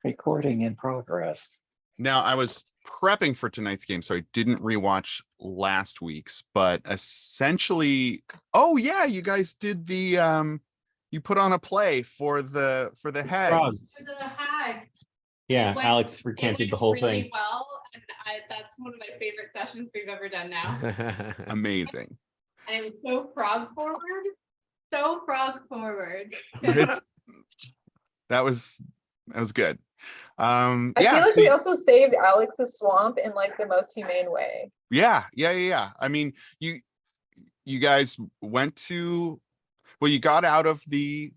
Recording in progress. Now, I was prepping for tonight's game, so I didn't rewatch last week's, but essentially, oh yeah, you guys did the you put on a play for the hags. Frogs. For the hags. Yeah, It went- Alex recounted the whole really thing. well, and that's one of my favorite sessions we've ever done now. Amazing. And it was so frog forward. So frog forward. That was good. I Yeah, feel like so we also saved Alex's swamp in like the most humane way. yeah. I mean, you guys went to, well, you got out of the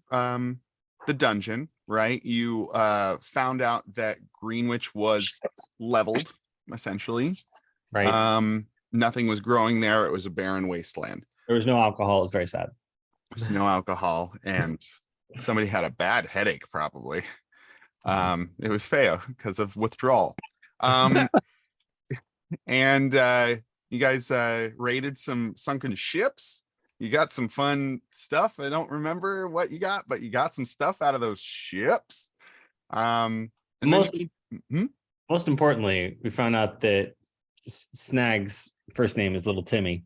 dungeon, right? You found out that Greenwich was leveled, essentially. Right. Nothing was growing there. It was a barren wasteland. There was no alcohol. It's very sad. There's no alcohol, and somebody had a bad headache, probably. It was Feo because of withdrawal. And you guys raided some sunken ships. You got some fun stuff. I don't remember what you got, but you got some stuff out of those ships. And Most Hmm? most importantly, we found out that Snag's first name is Little Timmy.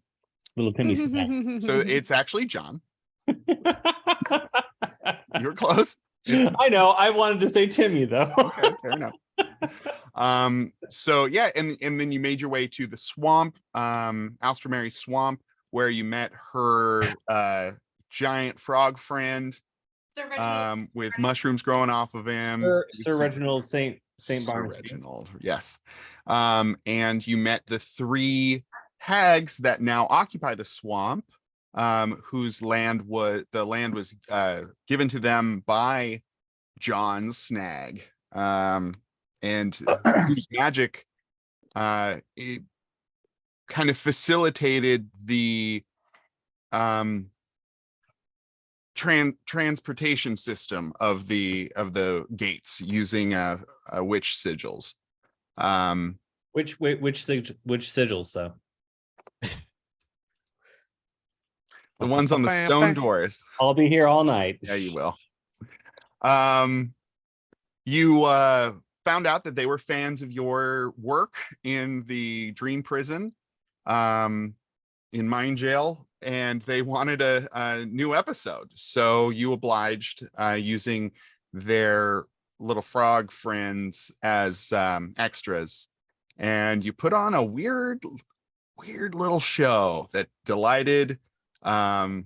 Little Timmy Snag. so it's actually John. You're close. I know. I wanted to say Timmy though. Okay, fair enough. So yeah, and then you made your way to the swamp, Alstromary swamp, where you met her giant frog friend, Sir Reginald. with mushrooms growing off of him. Sir Reginald Saint Sir Barnabas. Reginald, yes. And you met the three hags that now occupy the swamp, whose land was given to them by John Snag, and whose magic it kind of facilitated the transportation system of the gates using witch sigils. Which sigils though? The ones on the stone doors. I'll be here all night. Yeah, you will. You found out that they were fans of your work in the Dream Prison, in Mine Jail, and they wanted a new episode. So you obliged, using their little frog friends as extras, and you put on a weird little show that delighted. What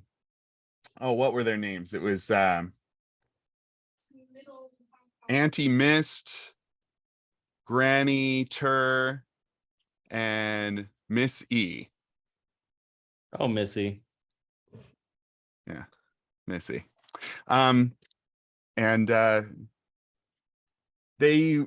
were their names? It was Auntie Mist, Granny Tur, and Miss E. Oh, Missy. Yeah, Missy. And they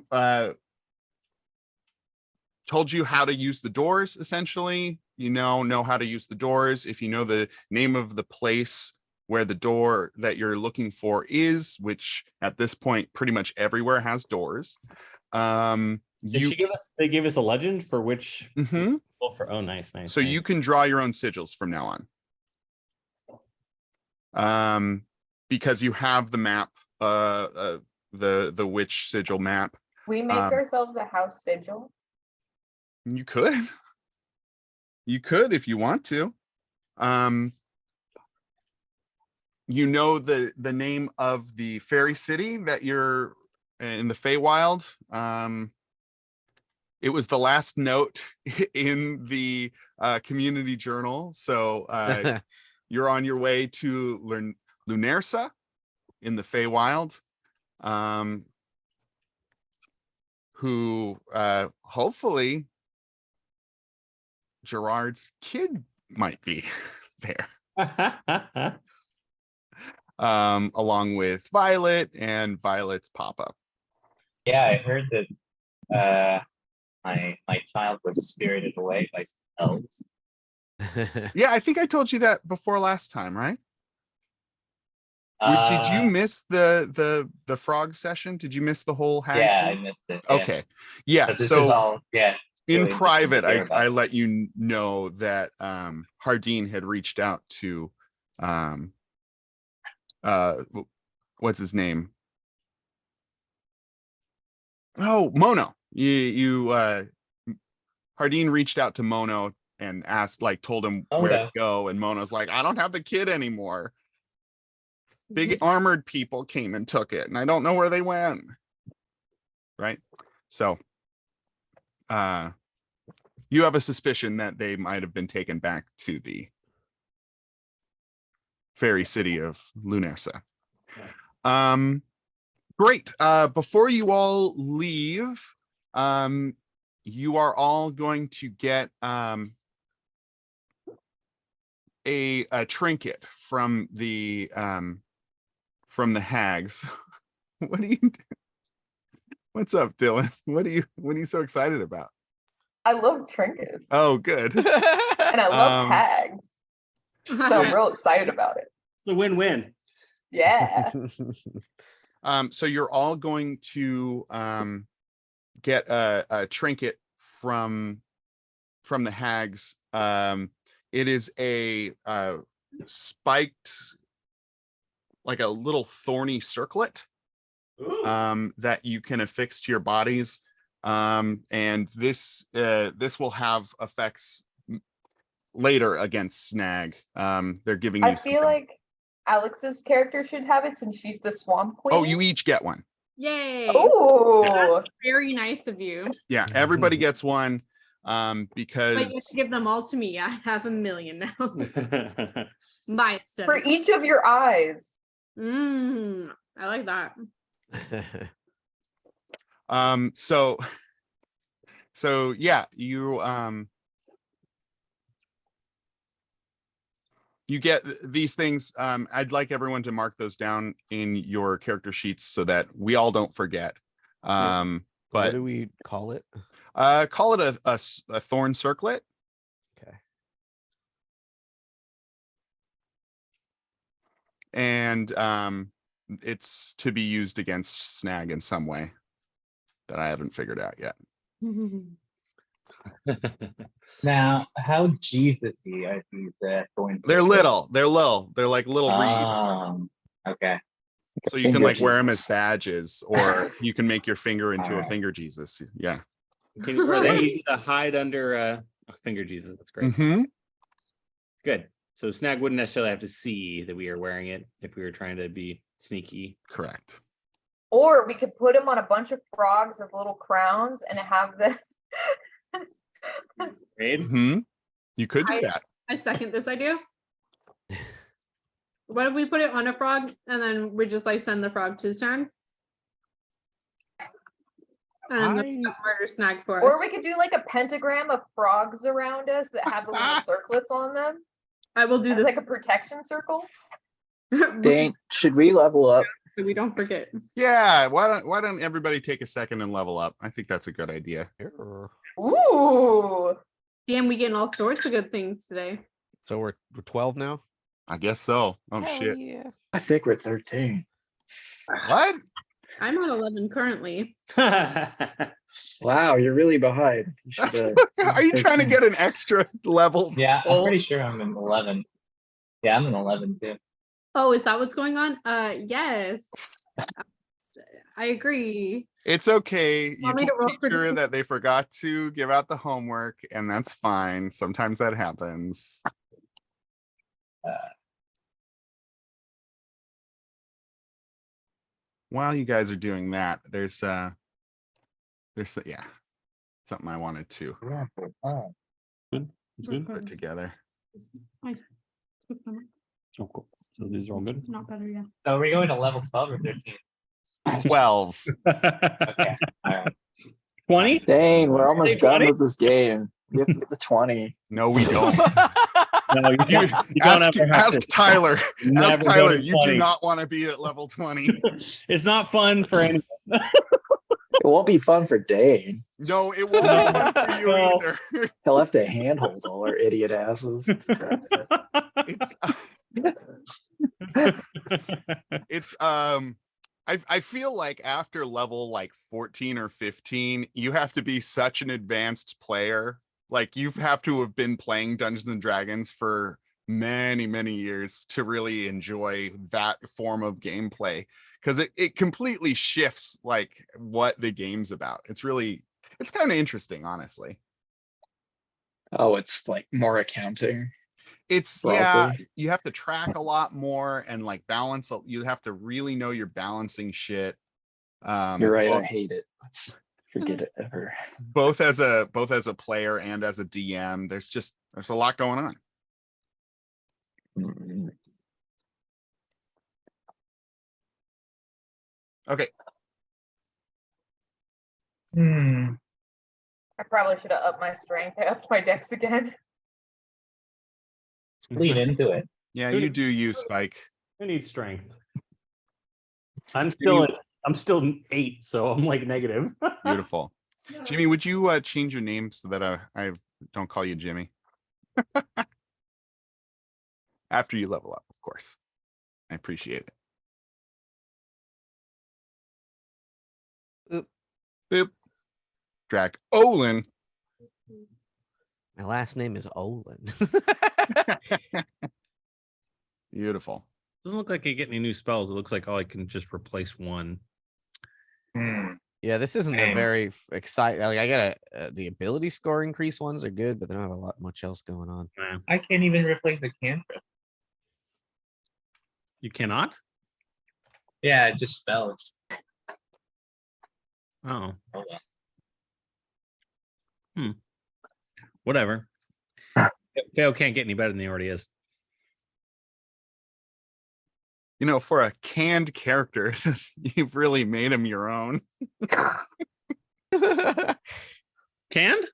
told you how to use the doors, essentially. You know how to use the doors. If you know the name of the place where the door that you're looking for is, which at this point pretty much everywhere has doors. They gave us a legend for which Mhm. oh, nice. So you can draw your own sigils from now on. Because you have the map, the witch sigil map. We make ourselves a house sigil. You could if you want to. You know the name of the fairy city that you're in the Feywild. It was the last note in the community journal. So you're on your way to Lunersa in the Feywild, who hopefully Gerard's kid might be there. Along with Violet and Violet's papa. Yeah, I heard that my child was spirited away by some elves. Yeah, I think I told you that before last time, right? Did you miss the frog session? Did you miss the whole hag? Yeah, I missed it. Yeah. Okay. Yeah. But this So is all, yeah. in really private, interesting to hear about. I let you know that Hardeen had reached out to what's his name? Oh, Mono. Hardin reached out to Mono and asked, like, told him where to Mono. go, and Mono's like, I don't have the kid anymore. Big armored people came and took it, and I don't know where they went. Right? So you have a suspicion that they might have been taken back to the fairy city of Lunersa. Great. Before you all leave, you are all going to get a trinket from the hags. What do you do? What's up, Dylan? What are you so excited about? I love trinkets Oh, good. and I love tags. So I'm real excited about it. It's a win-win. Yeah. So you're all going to get a trinket from the hags. It is a spiked, like a little thorny circlet that you can affix to your bodies. And this will have effects later against Snag. They're giving you I feel like Alex's character should have it since she's the swamp queen. Oh, you each get one. Yay. Oh, Very nice of you. Yeah, everybody gets one. But you Because give them all to me. I have 1 million now. My stuff. for each of your eyes. I like that. so yeah, you get these things. I'd like everyone to mark those down in your character sheets so that we all don't forget. What But do we call it? call it a thorn circlet. Okay. And it's to be used against Snag in some way that I haven't figured out yet. Now, how Jesus-y are these thorns? They're little. They're like little reeds. Okay. So you can Finger like wear them as Jesus. badges, or you can make your finger into a finger Jesus. Yeah. Are they easy to hide under a finger Jesus? That's great. Mm-hmm. Good. So Snag wouldn't necessarily have to see that we are wearing it if we were trying to be sneaky. Correct. Or we could put them on a bunch of frogs with little crowns and have them. Great. Mm-hmm. You could do that. I second this idea. What if we put it on a frog and then we just like send the frog to Snag? And then murder Snag for us. Or we could do like a pentagram of frogs around us that have the little circlets on them. I will do As this. like a protection circle. Dang, should we level up? So we don't forget. Yeah. Why don't everybody take a second and level up? I think that's a good idea. Sure. Ooh. Damn, we getting all sorts of good things today. So we're 12 now. I guess so. Oh Hell shit. Yeah. I think we're 13. What? I'm on 11 currently. Wow, you're really behind. You should, Are you trying to get an extra level? Yeah, I'm Oh. pretty sure I'm in 11. Yeah, I'm in 11 too. Oh, is that what's going on? Yes. I agree. It's okay. You Want me to told roll for teacher this? that they forgot to give out the homework, and that's fine. Sometimes that happens. While you guys are doing that, there's yeah, something I wanted to put together. Oh, cool. So these are all good. Not better yet. So we're going to level 12 or 13? 12. Okay. All right. 20? dang, we're almost Hey, done 20? with this game. We have to get to 20. No, we don't. No, you You, don't ask, ever have ask to- Tyler. never Ask go Tyler. to You do 20. not want to be at level 20. It's not fun for anyone. It won't be fun for Dane. No, it won't be fun for you No. either. He'll have to handhold all our idiot asses. It's I feel like after level like 14 or 15, you have to be such an advanced player. Like you have to have been playing Dungeons and Dragons for many years to really enjoy that form of gameplay, because it completely shifts like what the game's about. It's kind of interesting, honestly. Oh, it's like more accounting. It's Broadly. you have to track a lot more and like balance. You have to really know you're balancing shit. You're right. I both, hate it. Let's forget it ever. both as a player and as a DM. There's a lot going on. Mm, Okay. I probably should have upped my strength. I upped my dex again. Lean into it. Yeah, you do use Spike. Who needs strength? I'm Jimmy- still 8, so I'm like negative. Beautiful. Jimmy, would you change your name so that I don't call you Jimmy? After you level up, of course. I appreciate it. Oop. Boop. Drag Olin. My last name is Olin. Beautiful. Doesn't look like I get any new spells. It looks like I can just replace one. Yeah, this isn't a Same. very exciting. Like I got the ability score increase ones are good, but they don't have much else going on. Nah, I can't even replace the cantrip. you cannot? Yeah, it just spells. Oh, Oh, well. whatever. KO can't get any better than he already is. You know, for a canned character, you've really made him your own. Canned?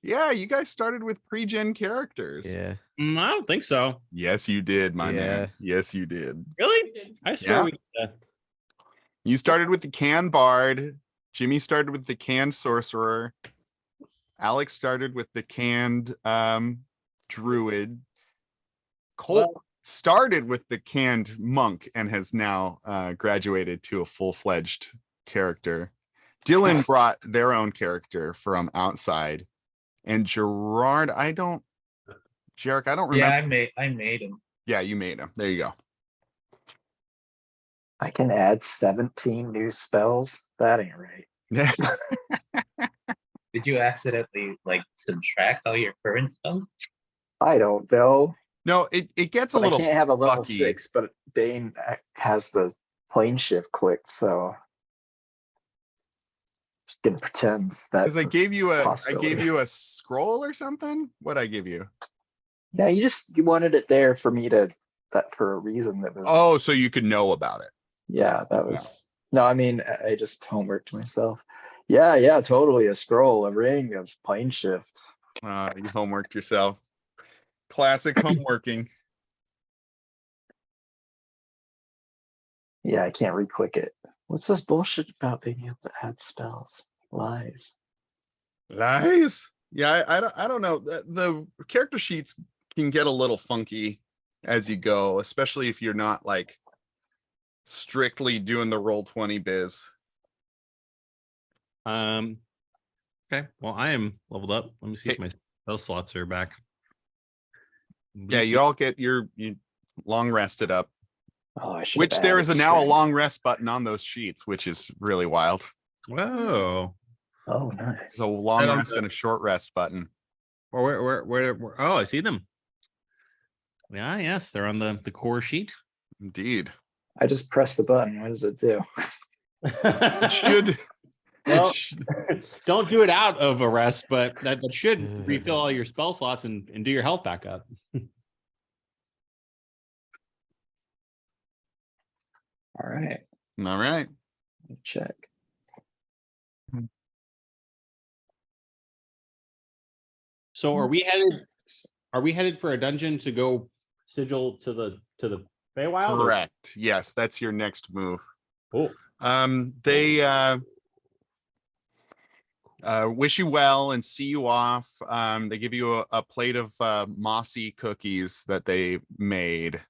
Yeah, you guys started with pre-gen characters. Yeah. I don't think so. Yes, you did, my Yeah. man. Yes, you did. Really? I swear Yeah. we. You started with the canned bard. Jimmy started with the canned sorcerer. Alex started with the canned druid. Colt started with the canned monk and has now graduated to a full-fledged character. Dylan brought their own character from outside. And Gerard, Jarek, I don't remember. Yeah, I made him. Yeah, you made him. There you go. I can add 17 new spells. That ain't right. Did you accidentally like subtract all your current spells? I don't know. No, it gets a But I little can't have a level fucky. 6, but Bane has the plane shift clicked, so just gonna pretend that's Because I gave you possibility. a scroll or something. What'd I give you? Yeah, you wanted it there for me to that for a reason that was. Oh, so you could know about it. Yeah, that was no. I mean, I just homeworked myself. Yeah, totally. A scroll, a ring of plane shift. You homeworked yourself. Classic homeworking. Yeah, I can't re-click it. What's this bullshit about being able to add spells? Lies. Lies. Yeah, I don't know. The character sheets can get a little funky as you go, especially if you're not like strictly doing the Roll20 biz. Okay. Well, I am leveled up. Let me see if Hey. my spell slots are back. Yeah, you all get you long rested up. Oh, I should. Which there is now a long rest button on those sheets, which is really wild. Whoa. Oh, nice. There's a long don't rest know. and a short rest button. Where? Oh, I see them. Yeah, yes, they're on the core sheet. Indeed. I just pressed the button. What does it do? It should. Well, don't do it out of a rest, but that should refill all your spell slots and do your health back up. All right, All right. let me check. So are we headed for a dungeon to go sigil to the Feywild? or- Correct. Yes, that's your next move. Oh, They wish you well and see you off. They give you a plate of mossy cookies that they made.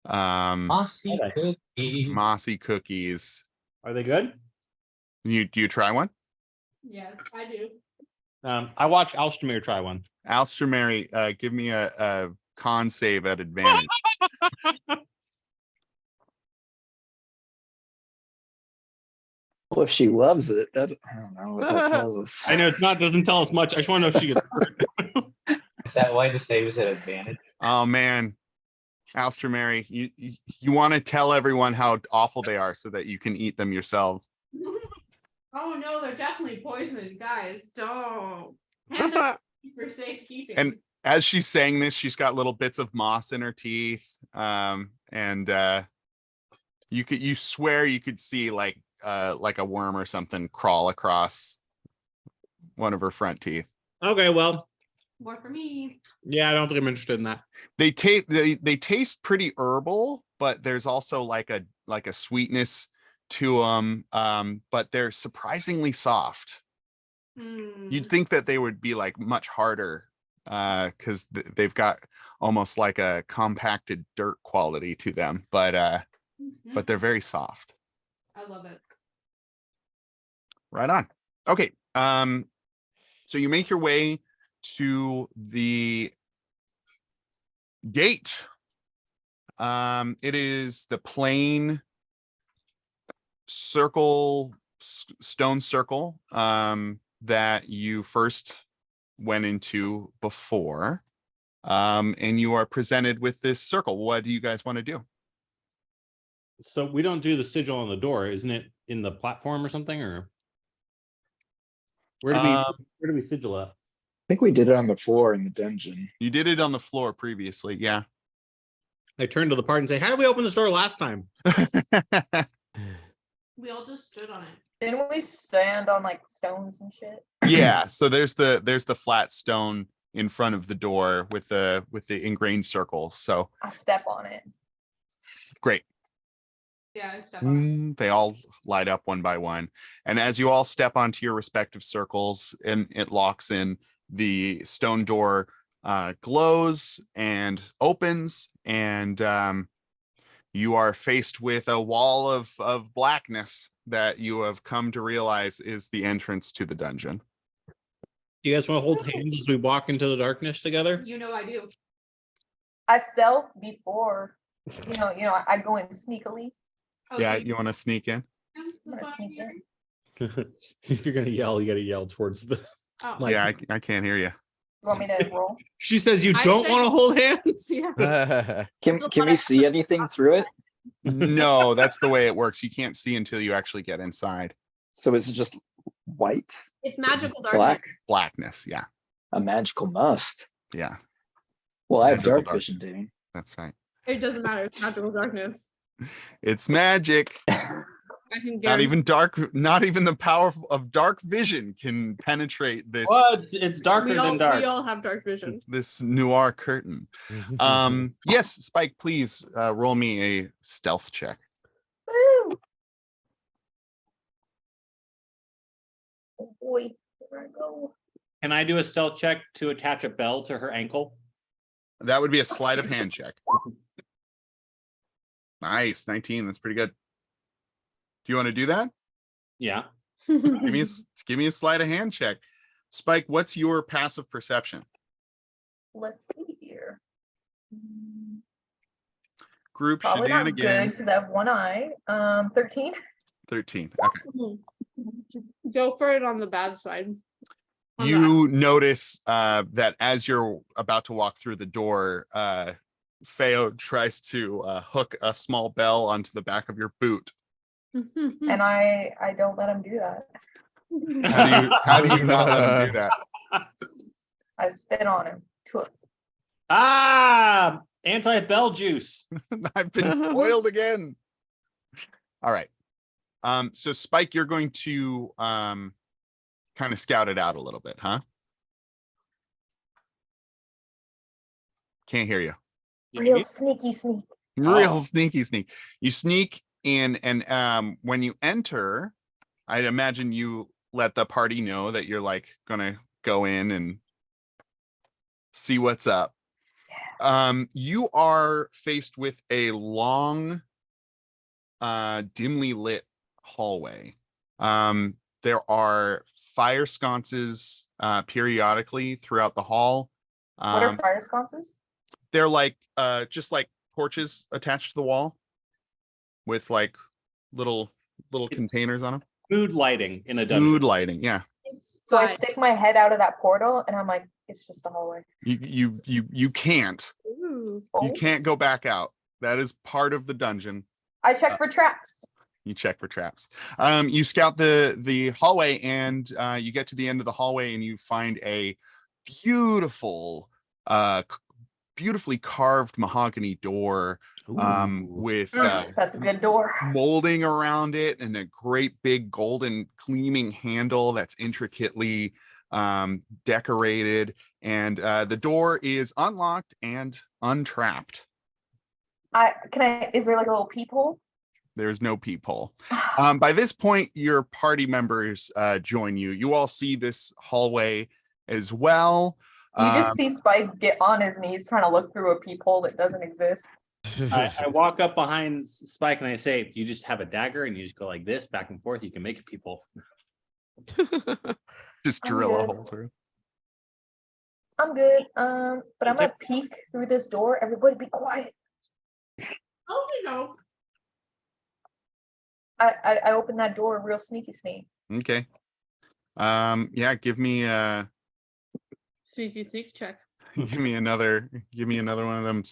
Mossy Okay. cookies. Mossy cookies. are they good? Do you try one? Yes, I do. I watched Alstamir try one. Alster Mary, give me a con save at advantage. Well, if she loves it, that I don't know what that tells us. I know it's not, doesn't tell us much. I just want to know if she gets hurt. Is that why the save is at advantage? Oh man, Alstra Mary, you want to tell everyone how awful they are so that you can eat them yourself. Oh no, they're definitely poisonous, guys. Don't. Hand them for safekeeping. And as she's saying this, she's got little bits of moss in her teeth. You swear you could see like a worm or something crawl across one of her front teeth. Okay, well, More for me. yeah, I don't think I'm interested in that. They taste pretty herbal, but there's also like a sweetness to them. But they're surprisingly soft. You'd think that they would be like much harder because they've got almost like a compacted dirt quality to them, but they're very soft. I love it. Right on. Okay. So you make your way to the gate. It is the plain circle, stone circle that you first went into before. And you are presented with this circle. What do you guys want to do? So we don't do the sigil on the door, isn't it in the platform or something, or where do we sigil at? I think we did it on the floor in the dungeon. You did it on the floor previously, yeah. I turn to the party and say, how did we open this door last time? We all just stood on it. Didn't we stand on like stones and shit? Yeah, so there's the flat stone in front of the door with the ingrained circles. So I step on it. great. Yeah, I stepped on They all light up one by one. And as you all step onto your respective circles and it locks in, the stone door glows and opens, and you are faced with a wall of blackness that you have come to realize is the entrance to the dungeon. Do you guys want to hold hands as we walk into the darkness together? it. You know I do. I stealth before, I go in sneakily. Oh, Yeah, so you want to sneak in? this is I'm what gonna I'm sneak hearing? If you're gonna yell, you gotta yell towards the. Oh. Like- Yeah, I can't hear you. You want me to roll? She says you I don't said- want to hold hands. Yeah. Can we see anything through it? No, that's the way it works. You can't see until you actually get inside. So is it just white, It's magical darkness. black? Blackness, yeah. A magical must. Yeah, Well, I have Magical dark vision, darkness. Dane. that's right. It doesn't matter. It's magical darkness. It's magic. I can Not guarantee. even dark, not even the power of dark vision can penetrate this Well, it's darker we all, than dark. We all have dark vision. this noir curtain. Yes, Spike, please roll me a stealth check. Woo! Oh boy, where I go? Can I do a stealth check to attach a bell to her ankle? That would be a sleight of hand check. Nice, 19. That's pretty good. Do you want to do that? Yeah. Give me a sleight of hand check. Spike, what's your passive perception? Let's see here. Mm, Group Probably not good shenanigans. because I have one eye. 13. 13. Okay. Go for it on the bad side. On the- You notice that as you're about to walk through the door, Feo tries to hook a small bell onto the back of your boot. And I don't let him do that. How do you not let him do that? I spit on him. Ah, anti-bell juice. I've been foiled again. All right. So Spike, you're going to kind of scout it out a little bit, huh? Can't hear you. Real sneaky sneak. Real sneaky sneak. You sneak in, and when you enter, I'd imagine you let the party know that you're like gonna go in and see what's up. You are faced with a long, dimly lit hallway. There are fire sconces periodically throughout the hall. What are fire sconces? They're like just like torches attached to the wall with like little containers on them. Mood lighting in a dungeon. Mood lighting, yeah. It's So I fine. stick my head out of that portal and I'm like, it's just a hallway. You can't. Ooh. You Oh, can't go back out. That is part of the dungeon. I check for traps. You check for traps. You scout the hallway, and you get to the end of the hallway, and you find a beautiful, beautifully carved mahogany door Ooh. with That's a good door. molding around it and a great big golden gleaming handle that's intricately decorated. And the door is unlocked and untrapped. Is there like a little peephole? There's no peephole. By this point, your party members join you. You all see this hallway as well. You just see Spike get on his knees trying to look through a peephole that doesn't exist. I walk up behind Spike and I say, you just have a dagger and you just go like this back and forth. You can make people. Just I'm drill a good. hole through. I'm good. But I'm gonna peek through this door. Everybody be quiet. Oh, you know. I open that door real sneaky. Okay. Yeah, give me Sneak check. give me another one of them.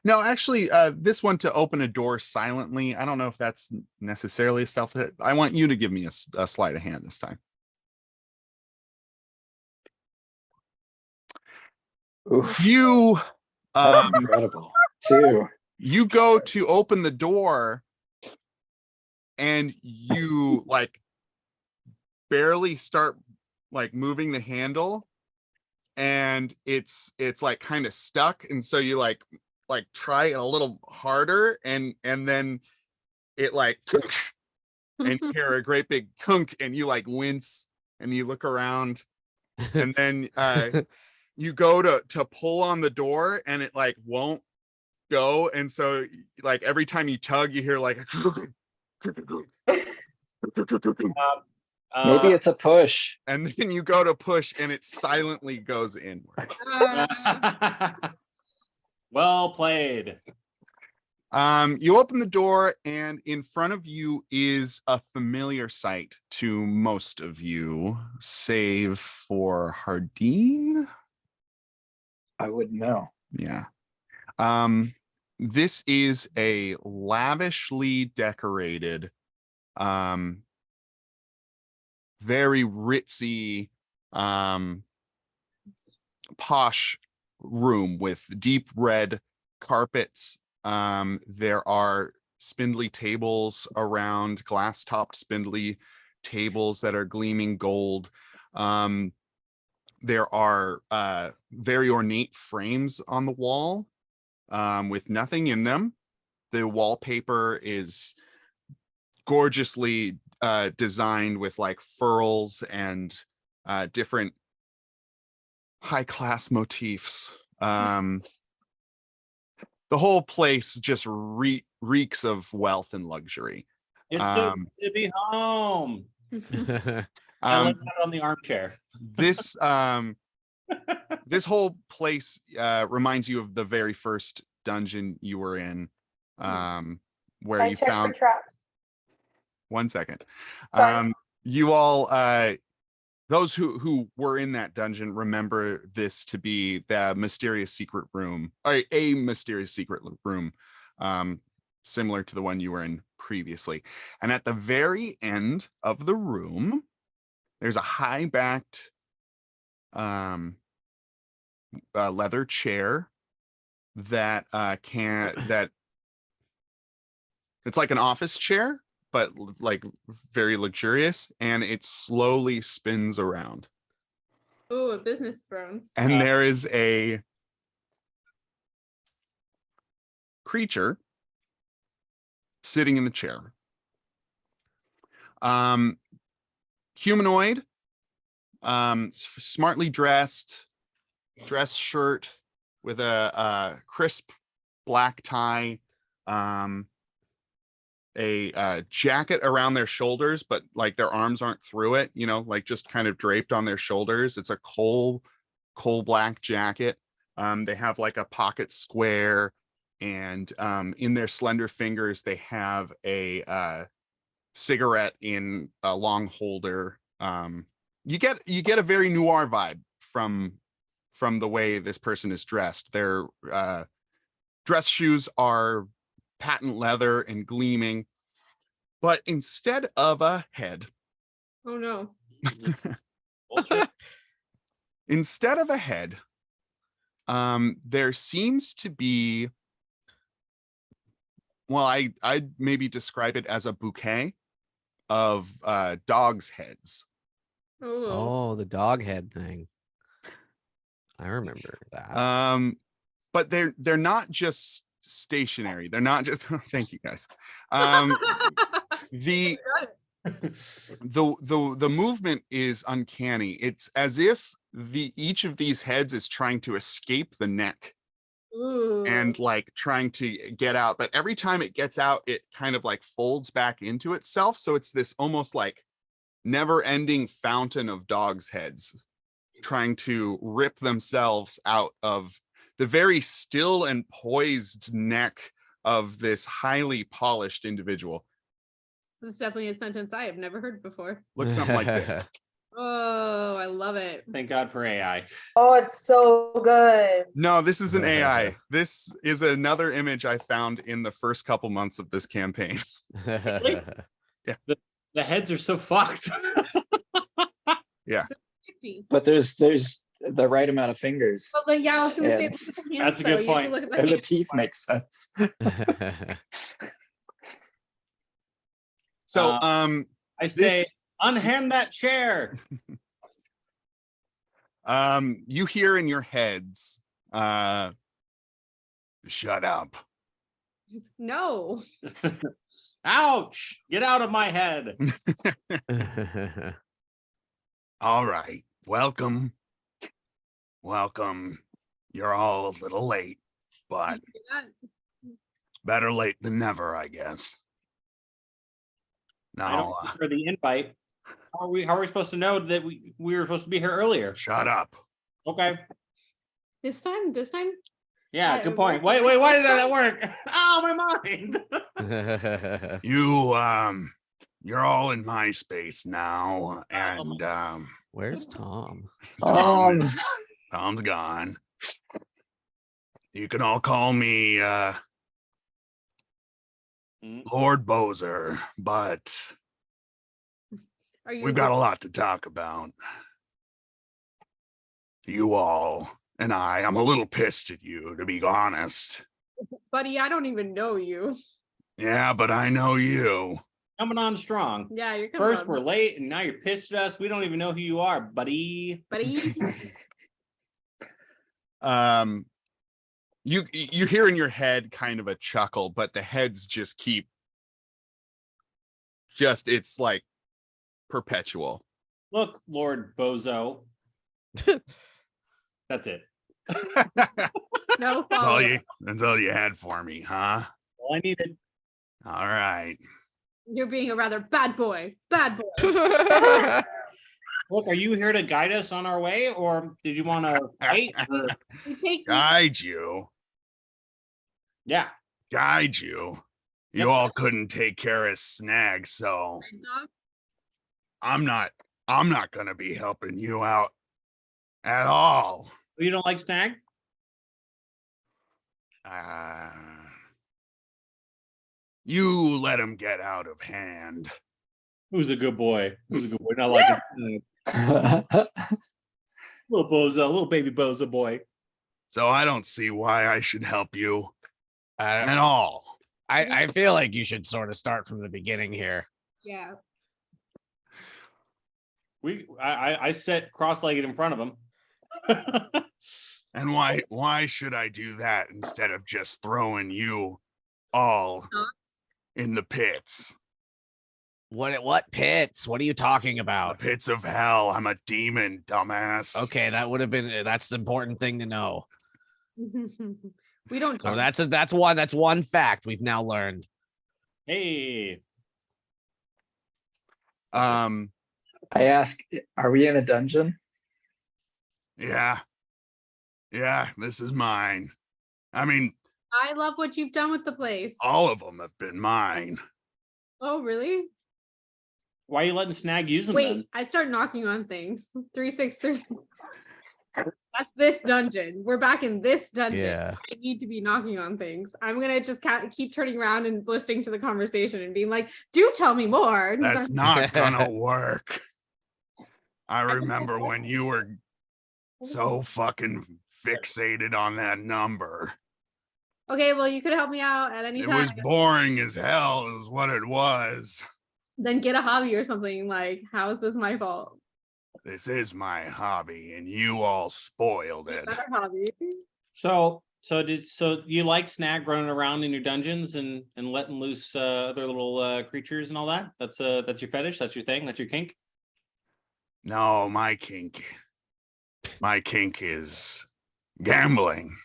No, actually, this one to open a door silently. I don't know if that's necessarily a stealth hit. I want you to give me a sleight of hand this time. Oof, You that's incredible. 2. you go to open the door and you like barely start like moving the handle, and it's like kind of stuck, and so you like try it a little harder, and then it like and you hear a great big kunk, and you like wince and you look around, and then you go to pull on the door and it like won't go, and so like every time you tug you hear like Maybe it's a push. and then you go to push and it silently goes inward. Well played. You open the door, and in front of you is a familiar sight to most of you, save for Hardeen. I wouldn't know. Yeah. This is a lavishly decorated, very ritzy, posh room with deep red carpets. There are spindly tables around, glass-topped spindly tables that are gleaming gold. There are very ornate frames on the wall with nothing in them. The wallpaper is gorgeously designed with like furls and different high-class motifs. The whole place just reeks of wealth and luxury. It's so good to be home. I left that on the armchair. This this whole place reminds you of the very first dungeon you were in, where I you check found. for traps. 1 second. Sorry. You all, those who were in that dungeon remember this to be the mysterious secret room, or a mysterious secret room, similar to the one you were in previously. And at the very end of the room, there's a high-backed leather chair that it's like an office chair, but like very luxurious, and it slowly spins around. Ooh, a business throne. And there is a creature sitting in the chair. Humanoid, smartly dress shirt with a crisp black tie, a jacket around their shoulders, but like their arms aren't through it, like just kind of draped on their shoulders. It's a coal black jacket. They have like a pocket square, and in their slender fingers, they have a cigarette in a long holder. You get a very noir vibe from the way this person is dressed. Their dress shoes are patent leather and gleaming, but instead of a head, Oh no. instead of a head, there seems to be, well, I'd maybe describe it as a bouquet of dogs' heads. Oh. Oh, the dog head thing. I remember that. But they're not just stationary. They're not just thank you guys. The movement is uncanny. It's as if each of these heads is trying to escape the neck Ooh. and like trying to get out, but every time it gets out, it kind of like folds back into itself. So it's this almost like never-ending fountain of dogs' heads trying to rip themselves out of the very still and poised neck of this highly polished individual. This is definitely a sentence I have never heard before. Looks something like this. Oh, I love it. Thank God for AI. Oh, it's so good. No, this is an AI. This is another image I found in the first couple months of this campaign. The heads are so fucked. But there's the right amount of fingers. Well, then, yeah, I was gonna say And- look at the hands, That's a though. good You have to point. look at the And the hands. teeth make sense. So, I say, This- unhand that chair. you hear in your heads, shut up. No. Ouch! Get out of my head. All right, welcome. You're all a little late, but better late than never, I guess. I don't Now, for the invite. How are we supposed to know that we were supposed to be here earlier? shut up. Okay. This time? Yeah, Yeah, good it point. worked. Wait, why did that work? Oh, my mind. You're all in my space now, and Where's Tom? Tom's gone. You can all call me Lord Bozer, but Are you we've got a lot to talk about. You all and I'm a little pissed at you, to be honest. buddy? I don't even know you. Yeah, but I know you. Coming on strong. Yeah, you're coming First on, we're late, and now you're pissed at us. We don't even know who you are, buddy. buddy. You hear in your head kind of a chuckle, but the heads just keep it's like perpetual. Look, Lord Bozo. That's it. No follow. That's all you had for me, huh? All I needed. All right. You're being a rather bad boy. Bad boy. Look, are you here to guide us on our way, or did you want to fight? You take me. Guide you. Yeah. Guide you. You Yep. all couldn't take care of Snag, so Dog. I'm not gonna be helping you out at all. You don't like Snag? You let him get out of hand. Who's a good boy? Who's a good boy? Not like little Bozo, little baby Bozo boy. So I don't see why I should help you at I, all. I feel like you should sort of start from the beginning here. Yeah. I sat cross-legged in front of him. And why should I do that instead of just throwing you all in the pits? What pits? What are you talking The about? pits of hell. I'm a demon, dumbass. Okay, that's the important thing to know. We don't So talk. that's one fact we've now learned. Hey, I ask, are we in a dungeon? Yeah. Yeah, this is mine. I mean, I love what you've done with the place. all of them have been mine. Oh, really? Why are you letting Snag use them Wait, then? I start knocking on things. 363. That's this dungeon. We're back in this dungeon. Yeah. I need to be knocking on things. I'm gonna just keep turning around and listening to the conversation and being like, "Do tell me more." That's not gonna work. I remember when you were so fucking fixated on that number. Okay, well, you could help me out at any It time. was boring as hell, is what it was. Then get a hobby or something. Like, how is this my fault? This is my hobby, and you all spoiled it. Better hobby. So you like Snag running around in your dungeons and letting loose other little creatures and all that? That's your fetish. That's your thing. That's your kink. No, my kink is gambling.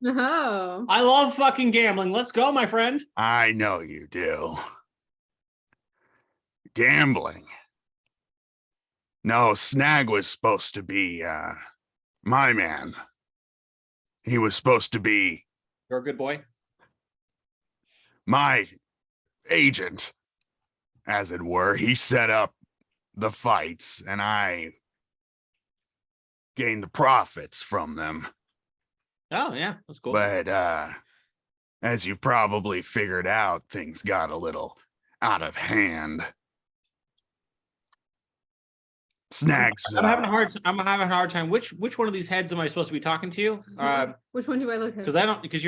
Oh, I love fucking gambling. Let's go, my friend. I know you do. Gambling. No, Snag was supposed to be my man. He was supposed to be You're a good boy. my agent, as it were. He set up the fights, and I gained the profits from them. Oh yeah, that's cool. But as you've probably figured out, things got a little out of hand. Snags. I'm having a hard time. Which one of these heads am I supposed to be talking to? which one do I look at? Because I don't, because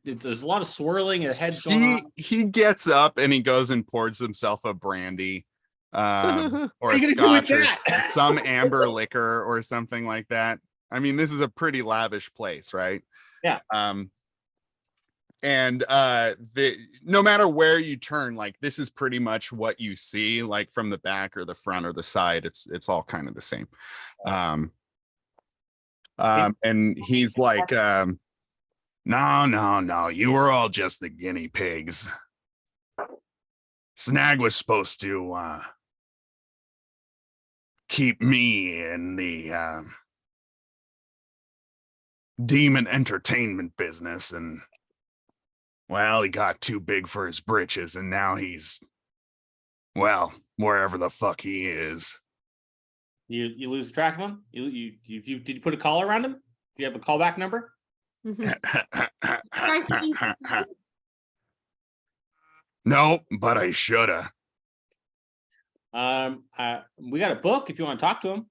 there's a lot of swirling of heads going on. He gets up and he goes and pours himself a brandy, or What are a you gonna do scotch, or with that? some amber liquor or something like that. I mean, this is a pretty lavish place, right? Yeah. And no matter where you turn, like, this is pretty much what you see, like from the back or the front or the side. It's all kind of the same. And he's like, no, you were all just the guinea pigs. Snag was supposed to keep me in the demon entertainment business, and well, he got too big for his britches, and now he's, well, wherever the fuck he is. You lose track of him? Did you put a collar around him? Do you have a callback number? Nope, but I shoulda. We got a book if you want to talk to him.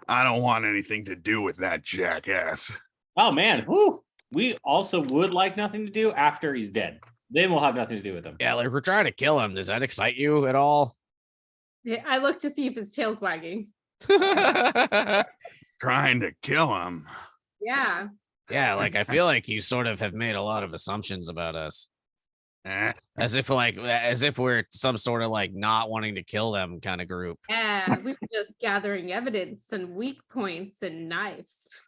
I don't want anything to do with that jackass. Oh man, whoo. We also would like nothing to do after he's dead. Then we'll have nothing to do with him. Yeah, like we're trying to kill him. Does that excite you at all? Yeah, I look to see if his tail's wagging. Trying to kill him. Yeah. Yeah, like I feel like you sort of have made a lot of assumptions about us. As if we're some sort of like not wanting to kill them kind of group. Yeah, we were just gathering evidence and weak points and knives.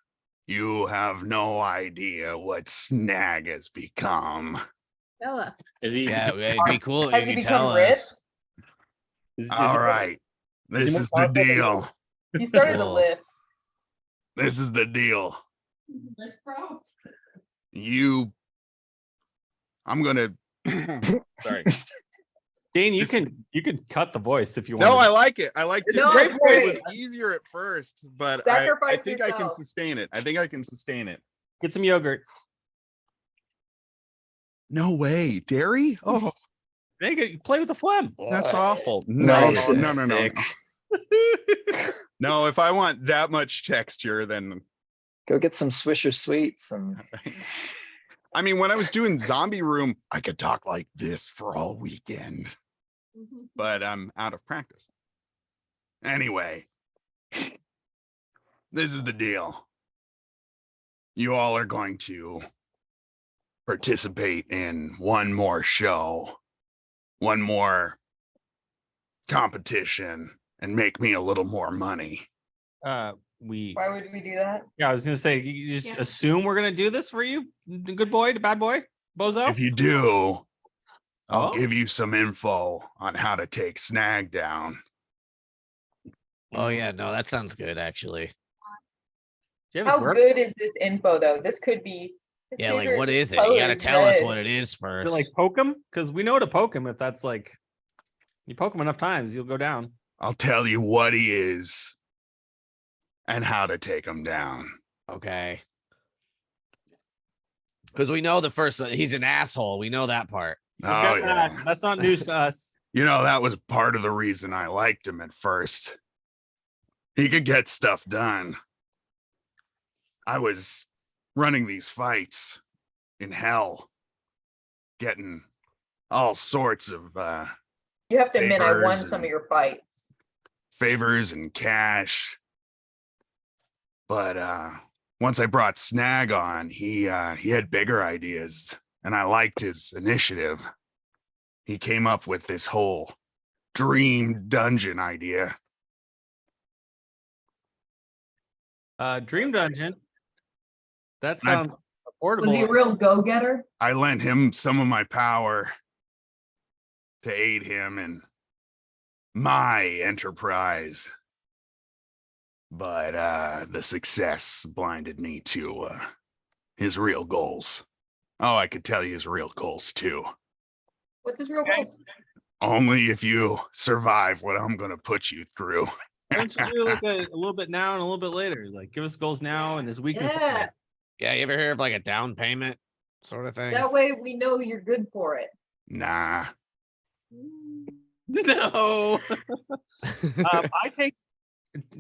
You have no idea what Snag has become. Tell us. Is he? Yeah, it'd be cool if Has you he could become tell rich? us. All right, this is the deal. He started to Cool. lift. This is the deal. Let's bro. I'm gonna. Sorry. Dean, you can cut the voice if you want. No, I like it. I like it. No, It it's was great. easier at first, but I Sacrifice think I can yourself. sustain it. I think I can sustain it. Get some yogurt. No way, dairy? Oh, You play with the phlegm. that's awful. Nice and No. thick. No, if I want that much texture, then Go get some Swisher Sweets and I mean, when I was doing Zombie Room, I could talk like this for all weekend, but I'm out of practice. Anyway, this is the deal. You all are going to participate in one more show, one more competition, and make me a little more money. Why would we do that? Yeah, I was gonna say you just Yeah. assume we're gonna do this for you, good boy to bad boy, bozo. If you do, I'll Oh. give you some info on how to take Snag down. Oh yeah, no, that sounds good actually. Do you have his How work? good is this info though? This could be. his Yeah, like favorite what is it? You color gotta is tell us red. what it is To first. like poke him? Because we know to poke him if that's like you poke him enough times, you'll go down. I'll tell you what he is and how to take him down. Okay. Because we know the first one, he's an asshole. We know that part. We've Oh, got yeah. that. That's not news to us. You know, that was part of the reason I liked him at first. He could get stuff done. I was running these fights in hell, getting all sorts of You have to admit, I won favors some of and- your fights. favors and cash. But once I brought Snag on, he had bigger ideas, and I liked his initiative. He came up with this whole dream dungeon idea. Dream Dungeon. That I- sounds Was affordable. he a real go-getter? I lent him some of my power to aid him in my enterprise. But the success blinded me to his real goals. Oh, I could tell you his real goals too. What's his real Okay. goal? Only if you survive what I'm going to put you through. Why don't you do like a little bit now and a little bit later? Like give us goals now and his weakness. Yeah, Yeah, you ever hear of like a down payment sort of thing? that way we know you're good for it. Nah. No. I take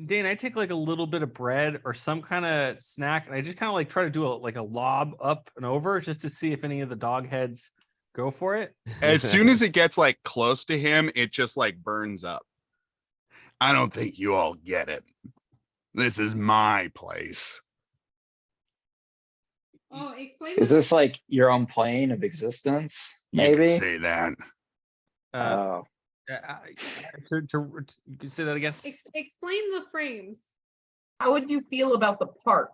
Dane, I take like a little bit of bread or some kind of snack, and I just kind of like try to do like a lob up and over just to see if any of the dog heads go for it. As soon as it gets like close to him, it just like burns up. I don't think you all get it. This is my place. Oh, explain. Is the- this like your own plane of existence? You could Maybe. say that. Oh, You can say that again. Explain the frames. How would you feel about the park?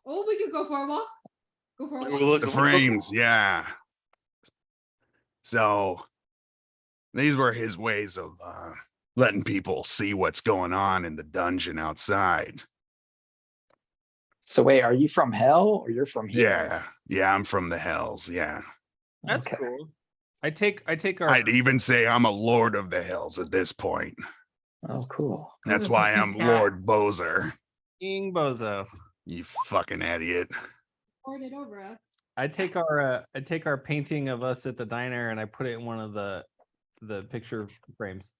Oh, we could go for a walk. Go for a walk. Look, The frames, yeah. So these were his ways of letting people see what's going on in the dungeon outside. so wait, are you from hell or you're from here? Yeah, yeah, I'm from the hells. Yeah, That's Okay. cool. I take our I'd even say I'm a lord of the hells at this point. Oh, cool. That's is why some I'm cute Lord cats. Bozer. King Bozo. You fucking idiot. Poured it over us. I take our painting of us at the diner and I put it in one of the picture frames.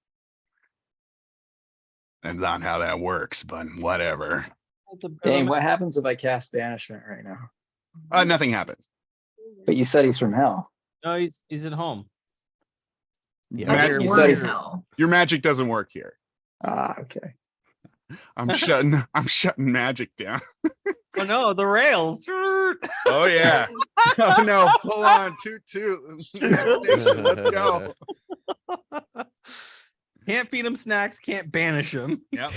That's not how that works, but whatever. Dane, what happens if I cast banishment right now? Nothing happens. But you said he's from hell. No, he's at home. Yeah, I Matt, think you we're said in he's- hell. Your magic doesn't work here. Ah, okay. I'm shutting magic down. Oh no, the rails. Oh yeah. Oh no, full on toot. Next station, let's go. Can't feed him snacks, can't banish him. Yep.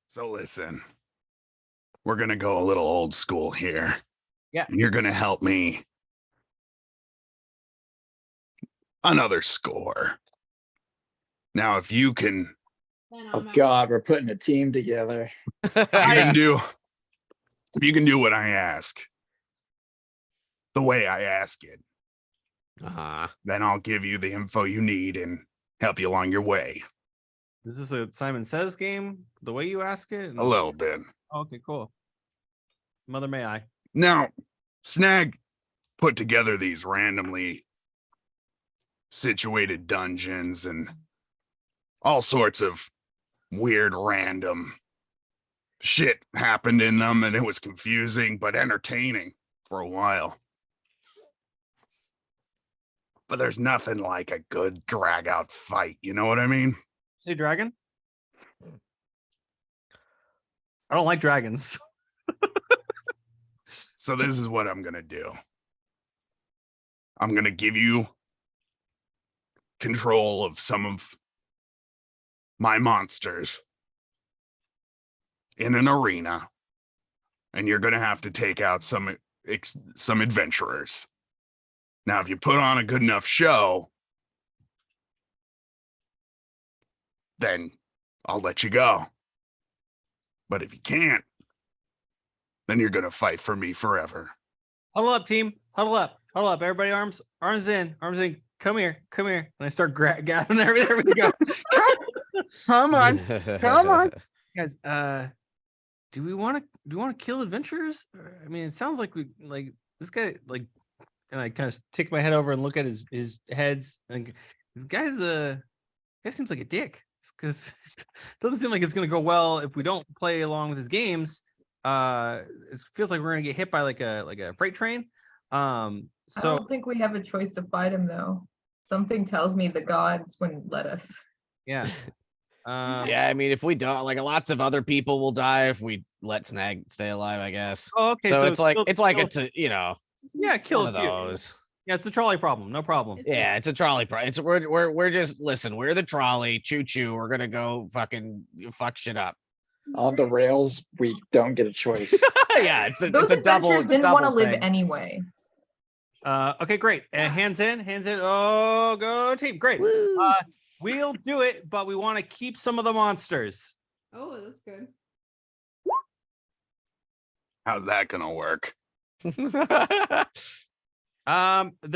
So listen, we're gonna go a little old school here. Yeah. And you're gonna help me. Another score. Now, if you can Then Oh I'm out. God, we're putting a team together. if you can do what I ask, the way I ask it, Uh-huh. then I'll give you the info you need and help you along your way. Is this a Simon Says game? The way you ask it? A little bit. Okay, cool. Mother may I. Now, Snag put together these randomly situated dungeons and all sorts of weird random shit happened in them, and it was confusing but entertaining for a while. But there's nothing like a good drag out fight, you know what I mean? Say dragon? I don't like dragons. So this is what I'm gonna do. I'm gonna give you control of some of my monsters in an arena, and you're gonna have to take out some adventurers. Now, if you put on a good enough show, then I'll let you go. But if you can't, then you're gonna fight for me forever. Huddle up, team. Huddle up. Huddle up. Everybody, arms in. Arms in. Come here. Come here. And I start gathering everything. There we go. Come on. Come on. Guys, do we want to kill adventurers? I mean, it sounds like we like this guy, like, and I kind of tick my head over and look at his heads. And this guy seems like a dick, because it doesn't seem like it's gonna go well if we don't play along with his games. It feels like we're gonna get hit by like a freight train. I So don't think we have a choice to fight him though. Something tells me the gods wouldn't let us. yeah. Yeah, I mean, if we don't, like, lots of other people will die if we let Snag stay alive, I guess. Oh, okay. So it's like kill, it's a, you know, yeah, kill one a of few. those. Yeah, it's a trolley problem. No problem. Yeah, it's a trolley. It's we're just listen. We're the trolley. Choo choo. We're gonna go fucking fuck shit up. On the rails, we don't get a choice. Yeah, it's a Those double. adventurers It's a didn't want to double live thing. anyway. Okay, great. Hands in. Oh, go team. Great. Woo. We'll do it, but we want to keep some of the monsters. Oh, that's good. How's that gonna work? They're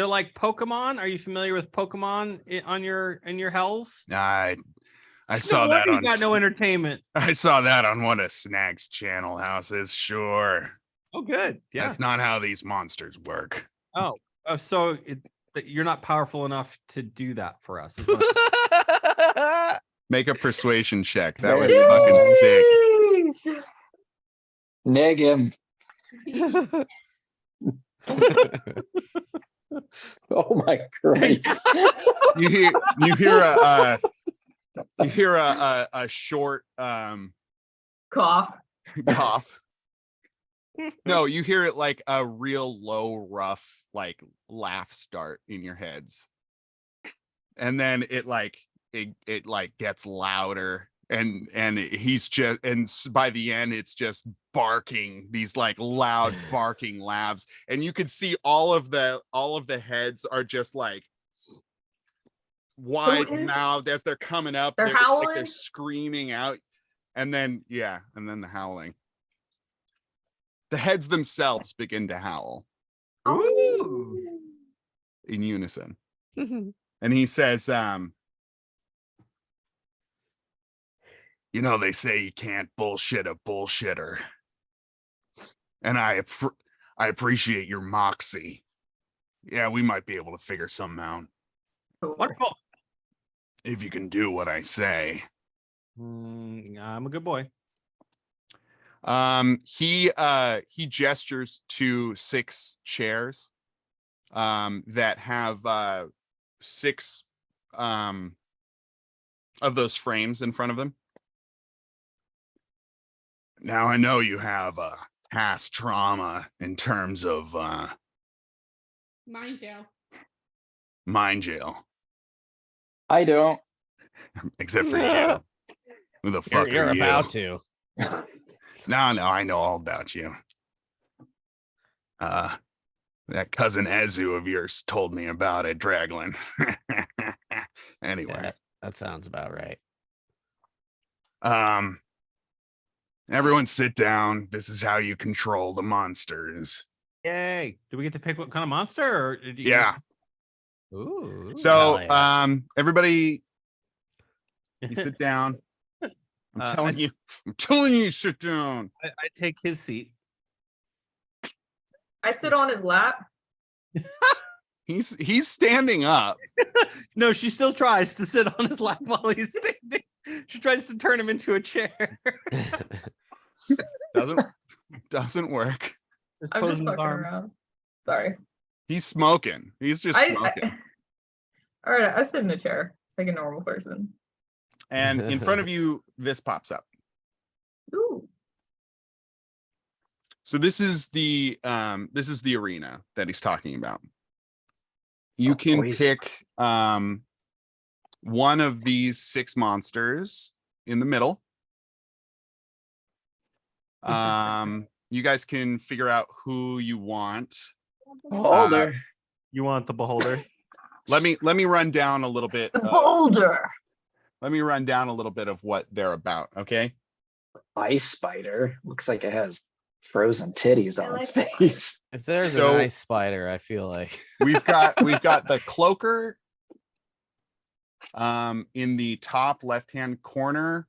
like Pokemon. Are you familiar with Pokemon in your hells? I No saw that wonder you on got no entertainment. I saw that on one of Snag's channel houses. Sure. Oh, good. Yeah. That's not how these monsters work. Oh, so you're not powerful enough to do that for us. is what- Make a persuasion check. That was There fucking sick. Yeesh. Neg him. Oh my Christ. You hear a short Cough. cough. No, you hear it like a real low, rough, like laugh start in your heads. And then it gets louder, and he's just, and by the end it's just barking, these like loud barking laughs, and you can see all of the heads are just like wide mouthed as they're coming up. They're like howling? they're screaming out, and then the howling. The heads themselves begin to howl Ooh. in unison. And he says, you know, they say you can't bullshit a bullshitter. And I appreciate your moxie. Yeah, we might be able to figure something out Wonderful. if you can do what I say. I'm a good boy. He gestures to 6 chairs that have 6 of those frames in front of them. Now I know you have past trauma in terms of Mind jail. mind jail, I don't. except for you. Who the fuck You're are you? about to. No, I know all about you. That cousin Ezu of yours told me about it, Draglin. Anyway, Yeah, that sounds about right. everyone sit down. This is how you control the monsters. Yay. Do we get to pick what kind of monster? Or do you Yeah. Ooh. So, hell yeah. everybody, you sit down. I'm telling you, sit down. I take his seat. I sit on his lap. He's standing up. No, she still tries to sit on his lap while he's standing. She tries to turn him into a chair. Doesn't work. Just I'm just posing his fucking arms. around. Sorry. He's smoking. He's just smoking. All right, I sit in a chair like a normal person. And in front of you, this pops up. Ooh. So this is the arena that he's talking about. You can please. pick one of these 6 monsters in the middle. You guys can figure out who you want. Beholder. You want the beholder? Let me run down a little bit. The boulder. let me run down a little bit of what they're about. Okay. Ice spider looks like it has frozen titties I on its like that. face. If there's So- an ice spider, I feel like We've got the cloaker in the top left-hand corner.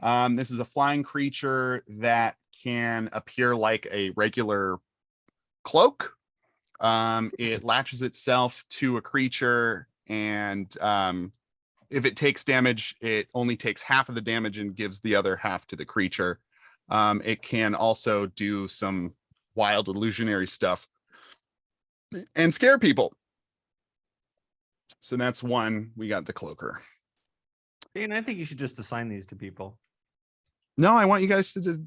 This is a flying creature that can appear like a regular cloak. It latches itself to a creature, and if it takes damage, it only takes half of the damage and gives the other half to the creature. It can also do some wild illusionary stuff and scare people. So that's one. We got the cloaker. Dane, I think you should just assign these to people. No, I want you guys to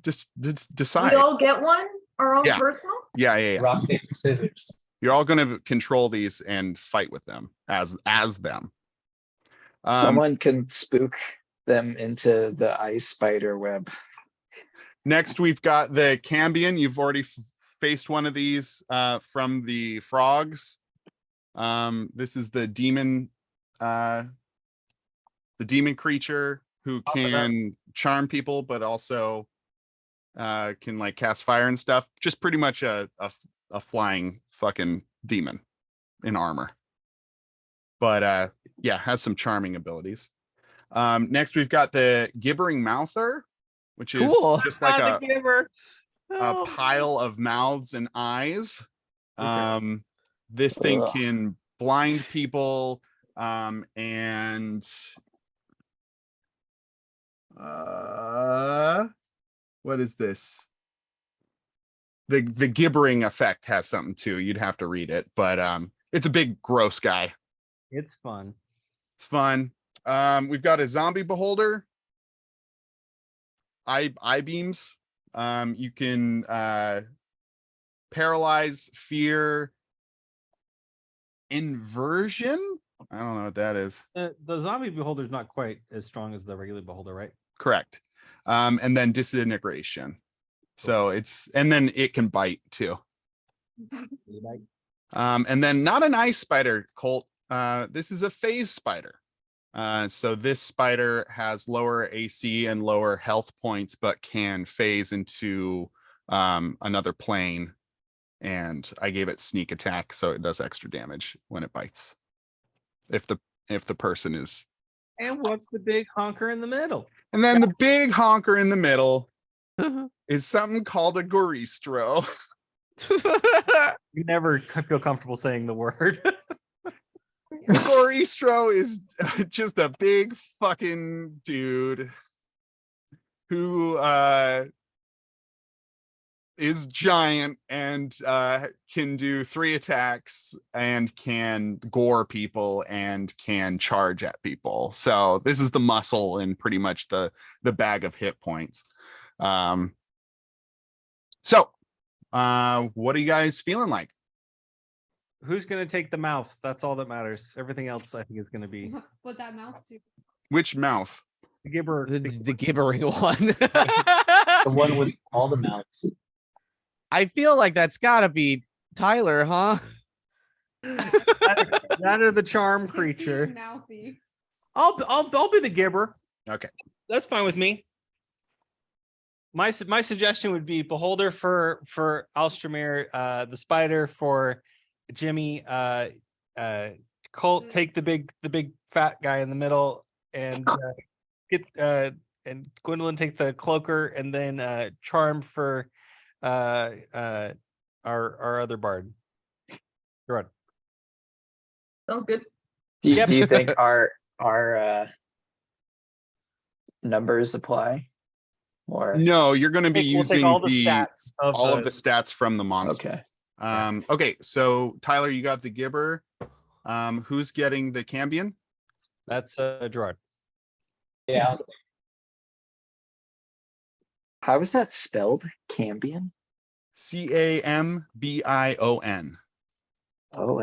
decide. We all get one, our own Yeah. personal. Yeah. Rock, paper, scissors. You're all going to control these and fight with them as them. Someone can spook them into the ice spider web. Next, we've got the Cambion. You've already faced one of these from the frogs. This is the demon creature who can charm people, but also can like cast fire and stuff. Just pretty much a flying fucking demon in armor. But yeah, has some charming abilities. Next, we've got the gibbering mouther, which is Cool. just like The a giver. pile of mouths and eyes. This thing Ugh. can blind people, and what is this? The gibbering effect has something too. You'd have to read it, but it's a big gross guy. It's fun. It's fun. We've got a zombie beholder. Eye beams. You can paralyze, fear, inversion. I don't know what that is. The zombie beholder is not quite as strong as the regular beholder, right? Correct. And then disintegration. So and then it can bite too. And then not an ice spider, Colt. This is a phase spider. So this spider has lower AC and lower health points, but can phase into another plane. And I gave it sneak attack, so it does extra damage when it bites. If the person is. And what's the big honker in the middle? And then the big honker in the middle is something called a Goristro. You never feel comfortable saying the word. Goristro is just a big fucking dude who is giant and can do 3 attacks and can gore people and can charge at people. So this is the muscle and pretty much the bag of hit points. So what are you guys feeling like? Who's gonna take the mouth? That's all that matters. Everything else, I think, is gonna be What that mouth do? Which mouth? the gibber. the gibbering one. The one with all the mouths. I feel like that's gotta be Tyler, huh? That or the charm creature. Mouthy. I'll be the gibber. Okay. That's fine with me. My suggestion would be beholder for Alstramir, the spider for Jimmy, Colt, take the big fat guy in the middle, and and Gwendolyn take the cloaker, and then charm for our other bard. Gerard. Sounds good. Do Yep. you think our numbers apply? Or No, you're going to be We'll take using all the stats of all of the stats from the monster. okay. Okay, so Tyler, you got the gibber. Who's getting the Cambion? That's Gerard. Yeah. How is that spelled? Cambion? Cambion. O-N. I'll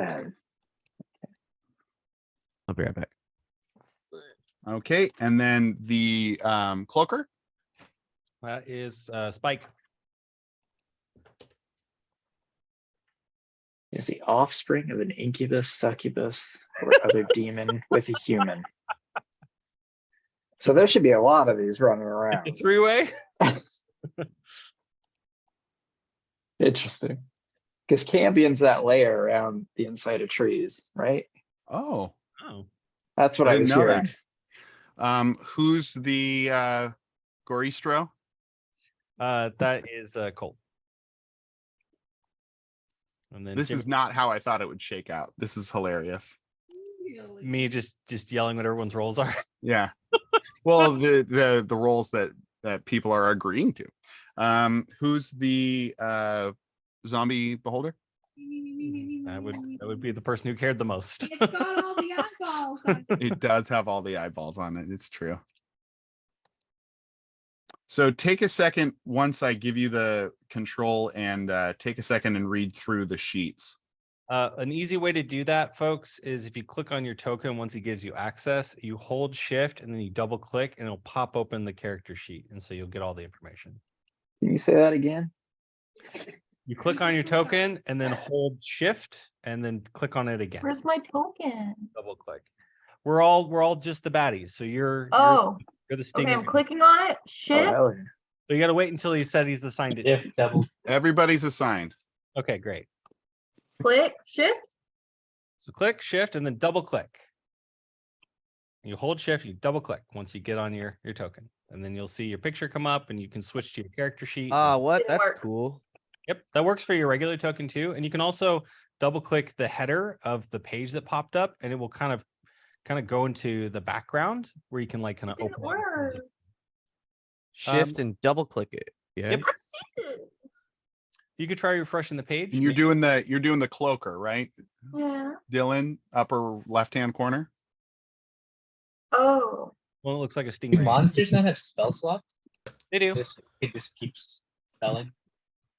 be right back. Okay, and then the cloaker. That is Spike. Is the offspring of an incubus, succubus, or other demon with a human. So there should be a lot of these running around. It's a three-way. Interesting. Because Campion's that layer around the inside of trees, right? Oh, Oh, That's what I I didn't was know hearing. that. Who's the Goristro? that is Colt. And then This is not how I thought it would shake out. This is hilarious. Really? me just yelling what everyone's roles are. Yeah. Well, the roles that people are agreeing to. Who's the zombie beholder? That would be the person who cared the most. It's got all the eyeballs on it. It does have all the eyeballs on it. It's true. So take a second once I give you the control and take a second and read through the sheets. An easy way to do that, folks, is if you click on your token, once it gives you access, you hold shift and then you double click and it'll pop open the character sheet. And so you'll get all the information. Can you say that again? You click on your token and then hold shift and then click on it again. Where's my token? Double click. We're all just the baddies. So you're Oh, the okay, stinger. I'm clicking on it. Oh, Shift. hell yeah. So you got to wait until he said he's assigned it. If double. Everybody's assigned. Okay, great. Click, shift. So click shift and then double click. You hold shift, you double click once you get on your token, and then you'll see your picture come up and you can switch to your character sheet. What? Didn't That's work. cool. Yep, that works for your regular token too. And you can also double click the header of the page that popped up and it will kind of go into the background where you can like kind of Didn't open it. work. Shift and double click it. Yeah. Yep. You could try refreshing the page. And you're maybe- doing the cloaker, right? Yeah. Dylan, upper left-hand corner. Oh, Well, it looks like a Do stingray. monsters not have spell slots? They do. It just keeps spelling.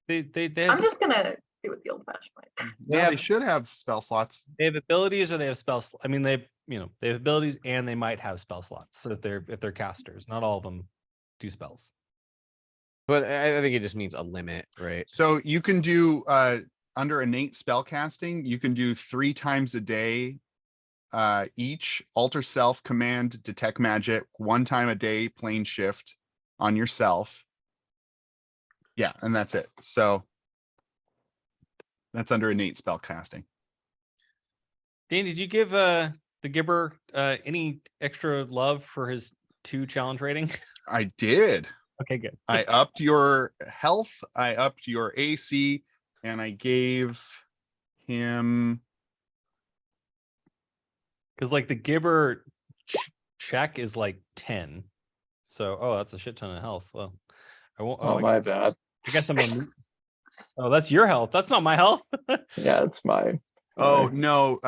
They I'm have, just gonna do it the old-fashioned way. Yeah, they have- should have spell slots. they have abilities or they have spell. I mean, they have abilities and they might have spell slots. So if they're casters, not all of them do spells. But I think it just means a limit, right? So you can do under innate spell casting, you can do 3 times a day each alter self, command, detect magic, 1 time a day, plane shift on yourself. Yeah, and that's it. So that's under innate spell casting. Dan, did you give the Gibber any extra love for his 2 challenge rating? I did. Okay, good. I upped your health, I upped your AC, and I gave him Because like the Gibber check is like 10. So that's a shit ton of health. Well, I won't. Oh, my bad. I guess I'm on. Oh, that's your health. That's not my health. Yeah, it's mine. oh Mine- no,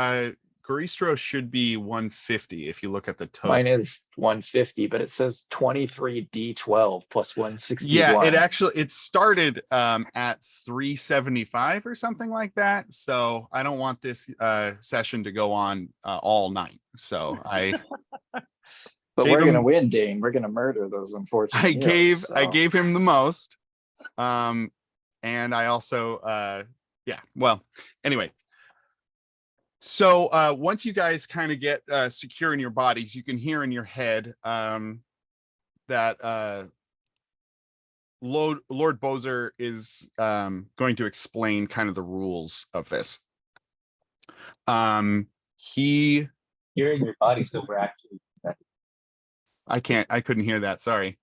Goristro should be 150 if you look at the total. Mine is 150, but it says 23D12 plus 161. Yeah, it started at 375 or something like that. So I don't want this session to go on all night. So But gave we're gonna him- win, Dane. We're gonna murder those unfortunate. I heroes, so. gave him the most. And I also well, anyway. So once you guys kind of get secure in your bodies, you can hear in your head that Lord Bozer is going to explain kind of the rules of this. He You're in your body, so we're actually. I couldn't hear that, sorry.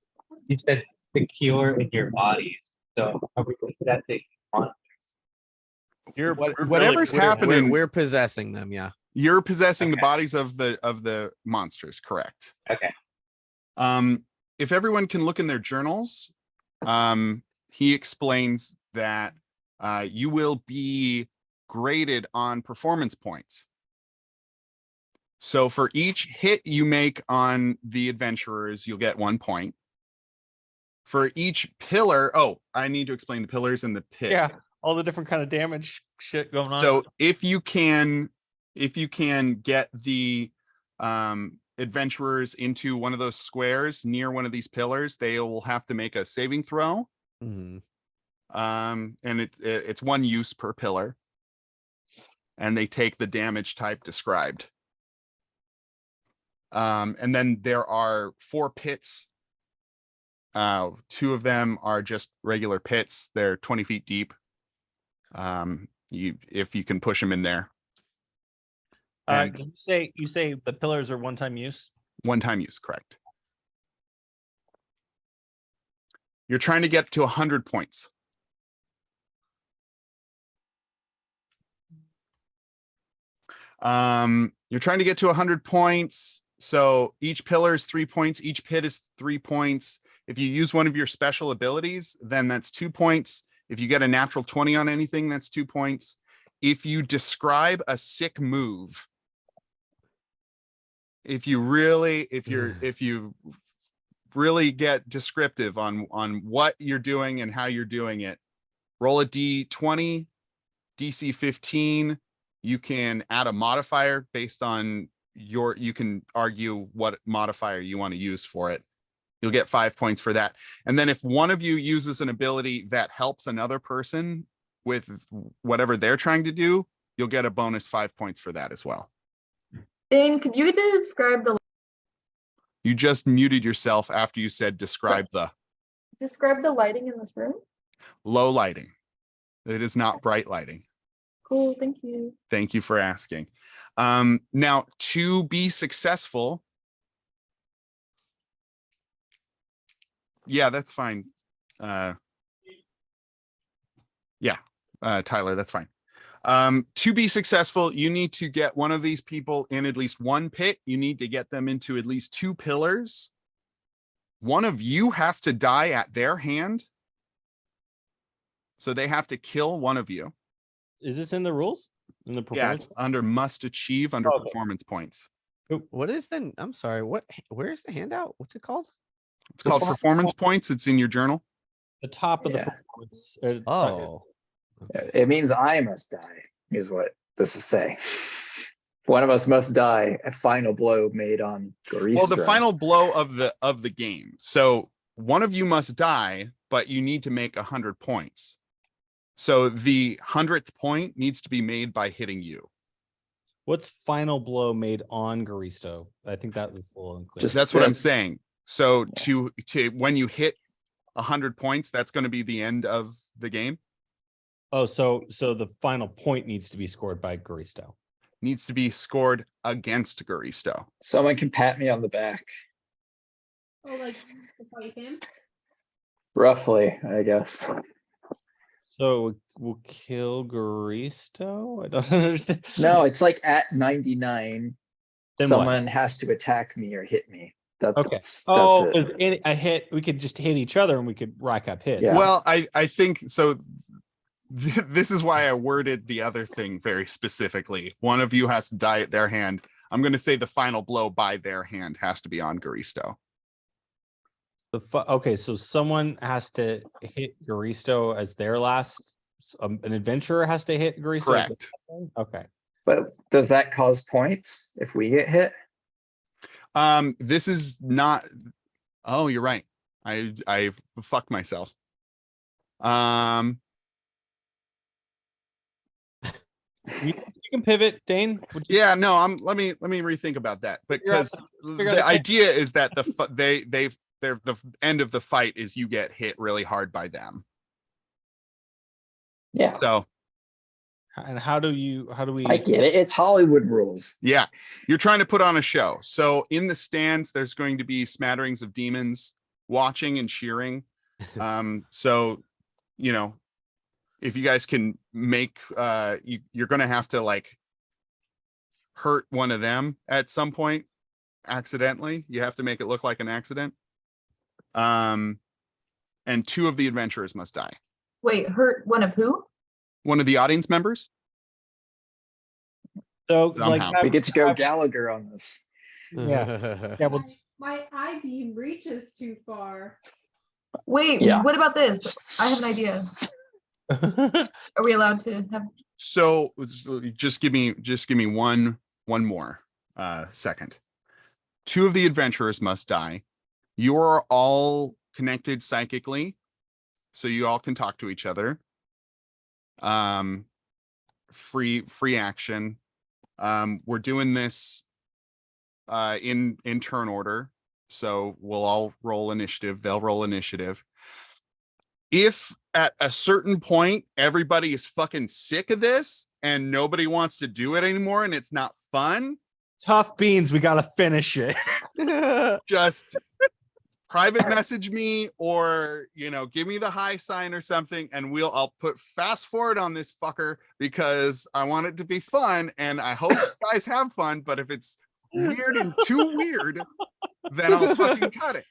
You said secure in your body. So are we possessing monsters? Whatever's happening, We're possessing them. Yeah. you're possessing the Okay. bodies of the monsters, correct? Okay. If everyone can look in their journals, he explains that you will be graded on performance points. So for each hit you make on the adventurers, you'll get 1 point. For each pillar, I need to explain the pillars and the pit. Yeah, all the different kind of damage shit going on. So if you can get the adventurers into one of those squares near one of these pillars, they will have to make a saving throw. Mhm. And it's 1 use per pillar, and they take the damage type described. And then there are 4 pits. 2 of them are just regular pits. They're 20 feet deep. If you can push them in there. And You say the pillars are one-time use? one-time use, correct. You're trying to get to 100 points. You're trying to get to 100 points. So each pillar is 3 points. Each pit is 3 points. If you use one of your special abilities, then that's 2 points. If you get a natural 20 on anything, that's 2 points. If you describe a sick move, if you really get descriptive on what you're doing and how you're doing it, roll a d20, DC 15. You can add a modifier based on you can argue what modifier you want to use for it. You'll get 5 points for that. And then if one of you uses an ability that helps another person with whatever they're trying to do, you'll get a bonus 5 points for that as well. Dane, could you describe the You just muted yourself after you said describe the lighting in this room? low lighting. It is not bright lighting. Cool, thank you. Thank you for asking. Now, to be successful, yeah, that's fine. Tyler, that's fine. To be successful, you need to get one of these people in at least one pit. You need to get them into at least 2 pillars. One of you has to die at their hand. So they have to kill one of you. Is this in the rules? In the Yeah, performance? it's under must achieve under Okay. performance points. What is then? I'm sorry. Where's the handout? What's it called? It's called performance points. It's in your journal. The top of the Yeah. performance. Oh, It means I must die, is what this is saying. One of us must die. A final blow made on Goristra. Well, the final blow of the game. So one of you must die, but you need to make 100 points. So the 100th point needs to be made by hitting you. What's final blow made on Garisto? I think that was a little unclear. Just- That's what I'm That's- saying. So to when you hit 100 points, that's going to be the end of the game. Oh, so the final point needs to be scored by Garisto. Needs to be scored against Garisto. Someone can pat me on the back. Oh, like to fight him. Roughly, I guess. So we'll kill Garisto? I don't understand. No, it's like at 99, Then what? someone has to attack me or hit me. That's Okay. that's Oh, it. a hit. We could just hit each other and we could rack up hits. Yeah. Well, I think so. This is why I worded the other thing very specifically. One of you has to die at their hand. I'm going to say the final blow by their hand has to be on Garisto. Okay, so someone has to hit Garisto as their last. An adventurer has to hit Garisto. Correct. Okay. But does that cause points if we get hit? This is not. Oh, you're right. I fucked myself. You can pivot, Dane. Yeah, no, let me rethink about that, Figure out because figure out the the- idea is that the end of the fight is you get hit really hard by them. Yeah, So And how do we? I get it. It's Hollywood rules. yeah, you're trying to put on a show. So in the stands, there's going to be smatterings of demons watching and cheering. So, if you guys can make, you're going to have to like hurt one of them at some point accidentally. You have to make it look like an accident. And 2 of the adventurers must die. Wait, hurt one of who? One of the audience members. So Somehow. We get to go Gallagher on this. Yeah. Yeah, well, My eye beam reaches too far. Wait, Yeah. what about this? I have an idea. Are we allowed to have? So just give me one more second. 2 of the adventurers must die. You are all connected psychically, so you all can talk to each other. Free action. We're doing this in turn order. So we'll all roll initiative. They'll roll initiative. If at a certain point everybody is fucking sick of this and nobody wants to do it anymore and it's not fun, Tough beans. We gotta finish it. just private message me or give me the high sign or something, and I'll put fast forward on this fucker because I want it to be fun and I hope you guys have fun. But if it's weird and too weird, then I'll fucking cut it.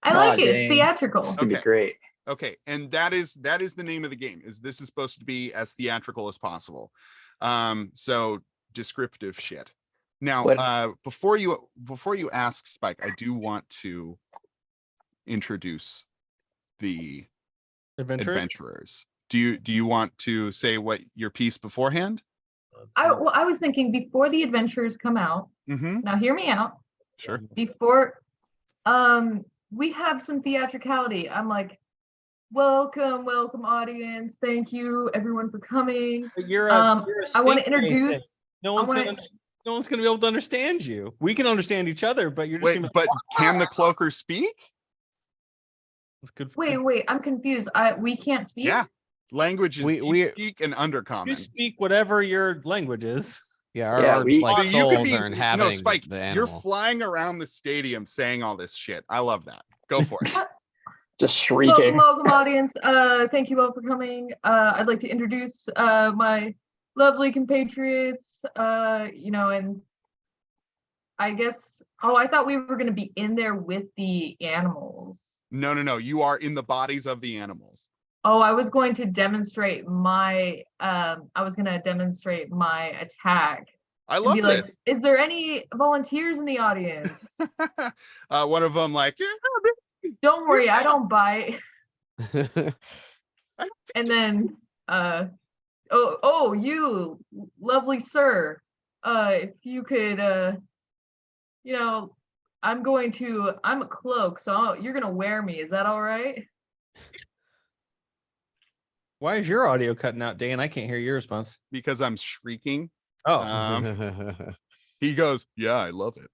I like it. It's dang. theatrical. This is gonna Okay. be great. Okay, and that is the name of the game. This is supposed to be as theatrical as possible. So descriptive shit. Now, What- before you ask, Spike, I do want to introduce the adventurers. Do you want to say what your piece beforehand? I was thinking before the adventures come out. Mm-hmm. Now hear me out. Sure. Before, we have some theatricality. I'm like, welcome audience. Thank you everyone for coming. But you're I want to introduce. No I one's wanna- gonna. No one's gonna be able to understand you. We can understand each other, but you're just Wait, gonna be but can the cloaker speak? That's good. Wait, I'm confused. We can't speak. Yeah. Language is We- deep speak and You undercommon. speak whatever your language is. Yeah, Yeah, our we- like So you could souls be are inhabiting Spike, the you're animal. flying around the stadium saying all this shit. I love that. Go for it. Just shrieking. Welcome audience. Thank you all for coming. I'd like to introduce my lovely compatriots. And I guess. Oh, I thought we were gonna be in there with the animals. No. You are in the bodies of the animals. Oh, I was going to demonstrate my attack I and love be like, this. is there any volunteers in the audience? One of them like, yeah, Don't worry, I don't bite. And then you lovely sir, if you could I'm a cloak, so you're gonna wear me, is that all right? Why is your audio cutting out, Dan? I can't hear your response. because I'm shrieking. Oh, He goes, yeah, I love it.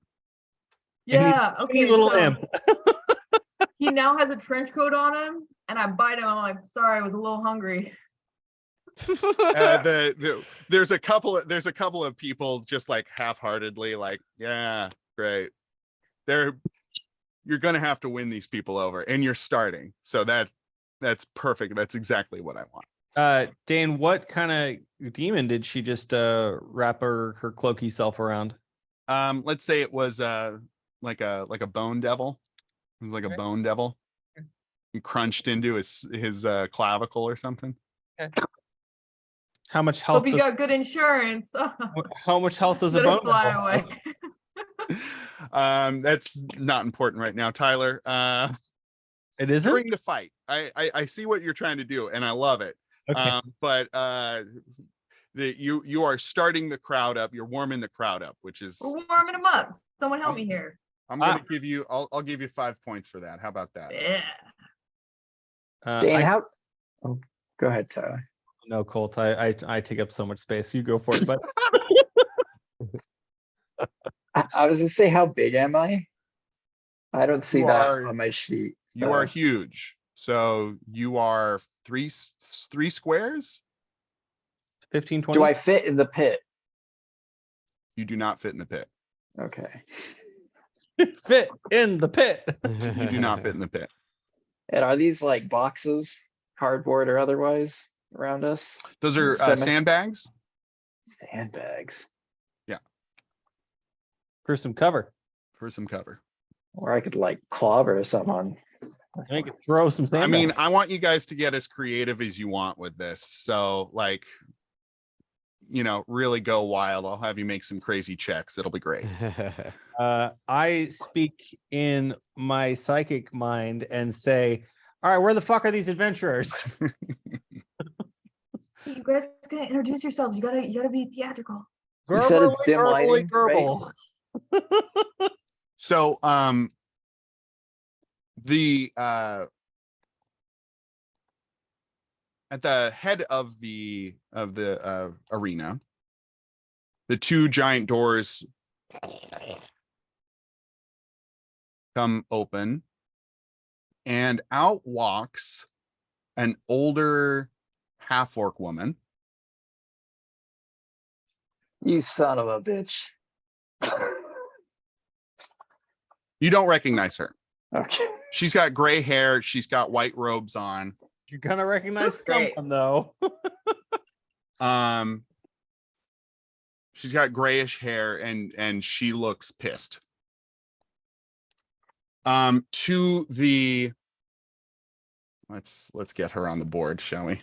Yeah, tiny okay. little so imp. he now has a trench coat on him, and I bite him. I'm like, sorry, I was a little hungry. There's a couple of people just like half-heartedly like, yeah, great. You're gonna have to win these people over, and you're starting. So that's perfect. That's exactly what I want. Dan, what kind of demon did she just wrap her cloaky self around? Let's say it was like a bone devil. It was like a bone devil. He crunched into his clavicle or something. How much health? Hope you got good insurance. How much health does a Let bone it fly devil away. have? That's not important right now, Tyler. It isn't. During the fight, I see what you're trying to do, and I love it. Okay. But you are starting the crowd up. You're warming the crowd up, which is We're warming them up. Someone help me here. I'm gonna give you. I'll give you 5 points for that. How about that? Yeah. Dan, oh, go ahead, Tyler. No, Colt. I take up so much space. You go for it, but I was gonna say, how big am I? I don't see You that are- on my sheet. You are huge. So you are three squares. 15, 20. Do I fit in the pit? You do not fit in the pit. Okay. fit in the pit? You do not fit in the pit. And are these like boxes, cardboard or otherwise, around us? Those are sandbags. Sandbags. For some cover. For some cover. Or I could like clobber someone. I could throw some I sand. mean, I want you guys to get as creative as you want with this. So like, really go wild. I'll have you make some crazy checks. It'll be great. I speak in my psychic mind and say, all right, where the fuck are these adventurers? You guys gotta introduce yourselves. You gotta be theatrical. You said it's dim lighting, Gerbil. So the at the head of the arena, the two giant doors come open, and out walks an older half-orc woman. You son of a bitch. You don't recognize her. Okay. She's got gray hair. She's got white robes on. You're gonna recognize That's great. someone though. She's got grayish hair and she looks pissed. To the let's get her on the board, shall we?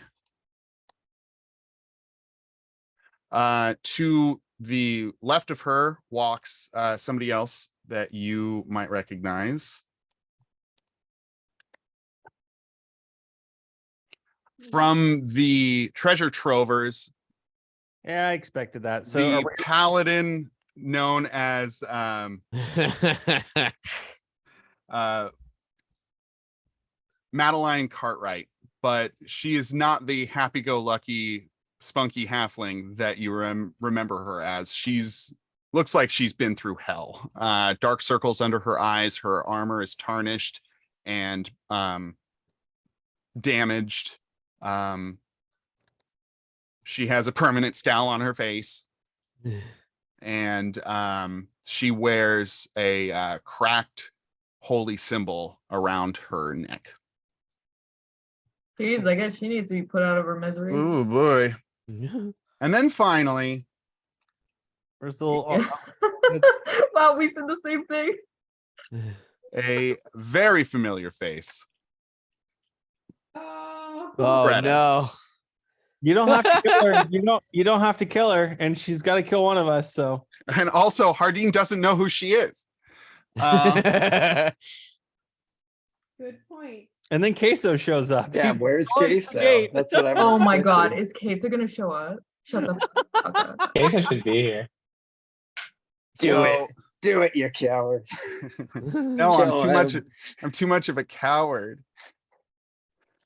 To the left of her walks somebody else that you might recognize. From the treasure trovers, Yeah, I expected that. So the are we- paladin known as Madeline Cartwright, but she is not the happy-go-lucky spunky halfling that you remember her as. She's looks like she's been through hell. Dark circles under her eyes, her armor is tarnished and damaged. She has a permanent scowl on her face, and she wears a cracked holy symbol around her neck. Jeez, I guess she needs to be put out of her misery. Oh boy. And then finally, where's the little Yeah. Wow, we said the same thing. a very familiar face. Oh, Oh Greta. no. you don't have to kill her. You don't have to kill her, and she's got to kill one of us. So And also, Hardeen doesn't know who she is. good point. and then Queso shows up. Yeah, He where's storms the Queso? gate. That's what I'm. Oh my expecting. god, is Queso gonna show up? Shut the fuck up. Queso should be here. Do it, you coward. No, I'm Kill too much. him. I'm too much of a coward.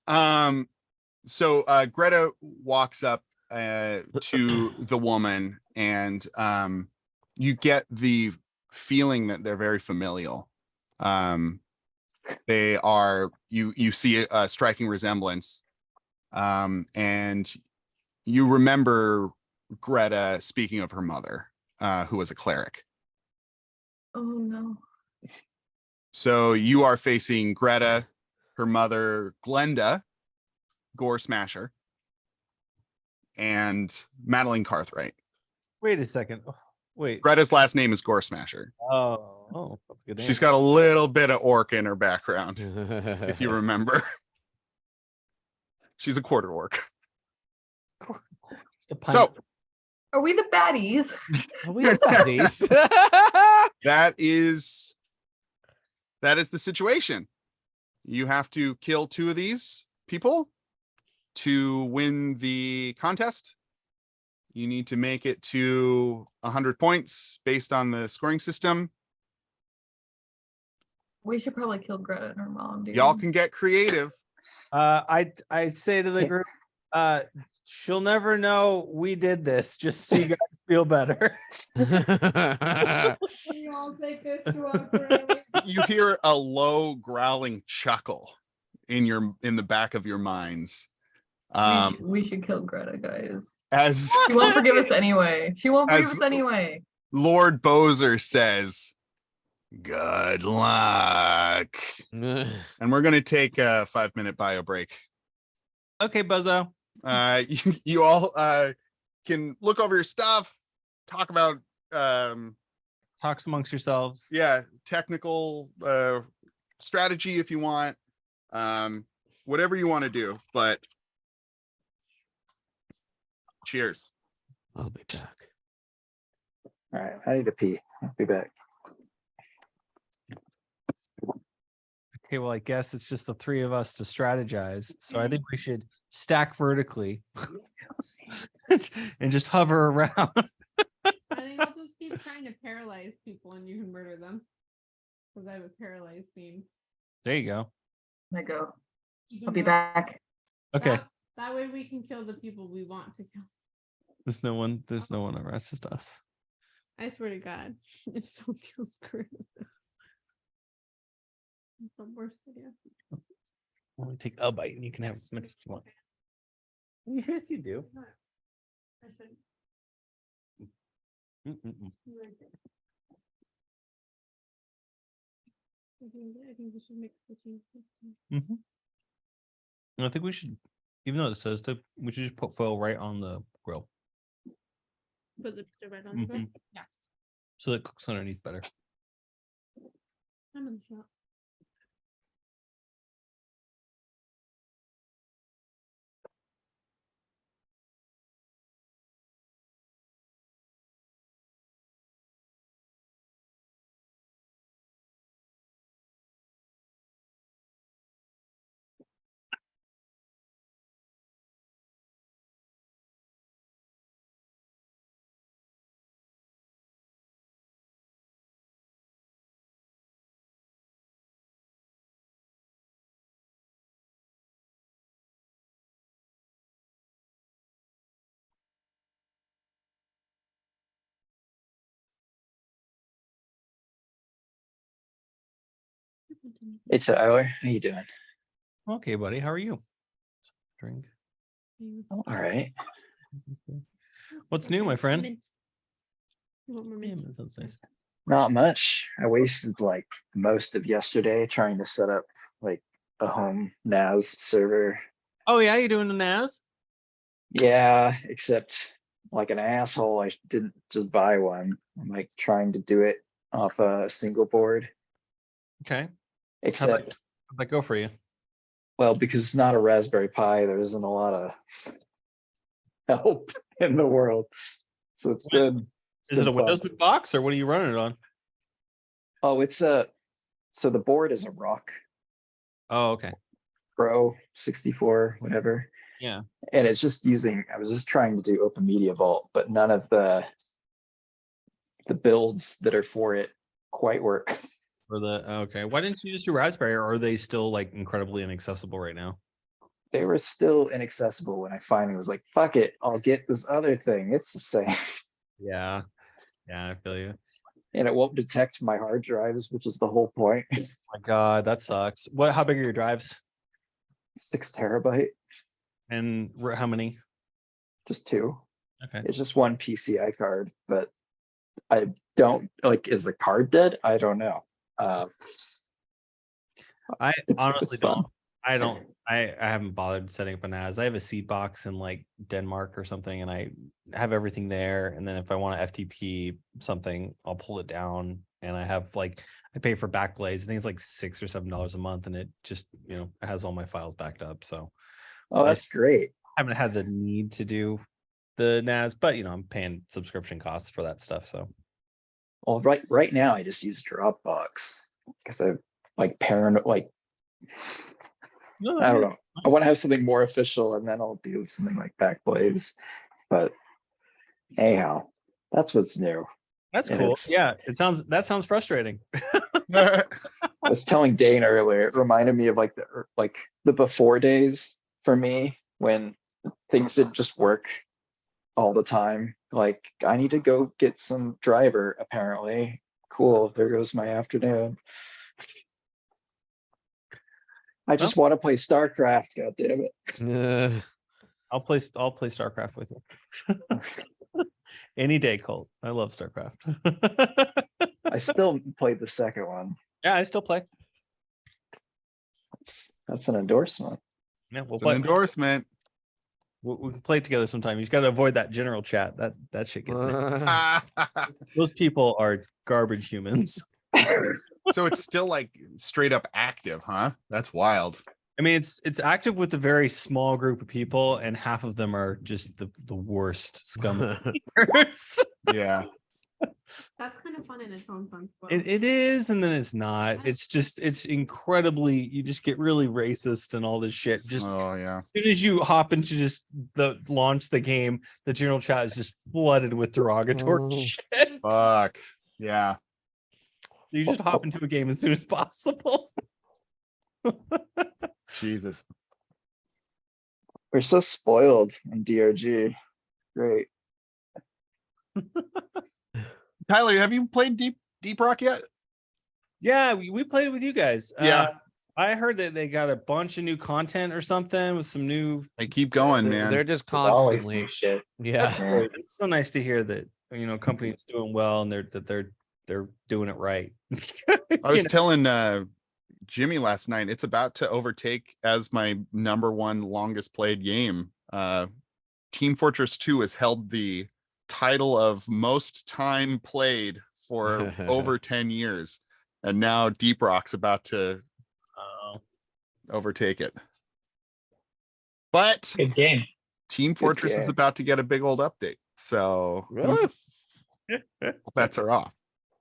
So Greta walks up to the woman, and you get the feeling that they're very familial. They are. You see a striking resemblance, and you remember Greta speaking of her mother, who was a cleric. Oh no. So you are facing Greta, her mother, Glenda, Gore Smasher, and Madeline Cartwright. Wait a second. Oh, wait. Greta's last name is Gore Smasher. Oh, that's a good. She's got a little bit of orc in her background, if you remember. She's a quarter orc. So Are we the baddies? Are we the baddies? that is the situation. You have to kill 2 of these people to win the contest. You need to make it to 100 points based on the scoring system. We should probably kill Greta and her mom, dude. Y'all can get creative. I say to the group, she'll never know we did this, just so you guys feel better. We all take this to our grave. You hear a low growling chuckle in the back of your minds. We should kill Greta, guys. As She won't forgive us anyway. She won't forgive As- us anyway. Lord Bozer says, "Good luck." And we're going to take a 5-minute bio break. Okay, Buzzo. You all can look over your stuff, talk about Talks amongst yourselves. technical strategy if you want, whatever you want to do, but cheers. I'll be back. All right, I need to pee. I'll be back. Okay, well, I guess it's just the 3 of us to strategize. So I think we should stack vertically and just hover around. I think I'll just keep trying to paralyze people and you can murder them. Because I have a paralyzed theme. There you go. I go. Even I'll be though back. Okay. That way we can kill the people we want to kill. There's no one around. It's just us. I swear to God, if someone kills Chris. It's the worst idea. Only take a bite and you can have as much as you want. Yes, you do. I should. Mm-mm-mm. I think we should mix the cheese. Mhm. And I think we should, even though it says to, we should just put foil right on the grill Put the red on the grill. Mhm. Yes. so that it cooks underneath better. I'm in the shop. Hey Tyler, how you doing? Okay, buddy, how are you? Drink. All right. What's new, my friend? Mint. You want more Yeah, mint? that sounds nice. Not much. I wasted like most of yesterday trying to set up like a home NAS server. Oh yeah, you doing the NAS? Yeah, except like an asshole, I didn't just buy one. I'm like trying to do it off a single board. Okay. Except, How'd that go for you? well, because it's not a Raspberry Pi, there isn't a lot of help in the world. So it's What? been Is it been a Windows fun. box or what are you running it on? Oh, it's so the board is a Rock Oh, okay. Pro 64, whatever. Yeah. And it's just using, I was just trying to do Open Media Vault, but none of the builds that are for it quite work. For the okay. Why didn't you just do Raspberry, or are they still like incredibly inaccessible right now? They were still inaccessible when I finally was like, fuck it, I'll get this other thing. It's the same. Yeah. Yeah, I feel you. And it won't detect my hard drives, which is the whole point. My God, that sucks. How big are your drives? 6 terabyte, And how many? just 2. Okay. It's just one PCI card, but I don't like, is the card dead? I don't know. I It's honestly fun. don't. I haven't bothered setting up a NAS. I have a seed box in like Denmark or something, and I have everything there. And then if I want to FTP something, I'll pull it down. And I have like I pay for Backblaze. I think it's like $6 or $7 a month, and it just it has all my files backed up. So Oh, that's great. I haven't had the need to do the NAS, but I'm paying subscription costs for that stuff. So Well, right now I just use Dropbox because I like parent like I don't know. I want to have something more official, and then I'll do something like Backblaze. But anyhow, that's what's new. That's And cool. it's- Yeah, that sounds frustrating. I was telling Dane earlier, it reminded me of like the before days for me when things didn't just work all the time. Like I need to go get some driver, apparently. Cool, there goes my afternoon. I just want to play StarCraft, god damn it. I'll play StarCraft with you. Any day, Colt. I love StarCraft. I still played the second one. Yeah, I still play. That's an endorsement. Yeah, we'll It's an play. endorsement. We can play together sometime. You just got to avoid that general chat. That shit gets me. Those people are garbage humans. So it's still like straight up active, huh? That's wild. I mean, it's active with a very small group of people, and half of them are just the worst scum. Yeah. That's kind of fun in its own sense. but- It is, and then it's not. It's incredibly. You just get really racist and all this shit. Just Oh yeah. as soon as you hop into just launch the game, the general chat is just flooded with derogatory shit. Fuck. Yeah. You just hop into a game as soon as possible. Jesus. We're so spoiled in DRG. Great. Tyler, have you played Deep Rock yet? Yeah, we played with you guys. Yeah. I heard that they got a bunch of new content or something with some new. They keep going, They're man. just There's always constantly. new shit. Yeah. That's great. It's so nice to hear that companies doing well and they're doing it right. I was telling Jimmy last night, it's about to overtake as my #1 longest played game. Team Fortress 2 has held the title of most time played for over 10 years. And now Deep Rock's about to overtake it. But Good game. Team Fortress is game. about to get a big old update. So Really? bets are off.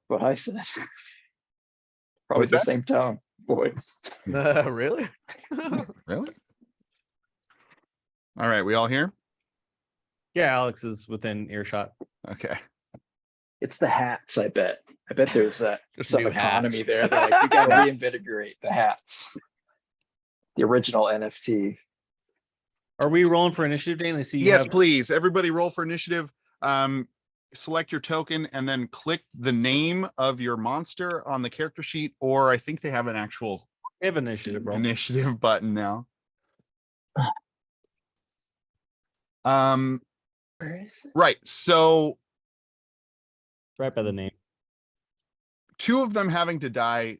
What I said. Probably Was the that? same tone, boys. Really? Really? All right, we all here? Yeah, Alex is within earshot. Okay. It's the hats, I bet. I bet there's Just some new economy hats. there. They're like, you gotta reinvigorate the hats. The original NFT. Are we rolling for initiative, Dane? I see you Yes, have please. Everybody roll for initiative. Select your token and then click the name of your monster on the character sheet, or I think they have an actual initiative, bro. initiative button now. Where is it? Right. So Right by the name. 2 of them having to die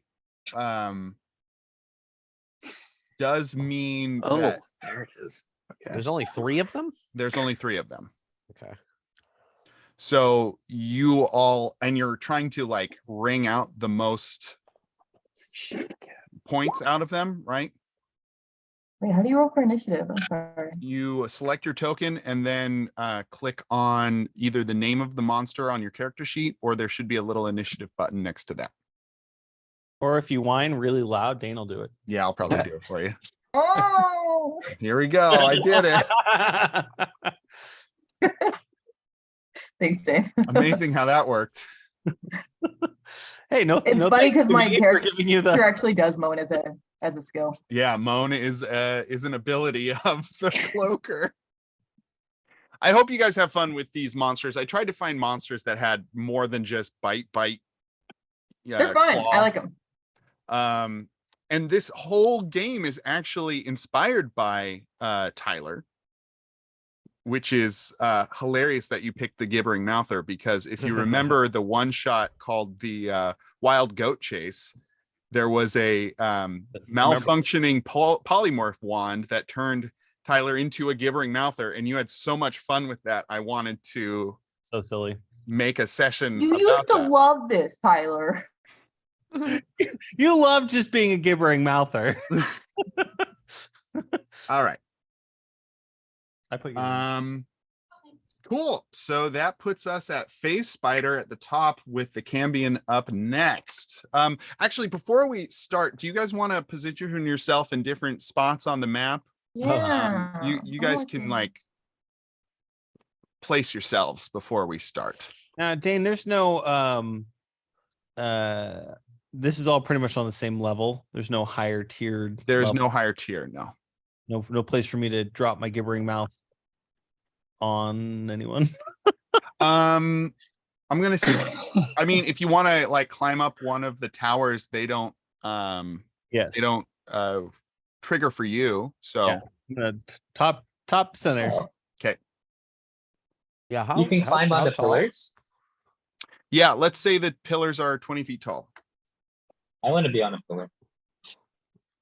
does mean Oh, that there it is. Okay. There's only 3 of them? there's only 3 of them. Okay. So you all, and you're trying to like wring out the most points out of them, right? Wait, how do you roll for initiative? I'm sorry. You select your token and then click on either the name of the monster on your character sheet, or there should be a little initiative button next to that. Or if you whine really loud, Dane will do it. Yeah, I'll probably do it for you. Oh, Here we go. I did it. thanks, Dave. Amazing how that worked. Hey, no, It's no funny thanks 'cause to my me for character giving you the. Actually does moan as a skill. Yeah, moan is an ability of the cloaker. I hope you guys have fun with these monsters. I tried to find monsters that had more than just bite. They're fun. claw. I like them. And this whole game is actually inspired by Tyler, which is hilarious that you picked the gibbering mouther, because if you remember the one shot called the wild goat chase, there was a malfunctioning polymorph wand that turned Tyler into a gibbering mouther, and you had so much fun with that. I wanted to So silly. make a session. You about used to that. love this, Tyler. You love just being a gibbering mouther. All right. I put you. Cool. So that puts us at Phase Spider at the top with the Cambion up next. Actually, before we start, do you guys want to position yourself in different spots on the map? Yeah. You I guys like can that. like place yourselves before we start. Now, Dane, there's no this is all pretty much on the same level. There's no higher tiered. There's level. no higher tier, no. No place for me to drop my gibbering mouth on anyone. I'm gonna say, I mean, if you want to like climb up one of the towers, they don't Yes. they don't trigger for you. So Yeah. Top center. okay. Yeah, how You can climb on how the tall? pillars. Yeah, let's say the pillars are 20 feet tall. I want to be on a pillar.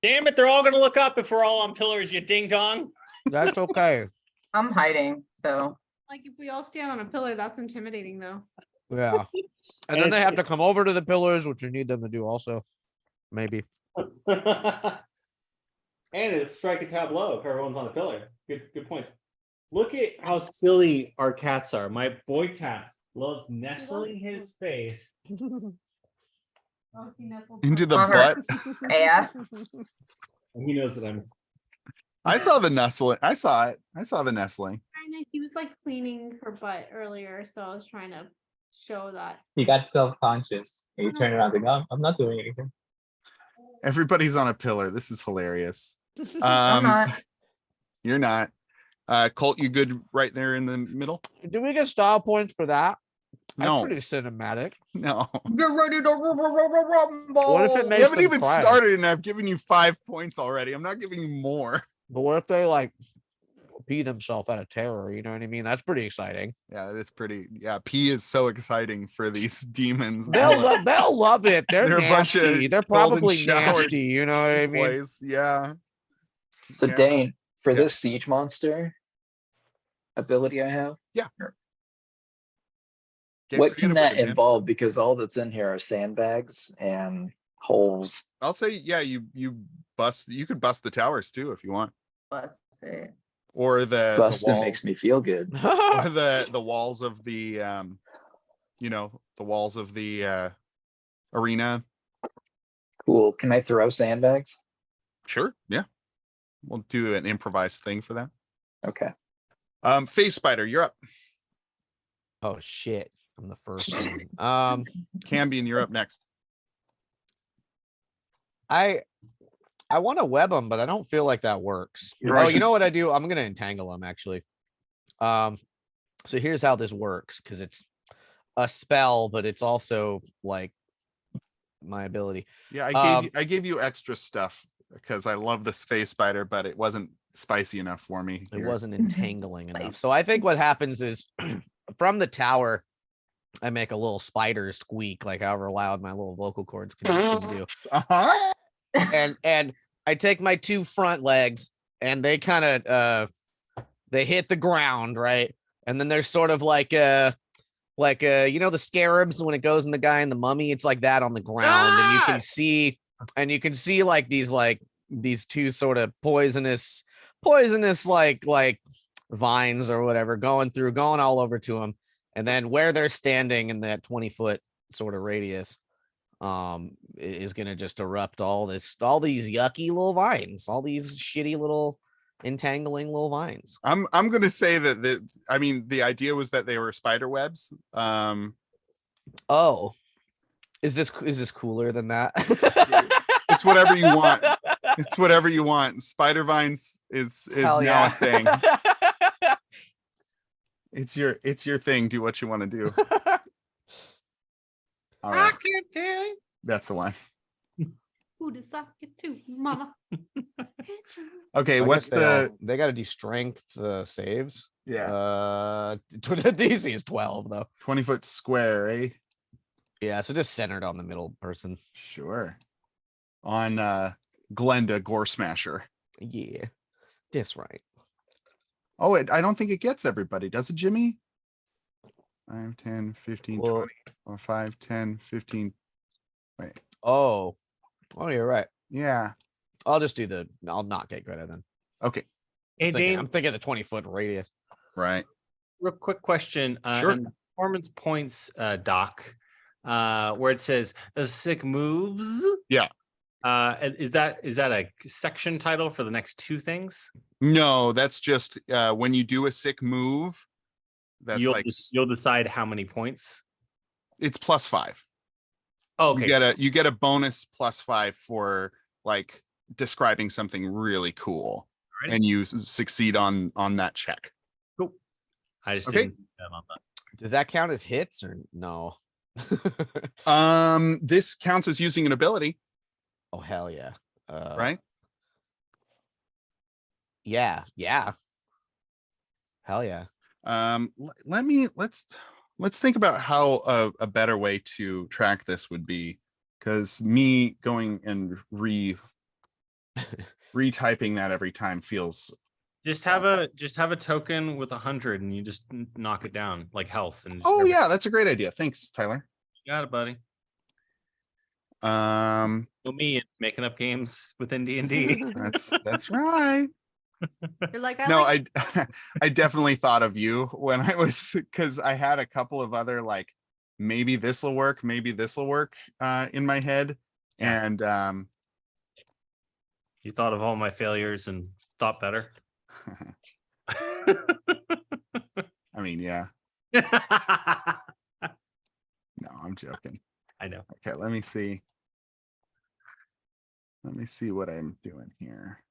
Damn it, they're all gonna look up if we're all on pillars, you ding dong. That's okay. I'm hiding, so Like if we all stand on a pillar, that's intimidating though. Yeah. And then they have to come over to the pillars, which you need them to do also. Maybe. And it's strike a tableau if everyone's on a pillar. Good points. Look at how silly our cats are. My boy cat loves nestling his face. Oh, he nestled Into the Uh-huh. butt. yeah. He knows that I'm. I saw the nestling. I saw it. I saw the nestling. Kinda, he was like cleaning her butt earlier, so I was trying to show that. He got self-conscious. And he turned around and like, oh, I'm not doing anything. Everybody's on a pillar. This is hilarious. I'm not. You're not. Colt, you good right there in the middle? Do we get style points for that? That's No, pretty cinematic. no. Get ready to rumble. What if it You makes haven't them even cry? started and I've given you 5 points already. I'm not giving you more. But what if they like pee themselves out of terror? You know what I mean? That's pretty exciting. Yeah, that is pretty. Yeah, P is so exciting for these demons. They'll love it. They're, They're a bunch of nasty. They're golden probably shower nasty. You know what I mean? Boys, yeah. So Yeah. Dane, for Yeah. this siege monster ability I have, Get what can creative with that it, man. involve? Because all that's in here are sandbags and holes. I'll say, yeah, you could bust the towers too if you want, Let's see. or the Busting walls, makes me feel good. or the walls of the the walls of the arena. Cool. Can I throw sandbags? Sure, yeah, we'll do an improvised thing for that. Okay. Face Spider, you're up. Oh shit. I'm the first one. Cambion, you're up next. I want to web them, but I don't feel like that works. Right. Oh, you know what I do? I'm gonna entangle them actually. So here's how this works, because it's a spell, but it's also like my ability. Yeah, Um, I gave you extra stuff because I love the Face Spider, but it wasn't spicy enough for me. It here. wasn't entangling enough. So I think what happens is from the tower, I make a little spider squeak, like however loud my little vocal cords can do. Uh-huh. And I take my 2 front legs and they kind of they hit the ground, right? And then there's sort of like the scarabs when it goes in the guy in the mummy, it's like that on the ground. And you can see like these 2 sort of poisonous like vines or whatever going all over to him. And then where they're standing in that 20-foot sort of radius is gonna just erupt all these yucky little vines, all these shitty little entangling little vines. I'm gonna say that the idea was that they were spider webs. Oh, is this cooler than that? It's whatever you want. It's whatever you want. Spider vines is Hell now yeah. a thing. It's your thing. Do what you want to do. All right. That's the one. Who to suck it to, mama? Okay, I what's guess the they got to do strength saves. yeah DC is 12 though. 20-foot square, eh? Yeah, so just centered on the middle person. Sure. On Glenda Gore Smasher. Yeah, that's right. Oh, I don't think it gets everybody, does it, Jimmy? 5, 10, 15, Well- 20, or 5, 10, 15. Wait. Oh, you're right. Yeah. I'll not get credit then. Okay. Hey, Dane, I'm thinking the 20-foot radius. Right. real quick question. Sure. In the performance points doc, where it says the sick moves. Yeah. Is that a section title for the next 2 things? No, that's just when you do a sick move. That's You'll decide how many points. it's +5. Oh, okay. You get a bonus +5 for like describing something really cool, Alrighty. and you succeed on that check. Cool. I just Okay. didn't see that on that. Does that count as hits or no? This counts as using an ability, Oh hell yeah. right? Yeah. Hell yeah. Let's think about how a better way to track this would be, because me going and retyping that every time feels Just have a token with 100 and you just knock it down like health and just oh yeah, that's a great idea. Thanks, Tyler. you got it, buddy. Um Well, me and making up games within D&D. that's right. You're like, No, like I definitely thought of you when I was, because I had a couple of other like maybe this will work in my head. Yeah. And You thought of all my failures and thought better. I mean, yeah. No, I'm joking. I know. Okay, let me see what I'm doing here.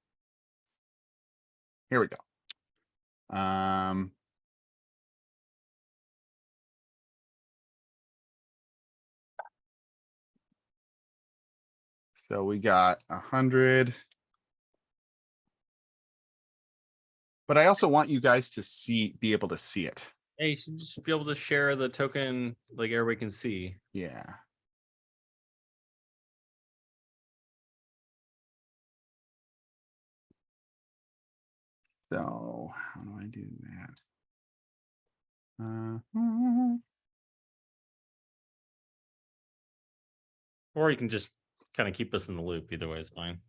Here we go. So we got 100. But I also want you guys to be able to see it. Hey, you should just be able to share the token like everybody can see. Yeah. So how do I do that? Or you can just kind of keep us in the loop. Either way is fine.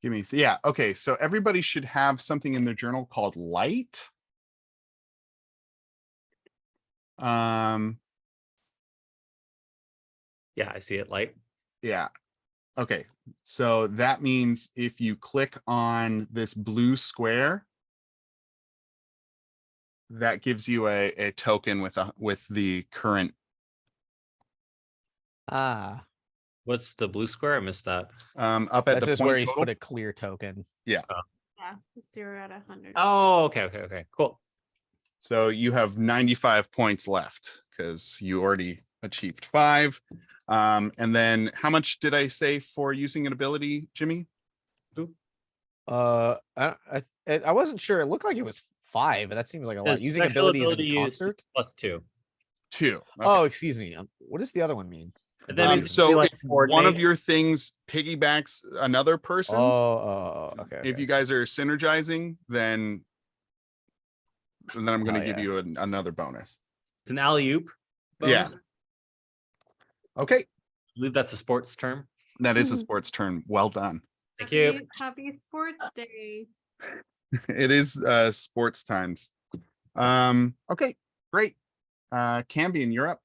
Give me, yeah, okay, so everybody should have something in their journal called light. Yeah, I see it. Light. Yeah, okay, so that means if you click on this blue square, that gives you a token with the current. Ah, What's the blue square? I missed that. Up at that's the just point where he's total. put a clear token. Yeah, 0 out of 100. Oh, okay. Cool. So you have 95 points left because you already achieved 5. And then how much did I say for using an ability, Jimmy? I wasn't sure. It looked like it was 5, but that seems like a lot. His Using special abilities ability in used concert. +2. 2. Okay. Oh, excuse me. What does the other one mean? And then it's So like if one of coordinate. your things piggybacks another person's, Okay. if you guys are synergizing, then I'm going to Oh, give yeah. you another bonus. It's an alley-oop. Yeah. Okay, I believe that's a sports term. that is a sports term. Well done. Thank you. Happy Sports Day. It is sports times. Okay, great. Cambion, you're up.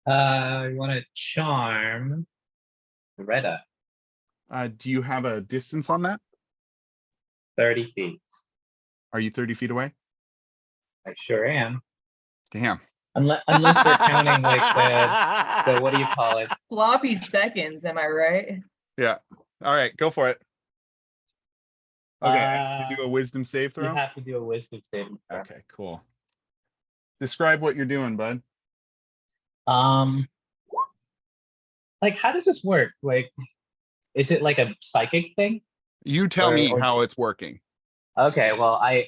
You want to charm Greta Do you have a distance on that? 30 feet. Are you 30 feet away? I sure am. Damn. Unless we're counting like the what do you call it? Floppy seconds, am I right? Yeah. All right, go for it. Okay, I have to do a wisdom save You throw. have to do a wisdom saving throw. Okay, cool. Describe what you're doing, bud. Like how does this work? Like, is it like a psychic thing? You tell me or- how it's working. Okay, well, I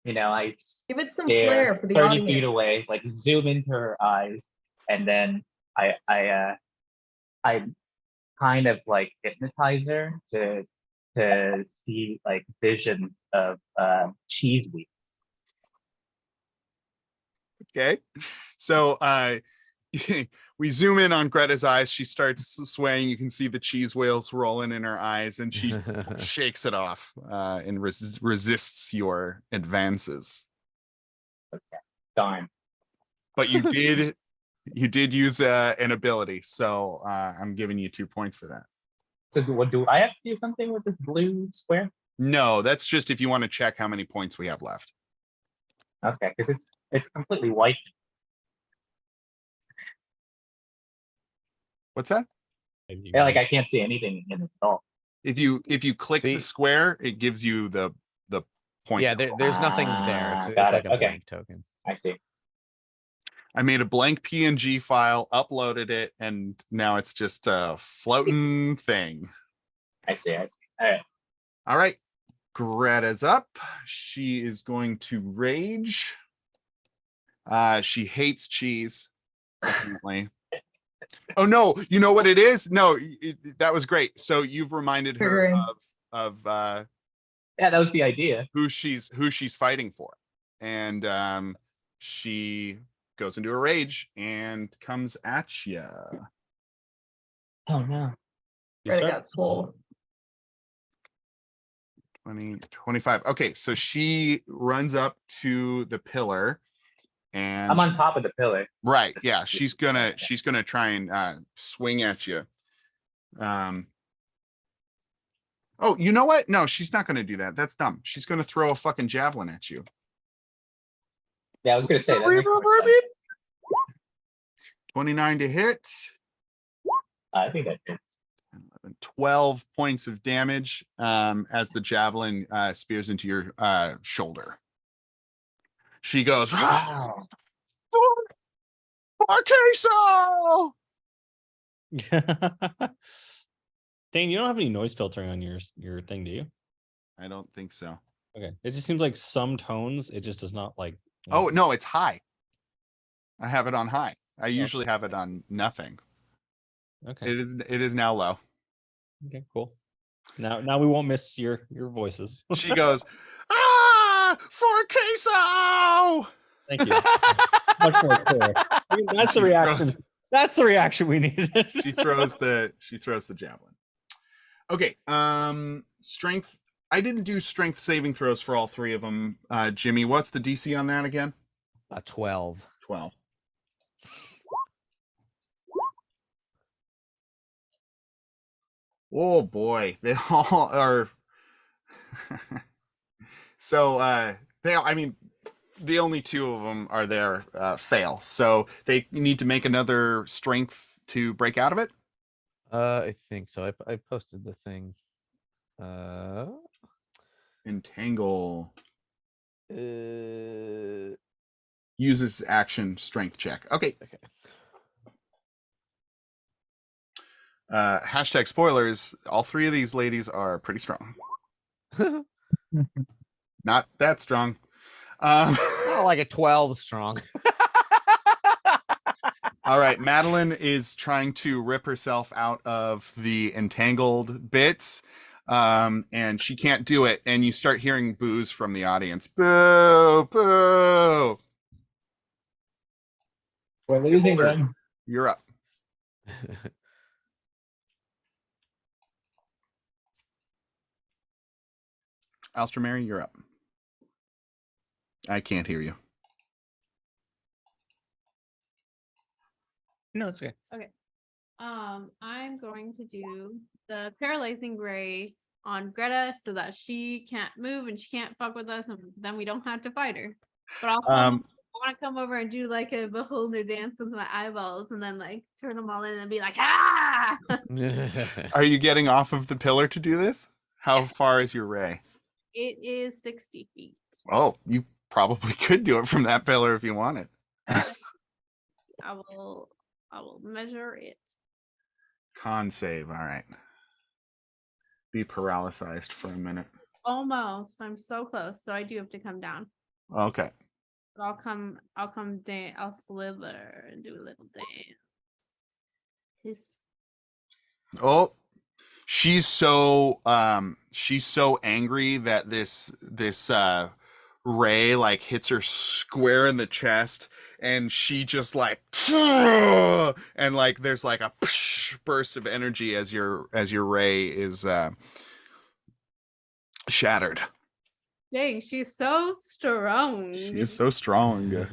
Give it some stare flair for the 30 audience. feet away, like zoom into her eyes, and then I kind of like hypnotize her to see like visions of cheese wheat. Okay. So we zoom in on Greta's eyes. She starts swaying. You can see the cheese wheels rolling in her eyes, and she shakes it off and resists your advances. Darn. But you did use an ability, so I'm giving you 2 points for that. So do I have to do something with this blue square? No, that's just if you want to check how many points we have left. Okay, because it's completely white. What's that? Yeah, like I can't see anything in it at all. If you click the See- square, it gives you the point. Yeah, there's nothing there. It's Got like it. a Okay. blank token. I see. I made a blank PNG file, uploaded it, and now it's just a floating thing. I see. All right. All right. Greta's up. She is going to rage. She hates cheese, apparently. Oh no, you know what it is? No, that was great. So you've reminded her Triggering. of Yeah, that was the idea. who she's fighting for. And she goes into a rage and comes at you. Oh no. You Right, I start? got swole. 20, 25. Okay, so she runs up to the pillar and I'm on top of the pillar. right, yeah, she's gonna try and swing at you. Oh, you know what? No, she's not gonna do that. That's dumb. She's gonna throw a fucking javelin at you. Yeah, I was gonna say that. Makes more sense. 29 to hit. I think that hits. 12 points of damage as the javelin spears into your shoulder. She goes, "Ah, queso!" Dane, you don't have any noise filtering on your thing, do you? I don't think so. Okay. It just seems like some tones, it just does not like. Oh, no, it's high. I have it on high. I usually have it on nothing. Okay. It is now low. Okay, cool. Now we won't miss your voices. She goes, "Ah, for queso!" Thank you. Much more clear. I mean, that's the She reaction. throws- That's the reaction we needed. she throws the javelin. Okay, strength. I didn't do strength saving throws for all three of them. Jimmy, what's the DC on that again? 12. 12. Oh boy, they all are. So I mean, the only two of them are there fail. So they need to make another strength to break out of it. I think so. I posted the thing. Entangle Uh, uses action strength check. Okay. okay. Hashtag spoilers. All three of these ladies are pretty strong. Not that strong. Not like a 12 strong. All right. Madeline is trying to rip herself out of the entangled bits. And she can't do it. And you start hearing boos from the audience. Boo, boo. We're losing them. You're up. Alstramary, you're up. I can't hear you. No, it's okay. I'm going to do the paralyzing ray on Greta so that she can't move and she can't fuck with us, and then we don't have to fight her. But I want to come over and do like a beholder dance with my eyeballs, and then like turn them all in and be like, ah! Are you getting off of the pillar to do this? How far is your ray? It is 60 feet. Oh, you probably could do it from that pillar if you wanted. I will measure it. Con save. All right. Be paralyzed for a minute. Almost. I'm so close. So I do have to come down. Okay. But I'll come down. I'll slither and do a little dance. Oh, she's so angry that this ray like hits her square in the chest, and she just like and like there's like a burst of energy as your ray is shattered. Dang, she's so strong. She is so strong.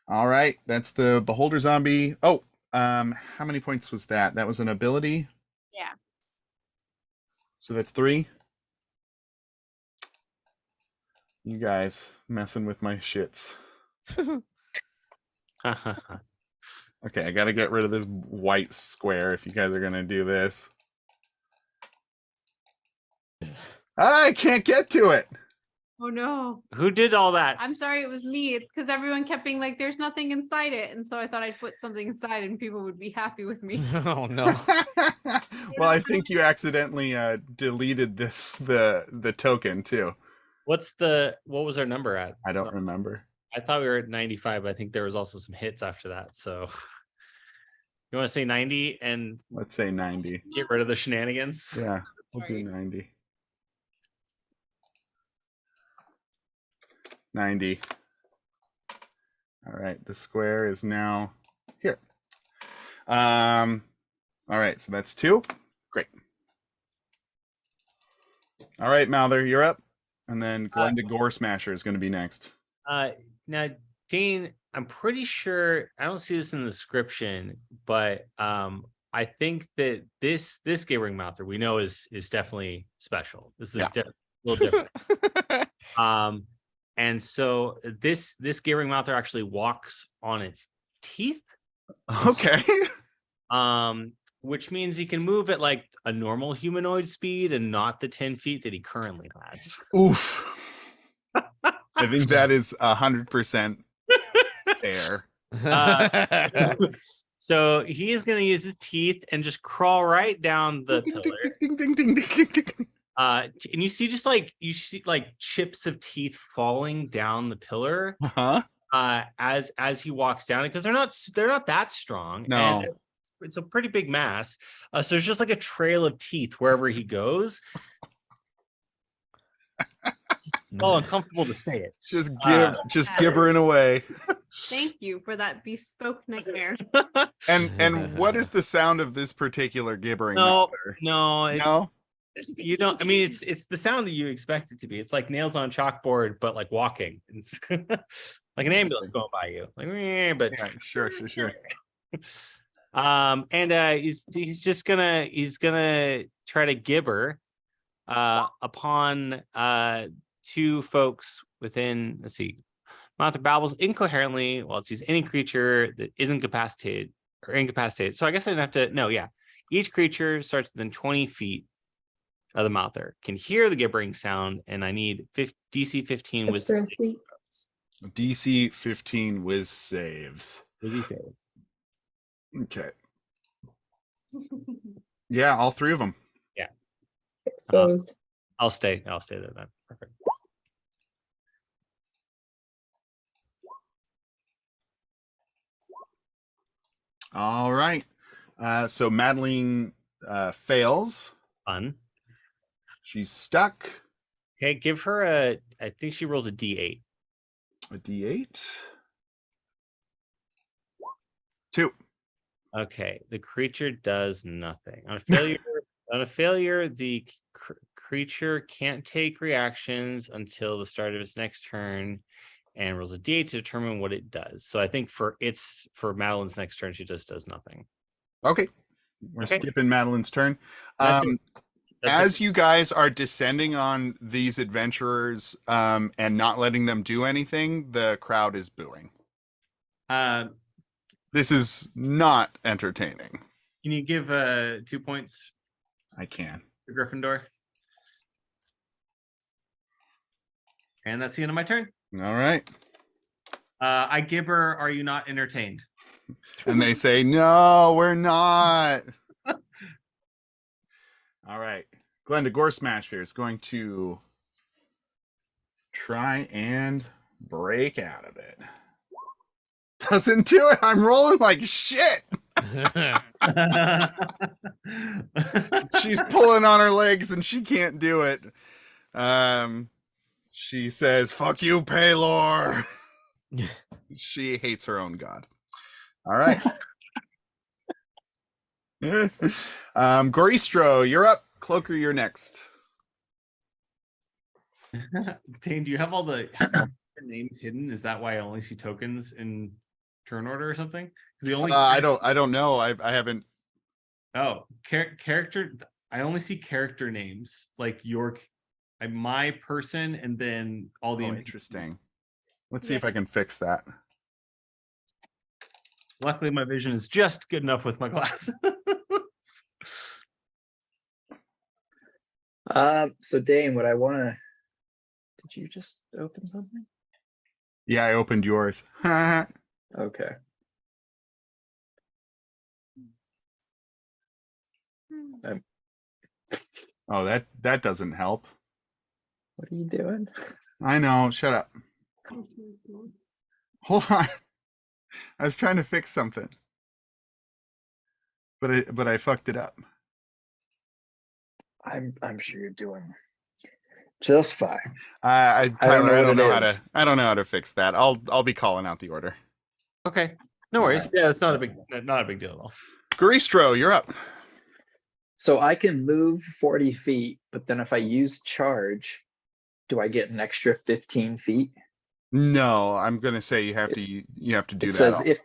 All right, that's the beholder zombie. Oh, how many points was that? That was an ability. Yeah. So that's 3. You guys messing with my shits. Okay, I gotta get rid of this white square if you guys are gonna do this. I can't get to it. Oh no. Who did all that? I'm sorry, it was me. It's because everyone kept being like, there's nothing inside it. And so I thought I'd put something inside and people would be happy with me. Oh no. Well, I think you accidentally deleted the token too. What was our number at? I don't remember. I thought we were at 95. I think there was also some hits after that. So you want to say 90 and Let's say 90. get rid of the shenanigans? Yeah, we'll do Sorry. 90. 90. All right, the square is now here. All right, so that's 2. Great. All right, Mouther, you're up. And then Glenda Gore Smasher is going to be next. Now, Dane, I'm pretty sure I don't see this in the description, but I think that this gay ring mouther we know is definitely special. This is a little different. And so this gay ring mouther actually walks on its teeth. Okay. which means he can move at like a normal humanoid speed and not the 10 feet that he currently has. Oof. I think that is 100% fair. So he is going to use his teeth and just crawl right down the Ding, pillar. ding, ding, ding, ding, ding, ding. And you see chips of teeth falling down the pillar Uh-huh. as he walks down, because they're not that strong. No. And it's a pretty big mass. So there's just like a trail of teeth wherever he goes. It's all uncomfortable to say it. Just gibbering away. Thank you for that bespoke nightmare. And what is the sound of this particular gibbering? No, matter? no, you don't. I mean, it's the sound that you expect it to be. It's like nails on chalkboard, but like walking. It's like an ambulance going by you. Like, but Yeah, sure. he's gonna try to gibber upon two folks within, let's see, Mouth babbles incoherently while it sees any creature that is incapacitated. So I guess I didn't have to. No, yeah. Each creature starts within 20 feet of the mouther, can hear the gibbering sound, and I need DC 15 That's wisdom. very sweet. DC 15 whiz saves. Wisdom save. Okay. Yeah, all three of them. Exposed. I'll stay there then. Perfect. All right. So Madeline fails. Fun. She's stuck. Okay, give her I think she rolls a D8. A D8. 2. Okay, the creature does nothing. On a failure, the creature can't take reactions until the start of its next turn, and rolls a D8 to determine what it does. So I think for Madeline's next turn, she just does nothing. Okay. We're Okay. skipping Madeline's turn. That's it. As you guys are descending on these adventurers and not letting them do anything, the crowd is booing. This is not entertaining. Can you give 2 points I can. to Gryffindor? And that's the end of my turn. All right. I gibber, are you not entertained? And they say, no, we're not. All right. Glenda Gore Smasher is going to try and break out of it. Doesn't do it. I'm rolling like shit. She's pulling on her legs and she can't do it. She says, fuck you, Paylor. She hates her own god. All right. Goristro, you're up. Cloaker, you're next. Dane, do you have all the names hidden? Is that why I only see tokens in turn order or something? The only I don't know. I haven't. Oh, character. I only see character names like my person, and then all the. Interesting. Let's see if I can fix that. Luckily, my vision is just good enough with my glasses. So Dane, what I want to, did you just open something? Yeah, I opened yours. Okay. Oh, that doesn't help. What are you doing? I know. Shut up. Hold on. I was trying to fix something, but I fucked it up. I'm sure you're doing just fine. Tyler, I don't know I don't what know it how to. is. I don't know how to fix that. I'll be calling out the order. Okay, no worries. Yeah, it's not a big deal at all. Garistro, you're up. So I can move 40 feet, but then if I use charge, do I get an extra 15 feet? No, I'm gonna say you have to do It that. says if,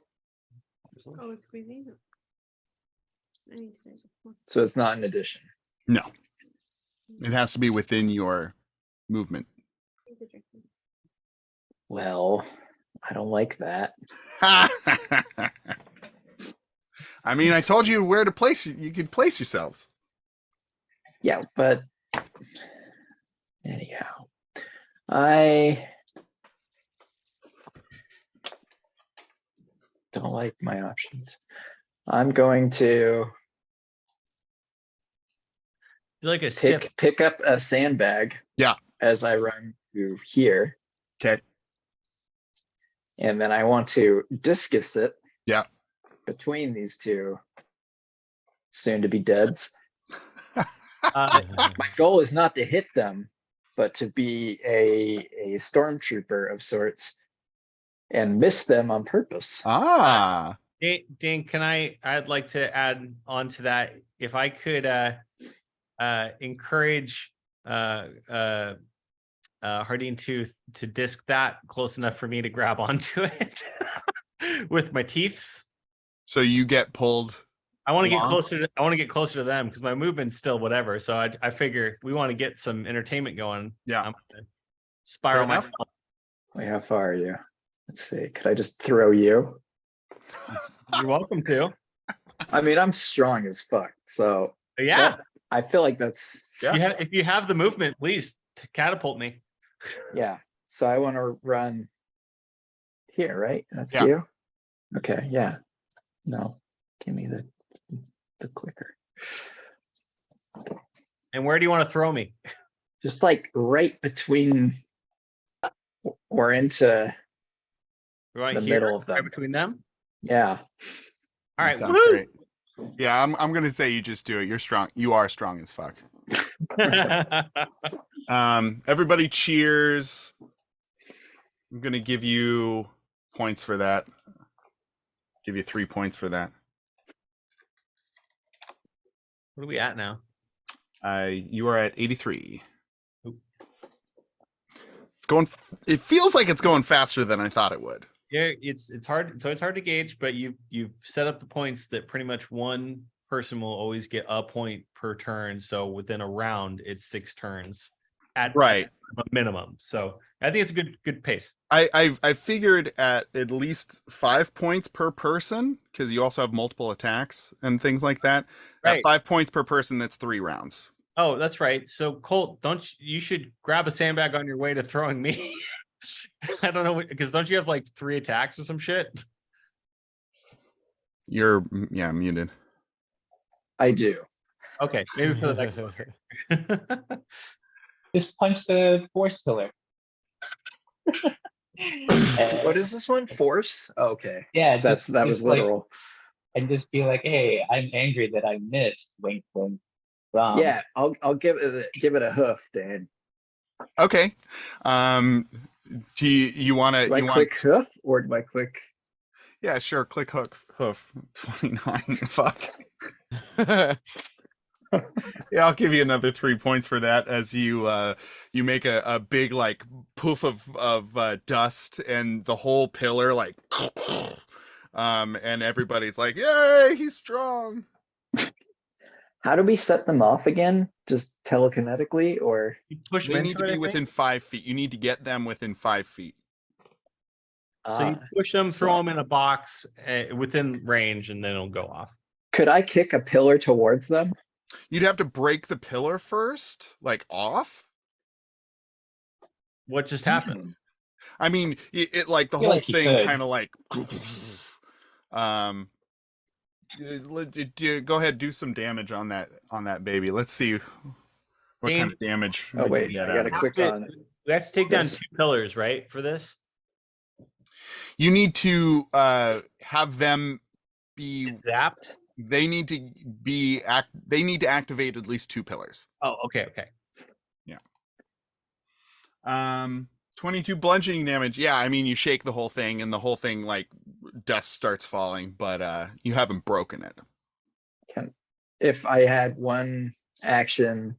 Oh, it's squeezing. I need to so it's not an addition. No, it has to be within your movement. Well, I don't like that. I mean, I told you where to place you could place yourselves. Yeah, but anyhow, I don't like my options. I'm going to Do like a sip. pick up a sandbag. Yeah. As I run through here, Okay. and then I want to discus it. Yeah. Between these two soon to be deads. My goal is not to hit them, but to be a stormtrooper of sorts and miss them on purpose. Ah. Dane, I'd like to add on to that. If I could encourage Hardin to disc that close enough for me to grab onto it with my teeths. So you get pulled. I want to get along? closer. I want to get closer to them because my movement's still whatever. So I figure we want to get some entertainment going. Yeah. I'm gonna spiral Fair enough. myself. Wait, how far are you? Let's see. Could I just throw you? You're welcome to. I mean, I'm strong as fuck. So Yeah. I feel like that's Yeah. If you have the movement, please catapult me. yeah. So I want to run here, right? That's Yeah. you. Okay. Yeah. No. Give me the clicker. And where do you want to throw me? Just like right between or into Right the here, middle of right them. between them. Yeah. All right. Sounds woo! great. Yeah, I'm gonna say you just do it. You're strong. You are strong as fuck. Everybody cheers. I'm gonna give you points for that. Give you 3 points for that. What are we at now? You are at 83. Oop. It's going. It feels like it's going faster than I thought it would. Yeah, it's hard. So it's hard to gauge, but you've set up the points that pretty much one person will always get a point per turn. So within a round, it's 6 turns at Right. a minimum. So I think it's a good pace. I figured at least 5 points per person because you also have multiple attacks and things like that. At Right. 5 points per person, that's 3 rounds. Oh, that's right. So Colt, you should grab a sandbag on your way to throwing me. I don't know because don't you have like 3 attacks or some shit? You're muted. I do. Okay, maybe for the next one. Just punch the force pillar. What is this one? Force? Okay. Yeah, That was like, literal. and just be like, hey, I'm angry that I missed. Wink, wink. Yeah, I'll give it a hoof, Dan. Okay. Do you want to? Do I click hoof or do I click? Yeah, sure. Click hoof. 29. Fuck. Yeah, I'll give you another 3 points for that as you make a big like poof of dust and the whole pillar like and everybody's like, yay, he's strong. How do we set them off again? Just telekinetically or? You push They them need into to it, be I think. within 5 feet. You need to get them within 5 feet. So you push them, throw them in a box within range, and then it'll go off. Could I kick a pillar towards them? You'd have to break the pillar first, like off. What just happened? I mean, it like the I feel whole like you thing could. kind of like go ahead, do some damage on that baby. Let's see what kind of damage. Oh we can wait, get I out gotta of it. click on. We have to take down Yes. 2 pillars, right? For this, You need to have them be. zapped. They need to be They need to activate at least 2 pillars. Oh, okay. 22 bludgeoning damage. Yeah, I mean you shake the whole thing and the whole thing like dust starts falling, but you haven't broken it. If I had one action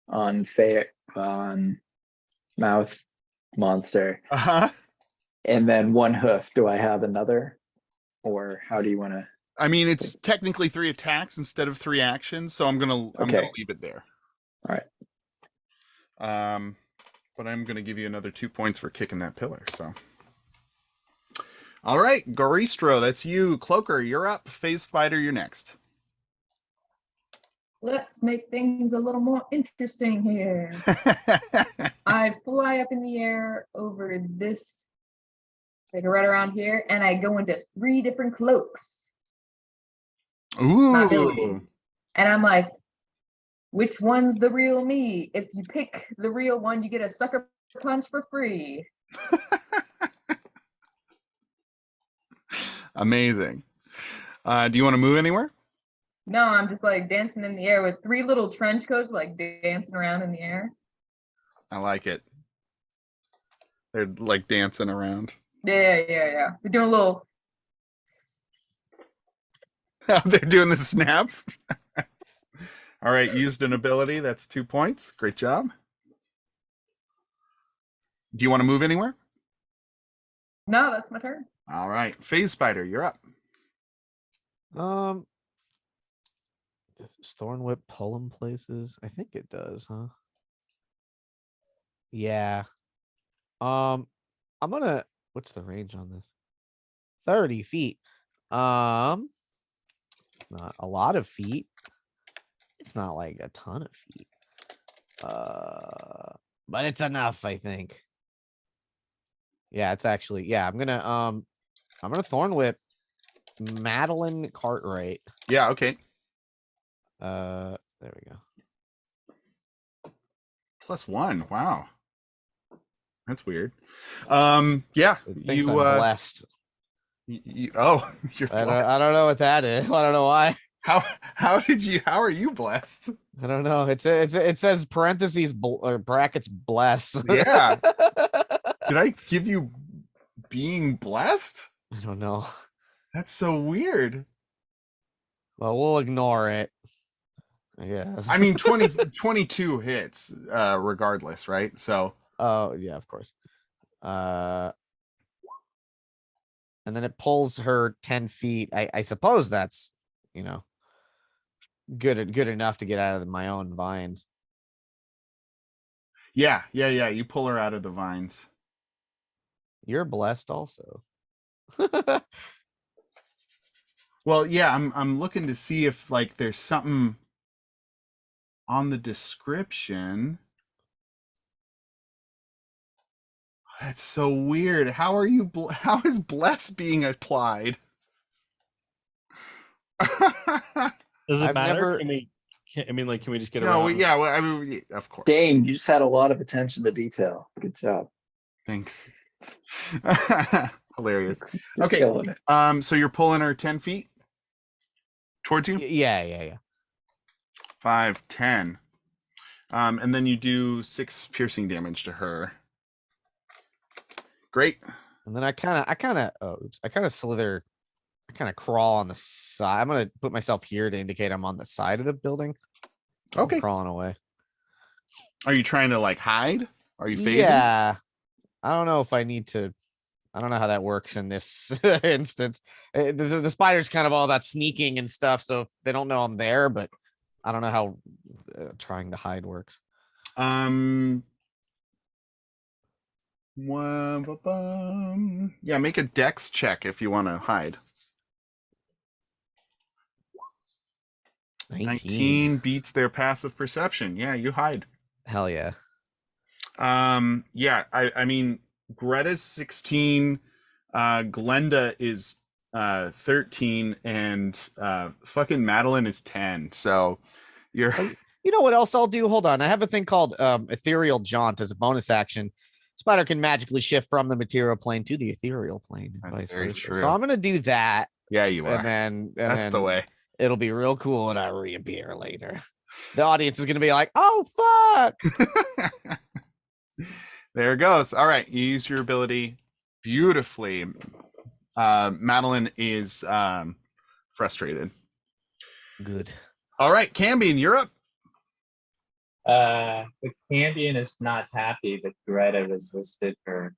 on mouth monster Uh-huh. and then one hoof, do I have another? Or how do you want to? I mean it's technically 3 attacks instead of 3 actions, so I'm gonna leave it there. All right. But I'm gonna give you another 2 points for kicking that pillar. So All right, Goristro, that's you. Cloaker, you're up. Phase Spider, you're next. Let's make things a little more interesting here. I fly up in the air over this, like right around here, and I go into 3 different cloaks. My ability. Ooh. And I'm like, which one's the real me? If you pick the real one, you get a sucker punch for free. Amazing. Do you want to move anywhere? No, I'm just like dancing in the air with 3 little trench coats, like dancing around in the air. I like it. They're like dancing around. Yeah. We're doing a little. They're doing the snap. All right, used an ability. That's 2 points. Great job. Do you want to move anywhere? No, that's my turn. All right, Phase Spider, you're up. Does Thorn Whip pull him places? I think it does, huh? Yeah. I'm gonna. What's the range on this? 30 feet. Not a lot of feet. It's not like a ton of feet. But it's enough, I think. Yeah, it's actually. Yeah, I'm gonna Thorn Whip Madeline Cartwright. Yeah, okay. There we go. +1. Wow. That's weird. Yeah, It thinks I'm blessed. Oh, you're I blessed. don't know what that is. I don't know why. How are you blessed? I don't know. It says parentheses or brackets bless. Yeah. Did I give you being blessed? I don't know. That's so weird. Well, we'll ignore it. I guess. I mean, 22 hits, regardless, right? So. Oh yeah, of course. And then it pulls her 10 feet. I suppose that's, good enough to get out of my own vines. Yeah. You pull her out of the vines. You're blessed also. Well, yeah, I'm looking to see if like there's something on the description. That's so weird. How is bless being applied? Does it I've matter? never- Can we just get No, around? yeah, well, I mean, of course. Dane, you just had a lot of attention to detail. Good job. Thanks. Hilarious. You're Okay. killing it. So you're pulling her 10 feet towards you? Yeah. 5, 10. And then you do 6 piercing damage to her. Great. And then I kind of slither. I kind of crawl on the side. I'm gonna put myself here to indicate I'm on the side of the building. I'm Okay. crawling away. Are you trying to like hide? Are you phasing? Yeah. I don't know if I need to. I don't know how that works in this instance. The spider's kind of all about sneaking and stuff, so if they don't know I'm there, but I don't know how trying to hide works. Yeah, make a dex check if you want to hide. 19 beats their passive perception. Yeah, you hide. Hell yeah. Yeah, I mean, Greta's 16, Glenda is 13, and fucking Madeline is 10. So you're. You know what else I'll do? Hold on. I have a thing called ethereal jaunt as a bonus action. Spider can magically shift from the material plane to the ethereal plane. That's very true. So I'm gonna do that. Yeah, you are. And That's then the way. It'll be real cool when I reappear later. The audience is gonna be like, "Oh fuck!" There it goes. All right, you use your ability beautifully. Madeline is frustrated. Good. All right, Cambion, you're up. The Cambion is not happy that Greta resisted her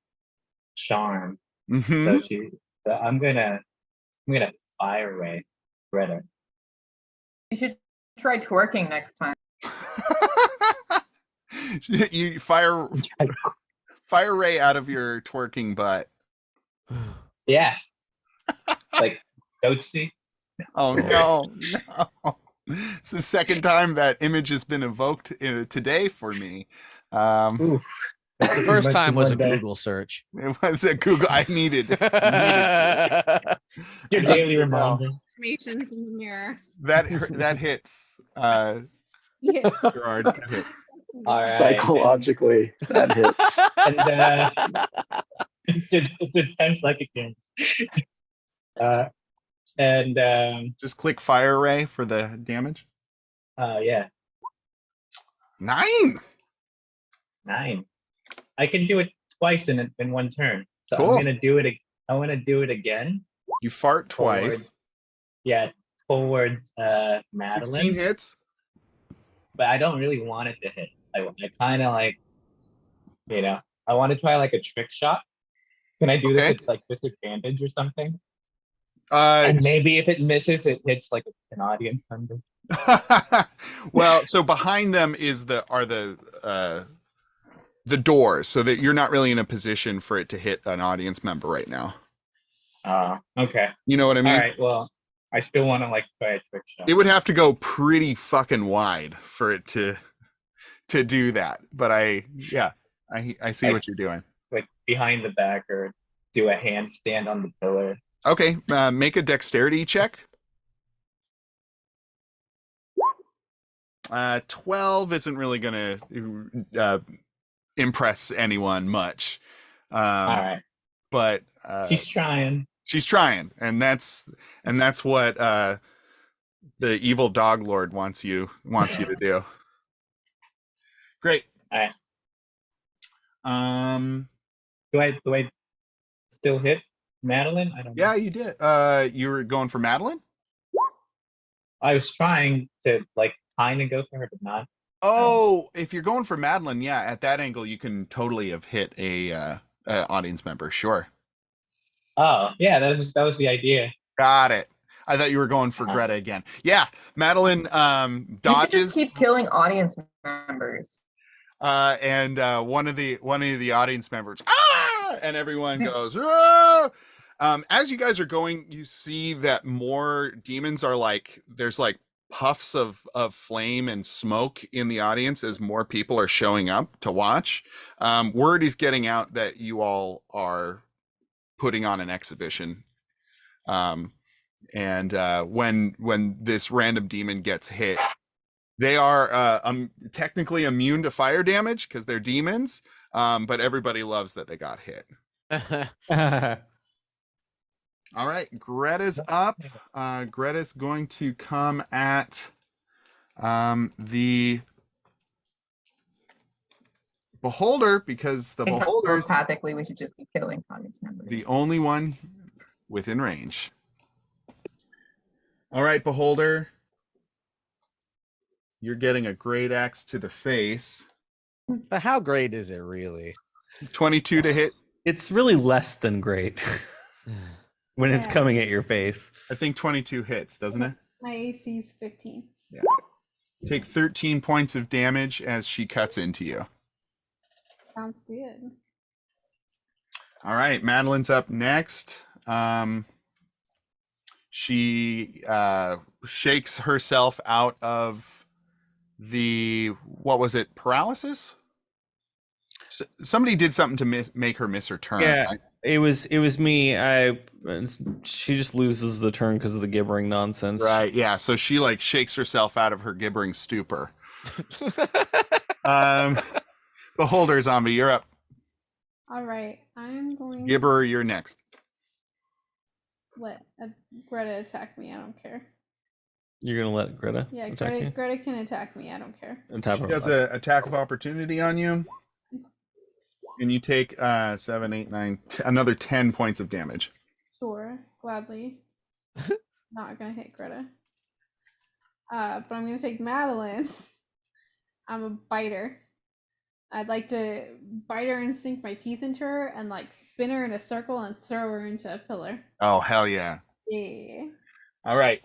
charm. Mhm. So I'm gonna fire ray Greta. You should try twerking next time. You fire ray out of your twerking butt. Yeah, like goatsy. Oh no, no. It's the second time that image has been evoked today for me. Oof. The first Must be time was a one day. Google search. It was a Google. I needed. Your I daily needed to know. reminder. Information in the mirror. That hits. Yeah. Gerard, that hits. All right. Psychologically, that hits. And it's a 10-second game. And Just click fire array for the damage. yeah, 9. 9. I can do it twice in one turn. So Cool. I'm gonna do it. I want to do it again. You fart twice. Yeah, towards 16 Madeline. hits. But I don't really want it to hit. I kind of like, I want to try like a trick shot. Can I do this Okay. at like disadvantage or something? Uh, And maybe if it misses, it hits like an audience member. well, so behind them are the doors, so that you're not really in a position for it to hit an audience member right now. Okay. You know what I mean? All right. Well, I still want to like try a trick shot. It would have to go pretty fucking wide for it to do that. But I see what you're doing. Like behind the back or do a handstand on the pillar. Okay, make a dexterity check. 12 isn't really gonna impress anyone much. All right. But She's trying. she's trying, and that's what the evil dog lord wants you to do. Great. All right. Do Do I still hit Madeline? I don't know. Yeah, you did. You were going for Madeline? I was trying to like kind of go for her, but not. Oh, if you're going for Madeline, yeah, at that angle you can totally have hit a audience member. Sure. Oh, yeah, that was the idea. Got it. I thought you were going for Greta again. Yeah, Madeline You could just dodges, keep killing audience members. and one of the audience members, and everyone goes, ah! As you guys are going, you see that more demons are like, there's like puffs of flame and smoke in the audience as more people are showing up to watch. Word is getting out that you all are putting on an exhibition. And when this random demon gets hit, they are technically immune to fire damage because they're demons. But everybody loves that they got hit. All right, Greta's up. Greta's going to come at the beholder, because the I think beholder's telepathically we should just keep killing audience members. the only one within range. All right, beholder. You're getting a great axe to the face. But how great is it really? 22 to hit. It's really less than great when it's Yeah. coming at your face. I think 22 hits, doesn't it? My AC's 15. Take 13 points of damage as she cuts into you. Sounds good. All right, Madeline's up next. She shakes herself out of the, what was it, paralysis? Somebody did something to make her miss her turn. Yeah. Right? It was me. She just loses the turn because of the gibbering nonsense. Right, yeah. So she like shakes herself out of her gibbering stupor. Beholder zombie, you're up. All right. I'm going Gibber, you're next. let Greta attack me. I don't care. You're gonna let Greta Yeah, attack you? Greta can attack me. I don't care. On top She of does it. an attack of opportunity on you. And you take 7, 8, 9, another 10 points of damage. Sure, gladly. Not gonna hit Greta. But I'm gonna take Madeline. I'm a biter. I'd like to bite her and sink my teeth into her and like spin her in a circle and throw her into a pillar. Oh, hell yeah. Yeah. All right.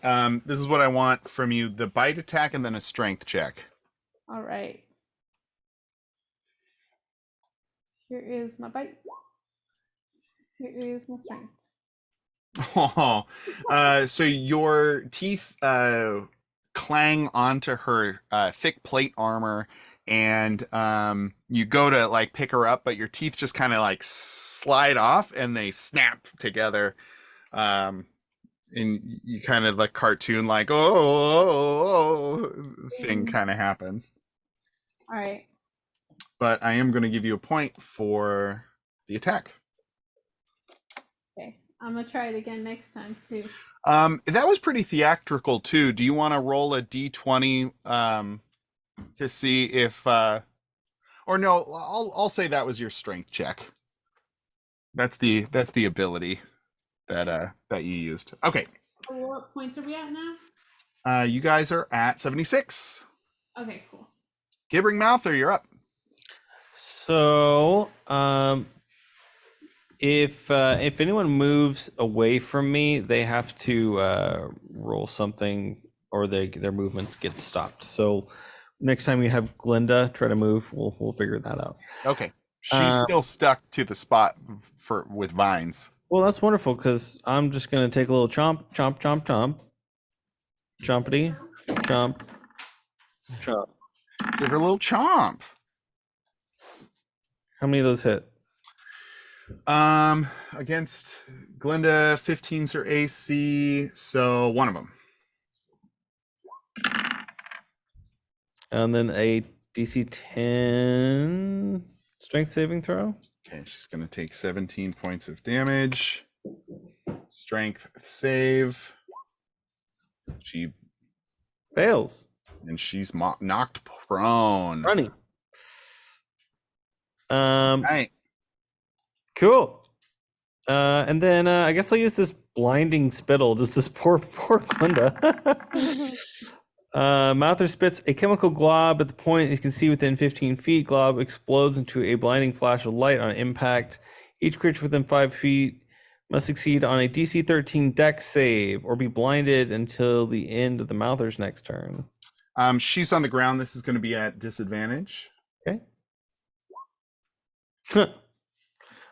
This is what I want from you: the bite attack and then a strength check. All right. Here is my bite. Here is my strength. Oh, so your teeth clang onto her thick plate armor, and you go to like pick her up, but your teeth just kind of like slide off and they snap together. And you kind of like cartoon like thing kind of happens. All right. But I am going to give you a point for the attack. Okay. I'm gonna try it again next time too. That was pretty theatrical too. Do you want to roll a d20 to see if or no, I'll say that was your strength check. That's the ability that you used. Okay. What points are we at now? You guys are at 76. Okay, cool. Gibbering Mouther, you're up. So, if anyone moves away from me, they have to roll something, or their movements get stopped. So, next time you have Glinda try to move, we'll figure that out. Okay. She's still stuck to the spot with vines. Well, that's wonderful, because I'm just gonna take a little chomp, chomp, chomp, chomp, chompity, chomp, chomp. Give her a little chomp. How many of those hit? Against Glinda, 15's her AC, so one of them. And then a DC 10 strength saving throw. Okay, she's gonna take 17 points of damage. Strength save. She Fails. and she's knocked prone. Running. Right. Cool. And then I guess I'll use this blinding spittle. Just this poor Glinda. Mouther spits a chemical glob at the point you can see within 15 feet. Glob explodes into a blinding flash of light on impact. Each creature within 5 feet must succeed on a DC 13 Dex save or be blinded until the end of the Mouther's next turn. She's on the ground. This is going to be at disadvantage. Okay.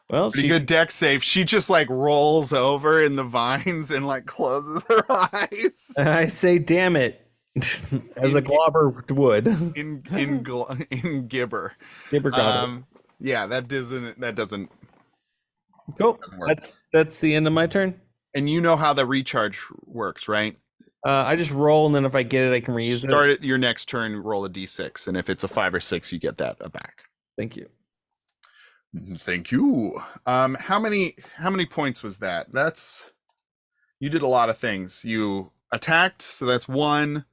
Well, Pretty good deck save. She just like rolls over in the vines and like closes her eyes. I say, damn it. As a globber would. in Gibber. Gibber gobber. Yeah, that doesn't Cool. work. That's the end of my turn. And you know how the recharge works, right? I just roll, and then if I get it, I can reuse it. Start it your next turn, roll a d6, and if it's a 5 or 6, you get that back. Thank you. Thank you. How many points was that? You did a lot of things. You attacked, so that's 1.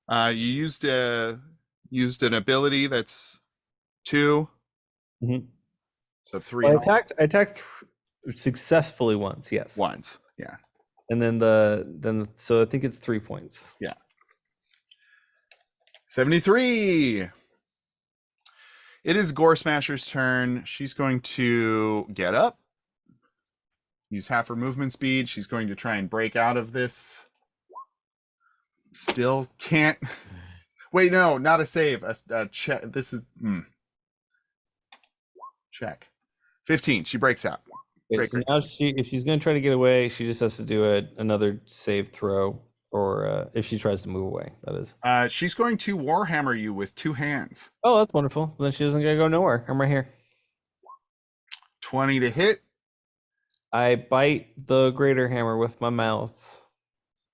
You used an ability, that's 2. Mhm. So 3. Well, I attacked successfully once. Yes. Once. Yeah. And then so I think it's 3 points. Yeah. 73. It is Gore Smasher's turn. She's going to get up, use half her movement speed. She's going to try and break out of this. Still can't. Wait, no, not a save. A check. This is check. 15. She breaks out. Okay, so now if she's going to try to get away, she just has to do another save throw, or if she tries to move away, that is. She's going to Warhammer you with 2 hands. Oh, that's wonderful. Then she doesn't go nowhere. I'm right here. 20 to hit. I bite the greater hammer with my mouth.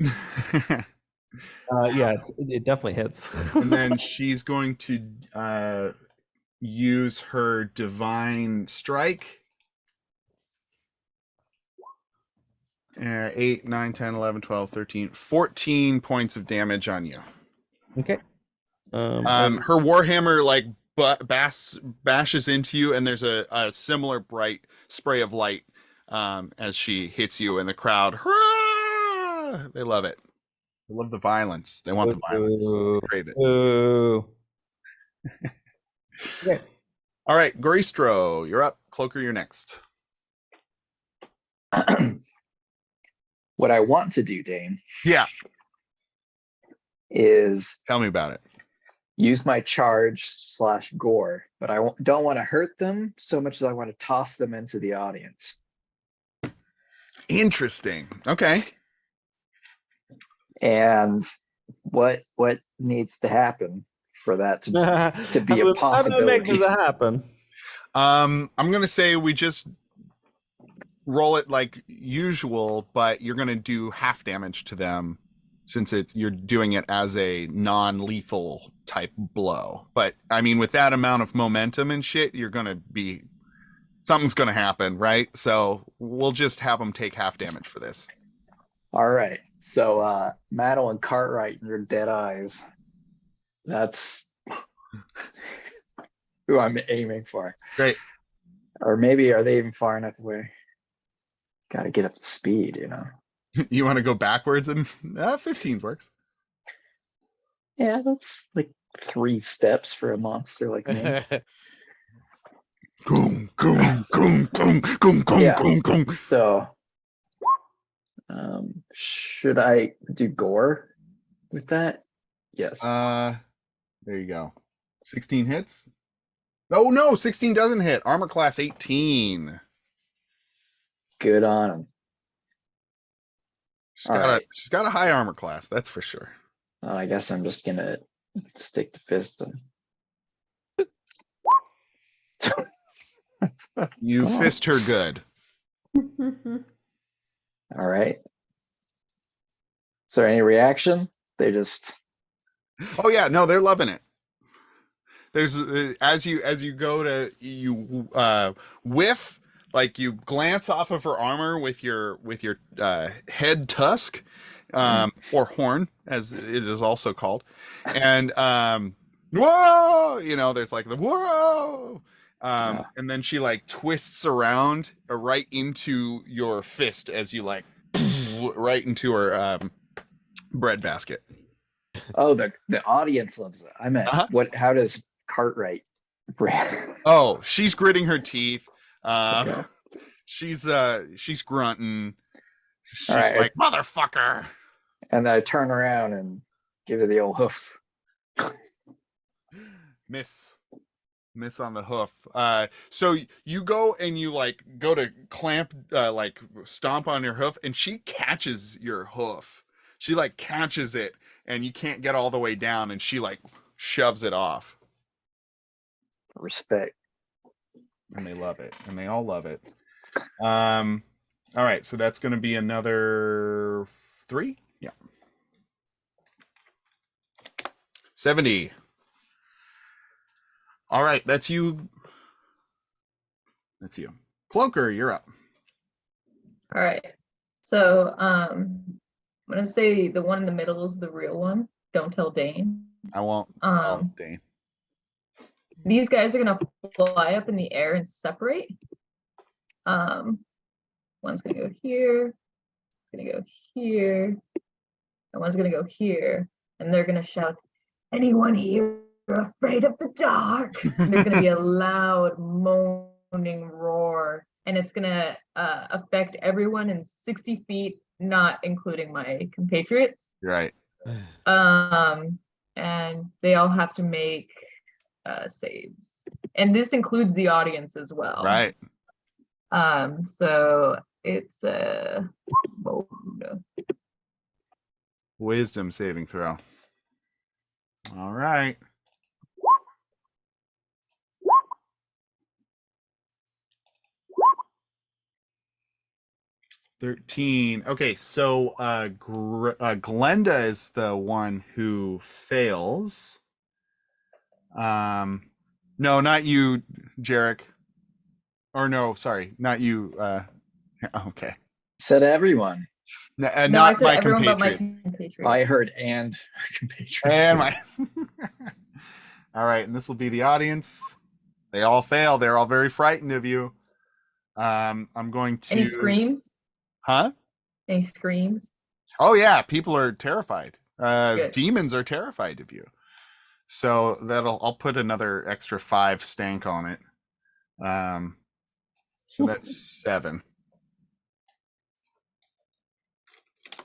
Yeah, it definitely hits. And then she's going to use her divine strike. 8, 9, 10, 11, 12, 13, 14 points of damage on you. Okay. Her warhammer like bashes into you, and there's a similar bright spray of light as she hits you, in the crowd. Hurrah! They love it. They love the violence. They want the violence. They crave it. Ooh. Okay. All right, Goristro, you're up. Cloaker, you're next. What I want to do, Dane, Yeah, is tell me about it. use my charge / gore, but I don't want to hurt them so much as I want to toss them into the audience. Interesting. Okay. And what needs to happen for that to be a How do we make possibility? that happen? I'm gonna say we just roll it like usual, but you're gonna do half damage to them since you're doing it as a non-lethal type blow. But I mean, with that amount of momentum and shit, something's gonna happen, right? So we'll just have them take half damage for this. All right. So Madeline Cartwright and your dead eyes. That's who I'm aiming for. Great. Or maybe are they even far enough away? Gotta get up to speed, you know. You want to go backwards and 15 works. Yeah, that's like 3 steps for a monster like me. Goom, goom, goom, goom, goom, goom, Yeah. goom, goom. So should I do gore with that? Yes. There you go. 16 hits. Oh no, 16 doesn't hit. Armor class 18. Good on him. She's got a high armor class, that's for sure. I guess I'm just gonna stick to fist him. You fist her good. All right. So any reaction? They just Oh yeah, no, they're loving it. There's as you go to whiff, like you glance off of her armor with your head tusk, or horn as it is also called, and whoa, there's like the whoa, and then she like twists around right into your fist as you like right into her breadbasket. Oh, the audience loves it. I meant how does Cartwright Oh, she's gritting her teeth. Okay. She's grunting. She's right. like, motherfucker. And then I turn around and give her the old hoof. Miss on the hoof. So you go and you like go to clamp, like stomp on your hoof, and she catches your hoof. She like catches it, and you can't get all the way down, and she like shoves it off. Respect. And they love it, and they all love it. All right, so that's going to be another 3. Yeah. 70. All right, that's you. Cloaker, you're up. All right. So I'm gonna say the one in the middle is the real one. Don't tell Dane. I won't tell Dane. These guys are gonna fly up in the air and separate. One's gonna go here, gonna go here, and one's gonna go here, and they're gonna shout, "Anyone here afraid of the dark?" And there's gonna be a loud moaning roar, and it's gonna affect everyone in 60 feet, not including my compatriots. Right. And they all have to make saves, and this includes the audience as well. Right. So it's Wisdom saving throw. All right. $13. Okay, so Glenda is the one who fails. No, not you, Jarek. Or no, sorry, not you. Okay. Said everyone. no, I Not said my everyone but my compatriots. compatriots. I heard and compatriots. And my. All right, and this will be the audience. They all fail. They're all very frightened of you. I'm going to. Any screams? Huh? Any screams? Oh yeah, people are terrified. Good. Demons are terrified of you. So I'll put another extra 5 stank on it. So that's 7.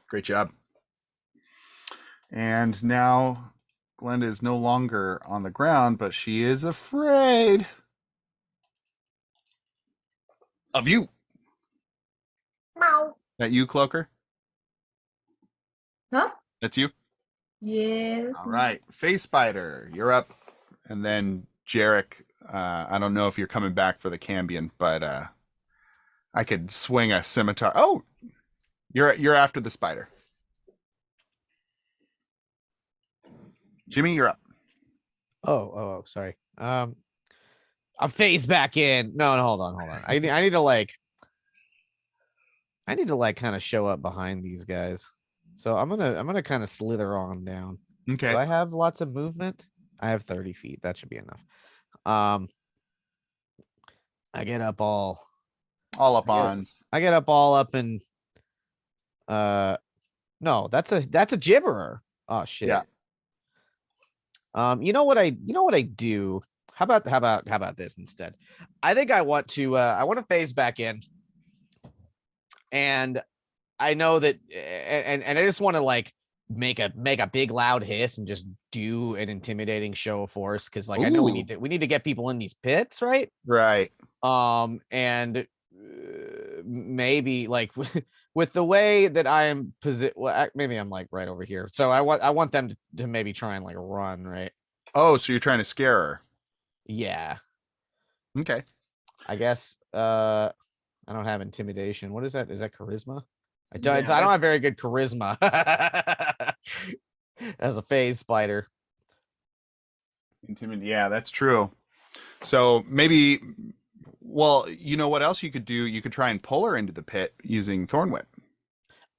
Great job. And now Glenda is no longer on the ground, but she is afraid of you. Meow. That you, Cloaker? Huh? That's you? Yeah. All right. Face Spider, you're up. And then Jarek, I don't know if you're coming back for the Cambion, but I could swing a scimitar. Oh, you're after the spider. Jimmy, you're up. Oh, sorry. I'm phase back in. No, hold on. I need to like kind of show up behind these guys. So I'm gonna kind of slither on down. Okay. Do I have lots of movement? I have 30 feet. That should be enough. I get up all ons. I get up all up and no, that's a gibberer. Oh shit. Yeah. You know what I do? How about this instead? I think I want to phase back in. And I know that and I just want to like make a big loud hiss and just do an intimidating show of force because like I know we need to get people in these pits, right? Right. And maybe like with the way that I am maybe I'm like right over here. So I want them to maybe try and like run, right? Oh, so you're trying to scare her. Yeah. Okay. I guess I don't have intimidation. What is that? Is that charisma? I don't Yeah, I don't have very good charisma as a phase spider. Yeah, that's true. So maybe, well, you know what else you could do? You could try and pull her into the pit using Thorn Whip.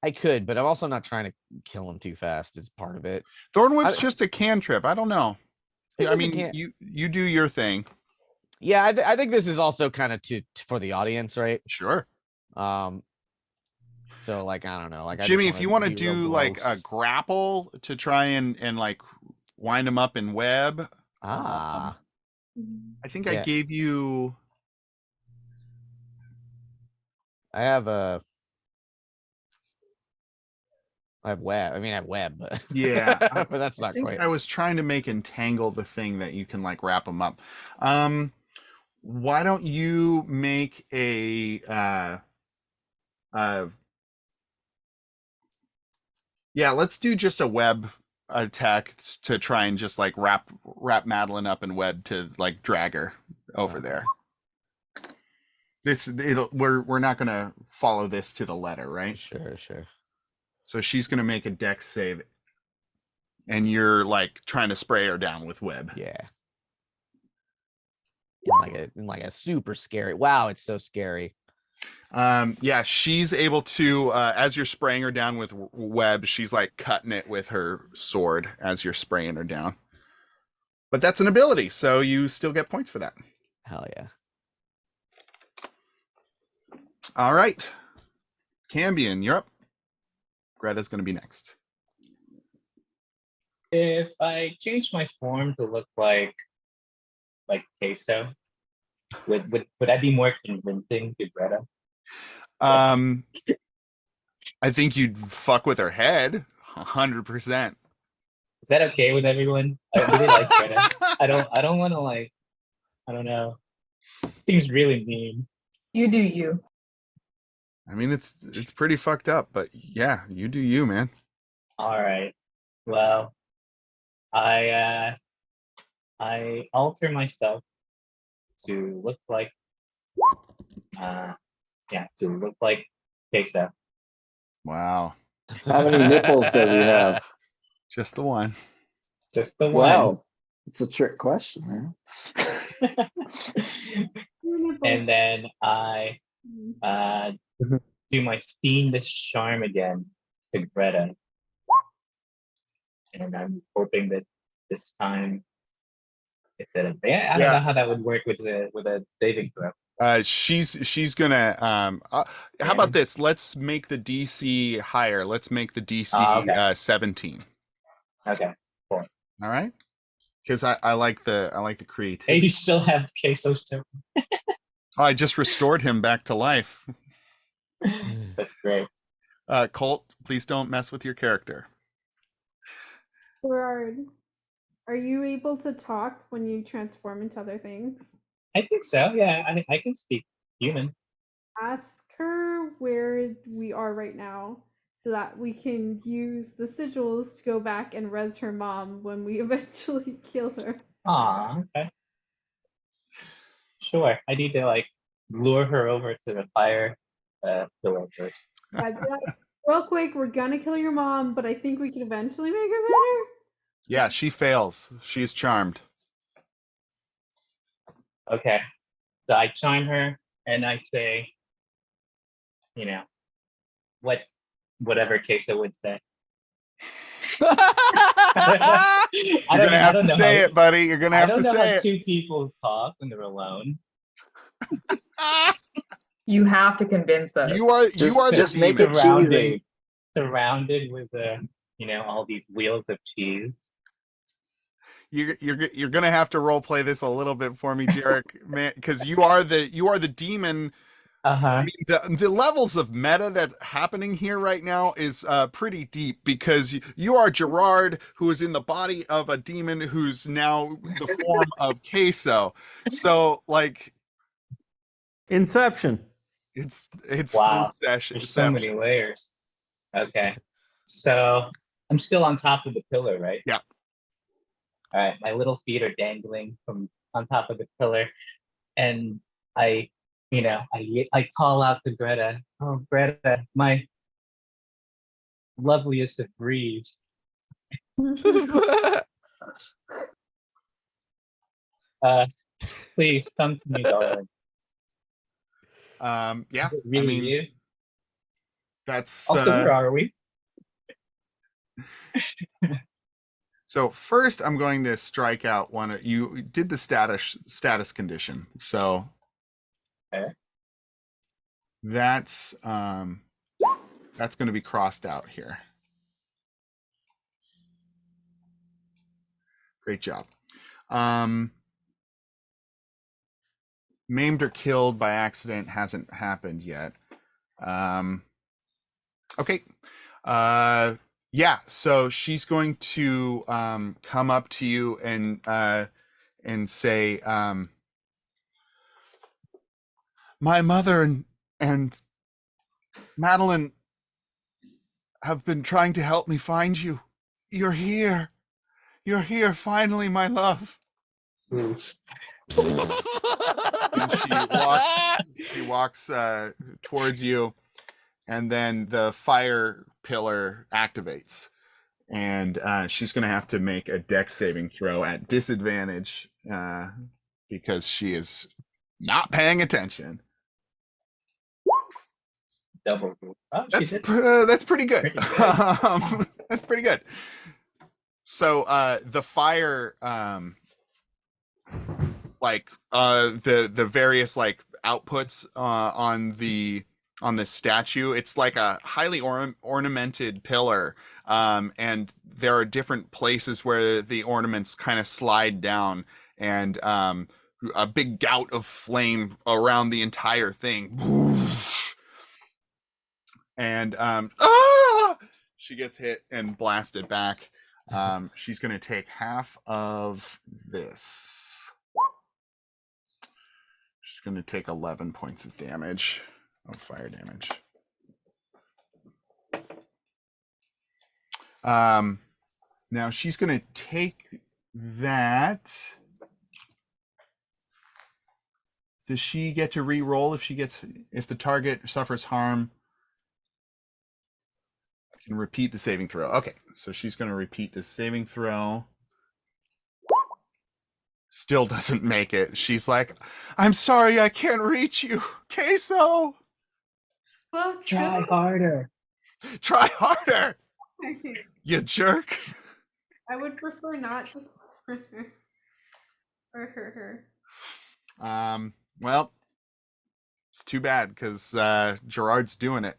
I could, but I'm also not trying to kill him too fast. Is part of it. Thorn Whip's just a cantrip. I don't know. It's I just a mean, you do your thing. Yeah, I think this is also kind of for the audience, right? Sure. So like I don't know, like Jimmy, if you want to do like a grapple to try and like wind them up in web. I think I gave you. I have web. I mean, I have web, but yeah, but that's not quite. I was trying to make entangle the thing that you can like wrap them up. Why don't you make a yeah, let's do just a web attack to try and just like wrap Madeline up in web to like drag her over there. We're not gonna follow this to the letter, right? Sure. So she's gonna make a dex save, and you're like trying to spray her down with web. Yeah. In like a super scary. Wow, it's so scary. Yeah, she's able to as you're spraying her down with web, she's like cutting it with her sword as you're spraying her down. But that's an ability, so you still get points for that. Hell yeah. All right. Cambion, you're up. Greta's going to be next. If I change my form to look like queso, would I be more convincing to Greta? I think you'd fuck with her head 100%. Is that okay with everyone? I really like Greta. I don't want to like, I don't know. Seems really mean. You do you. I mean, it's pretty fucked up, but yeah, you do you, man. All right. Well, I alter myself to look like queso. Wow. How many nipples does he have? Just the one. Just the one. Wow, it's a trick question, man. And then I do my fiendish charm again to Greta. And I'm hoping that this time it's I don't know how that would work with a saving throw. She's gonna how about this? Let's make the DC higher. Let's make the DC 17. Okay, cool. All right. Because I like the creativity. Hey, you still have queso's too. Oh, I just restored him back to life. That's great. Colt, please don't mess with your character. Gerard, are you able to talk when you transform into other things? I think so. Yeah, I can speak human. Ask her where we are right now so that we can use the sigils to go back and res her mom when we eventually kill her. Aw, okay. Sure. I need to like lure her over to the fire pillar first. I'd be like, real quick, we're gonna kill your mom, but I think we can eventually make her better. Yeah, she fails. She's charmed. Okay. So I chime her and I say, you know, whatever Queso would say. You're gonna have to say it, buddy. You're gonna have to say I don't know how it. two people talk when they're alone. You have to convince us. You are the just make demon. it cheesy. Surrounded with all these wheels of cheese. You're gonna have to role play this a little bit for me, Jarek, man, because you are the demon. I mean, the levels of meta that's happening here right now is pretty deep because you are Gerard, who is in the body of a demon who's now the form of Queso. So like Inception. it's Wow. fruit session. There's so many layers. Okay. So I'm still on top of the pillar, right? Yeah. All right. My little feet are dangling from on top of the pillar. And I call out to Greta. Oh, Greta, my loveliest of breeze. Please come to me, darling. Yeah. Is it really I mean, you? that's Also, where are we? so first I'm going to strike out one. You did the status condition. So Okay. that's going to be crossed out here. Great job. Maimed or killed by accident hasn't happened yet. Okay. Yeah, so she's going to come up to you and say, my mother and Madeline have been trying to help me find you. You're here. You're here, finally, my love. And she walks towards you, and then the fire pillar activates. And she's going to have to make a dex saving throw at disadvantage because she is not paying attention. Double. Oh, that's pretty good. Pretty good. That's pretty good. So the fire, the various like outputs on the statue, it's like a highly ornamented pillar, and there are different places where the ornaments kind of slide down, and a big gout of flame around the entire thing. And she gets hit and blasted back. She's going to take half of this. She's going to take 11 points of damage, of fire damage. Now she's going to take that. Does she get to re-roll if the target suffers harm? Can repeat the saving throw. Okay, so she's going to repeat the saving throw. Still doesn't make it. She's like, I'm sorry, I can't reach you. Queso! Try harder. Try harder! You jerk. I would prefer not to or hurt her. Well, it's too bad because Gerard's doing it.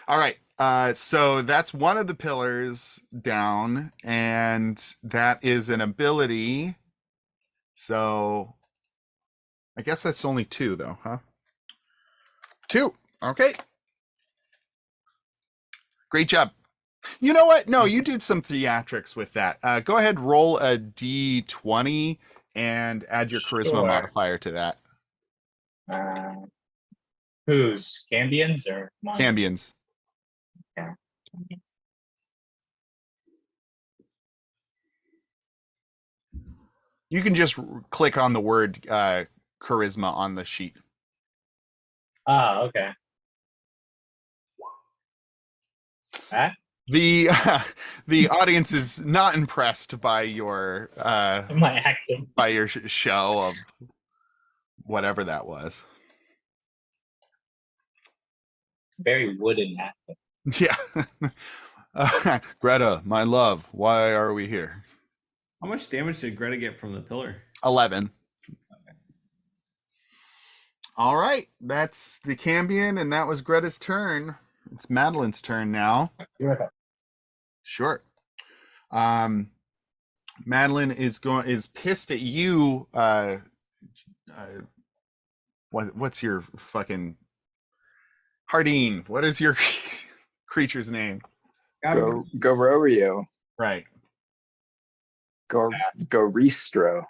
All right. So that's one of the pillars down, and that is an ability. So I guess that's only 2 though, huh? 2. Okay. Great job. You know what? No, you did some theatrics with that. Go ahead, roll a D20 and add your charisma Sure. modifier to that. Who's Cambians or Cambians. Yeah. You can just click on the word charisma on the sheet. Ah, okay. Ah, The the audience is not impressed by your my acting. by your show of whatever that was. Very wooden acting. Yeah. Greta, my love, why are we here? How much damage did Greta get from the pillar? 11. All right, that's the Cambion, and that was Greta's turn. It's Madeline's turn now. Sure. Madeline is pissed at you. What's your fucking Hardine? What is your creature's name? Gororio. Right. Goristro.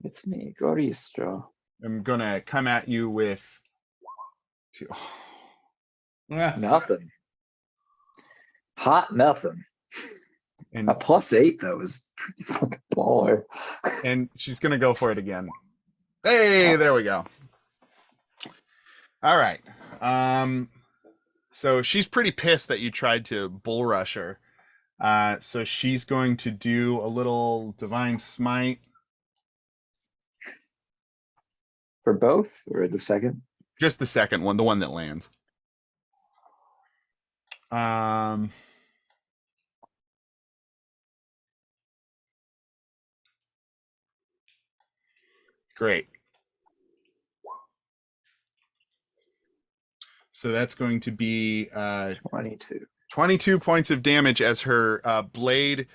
It's me, Goristro. I'm gonna come at you with Nothing. Hot nothing. and A +8 though is pretty fucking baller. and she's gonna go for it again. Hey, there we go. All right. So she's pretty pissed that you tried to bull rush her. So she's going to do a little divine smite. For both or the second? Just the second one, the one that lands. Great. So that's going to be 22. 22 points of damage as her blade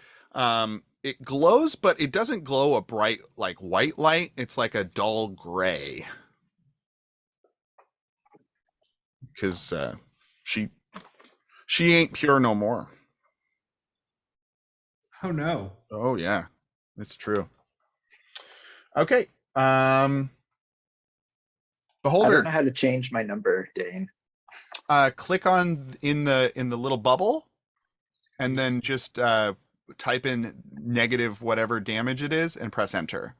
it glows, but it doesn't glow a bright like white light. It's like a dull gray. Because she ain't pure no more. Oh no. Oh yeah, it's true. Okay. I Beholder. don't know how to change my number, Dane. Click on in the little bubble, and then just type in negative whatever damage it is, and press enter.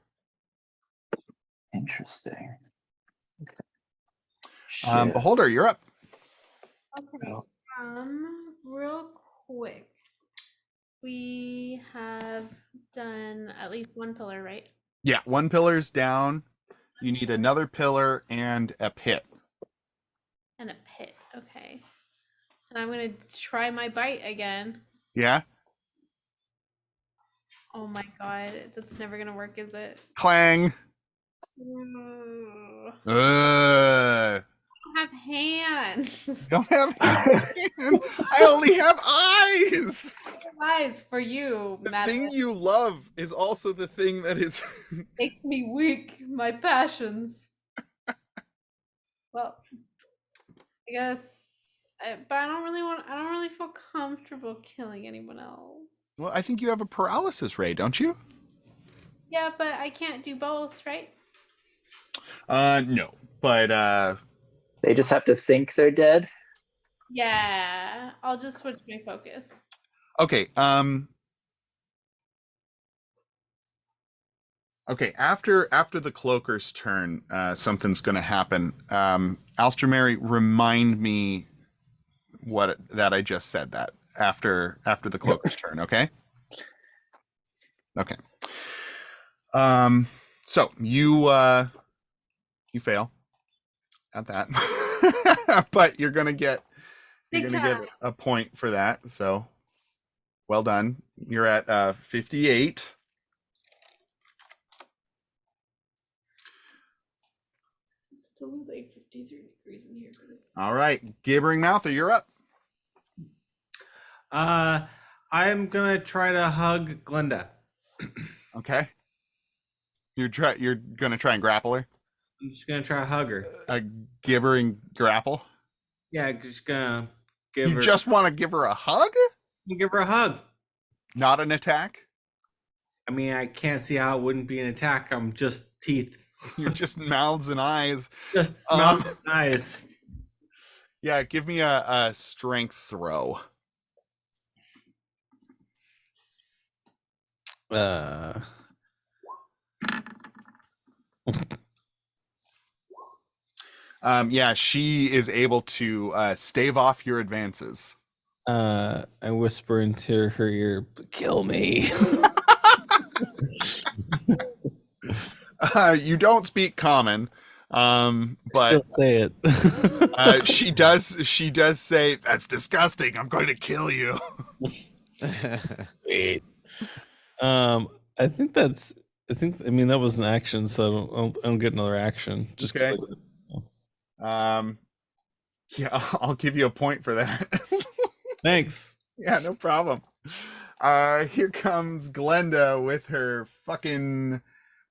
Interesting. Shit. Beholder, you're up. Okay. Real quick. We have done at least one pillar, right? Yeah, one pillar's down. You need another pillar and a pit. And a pit. Okay. And I'm gonna try my bite again. Yeah. Oh my god, that's never gonna work, is it? Clang. Ugh. Ugh. I don't have hands. Don't have hands. I only have eyes. Eyes for you, The Madeline. thing you love is also the thing that is Makes me weak. My passions. Well, I guess, but I don't really feel comfortable killing anyone else. Well, I think you have a paralysis ray, don't you? Yeah, but I can't do both, right? No. But They just have to think they're dead. Yeah, I'll just switch my focus. okay, okay, after the cloaker's turn, something's gonna happen. Alstramary, remind me that I just said that after the cloaker's turn, okay? Okay. So you fail at that. But you're gonna get Big time. a point for that. So well done. You're at 58. It's only like 53 degrees in here. All right, Gibbering Mouther, you're up. I'm gonna try to hug Glenda. Okay. You're gonna try and grapple her. I'm just gonna try to hug her. A gibbering grapple. Yeah, just gonna give You her. just want to give her a hug, give her a hug. not an attack. I mean, I can't see how it wouldn't be an attack. I'm just teeth. You're just mouths and eyes. Just Um, mouth and eyes. Yeah, give me a strength throw. Yeah, she is able to stave off your advances. I whisper into her ear, "Kill me." You don't speak common, but Still say it. she does say, "That's disgusting. I'm going to kill you." Sweet. I think that's. I mean, that was an action, so I don't get another action. Just 'cause Okay. Yeah, I'll give you a point for that. Thanks. Yeah, no problem. Here comes Glenda with her fucking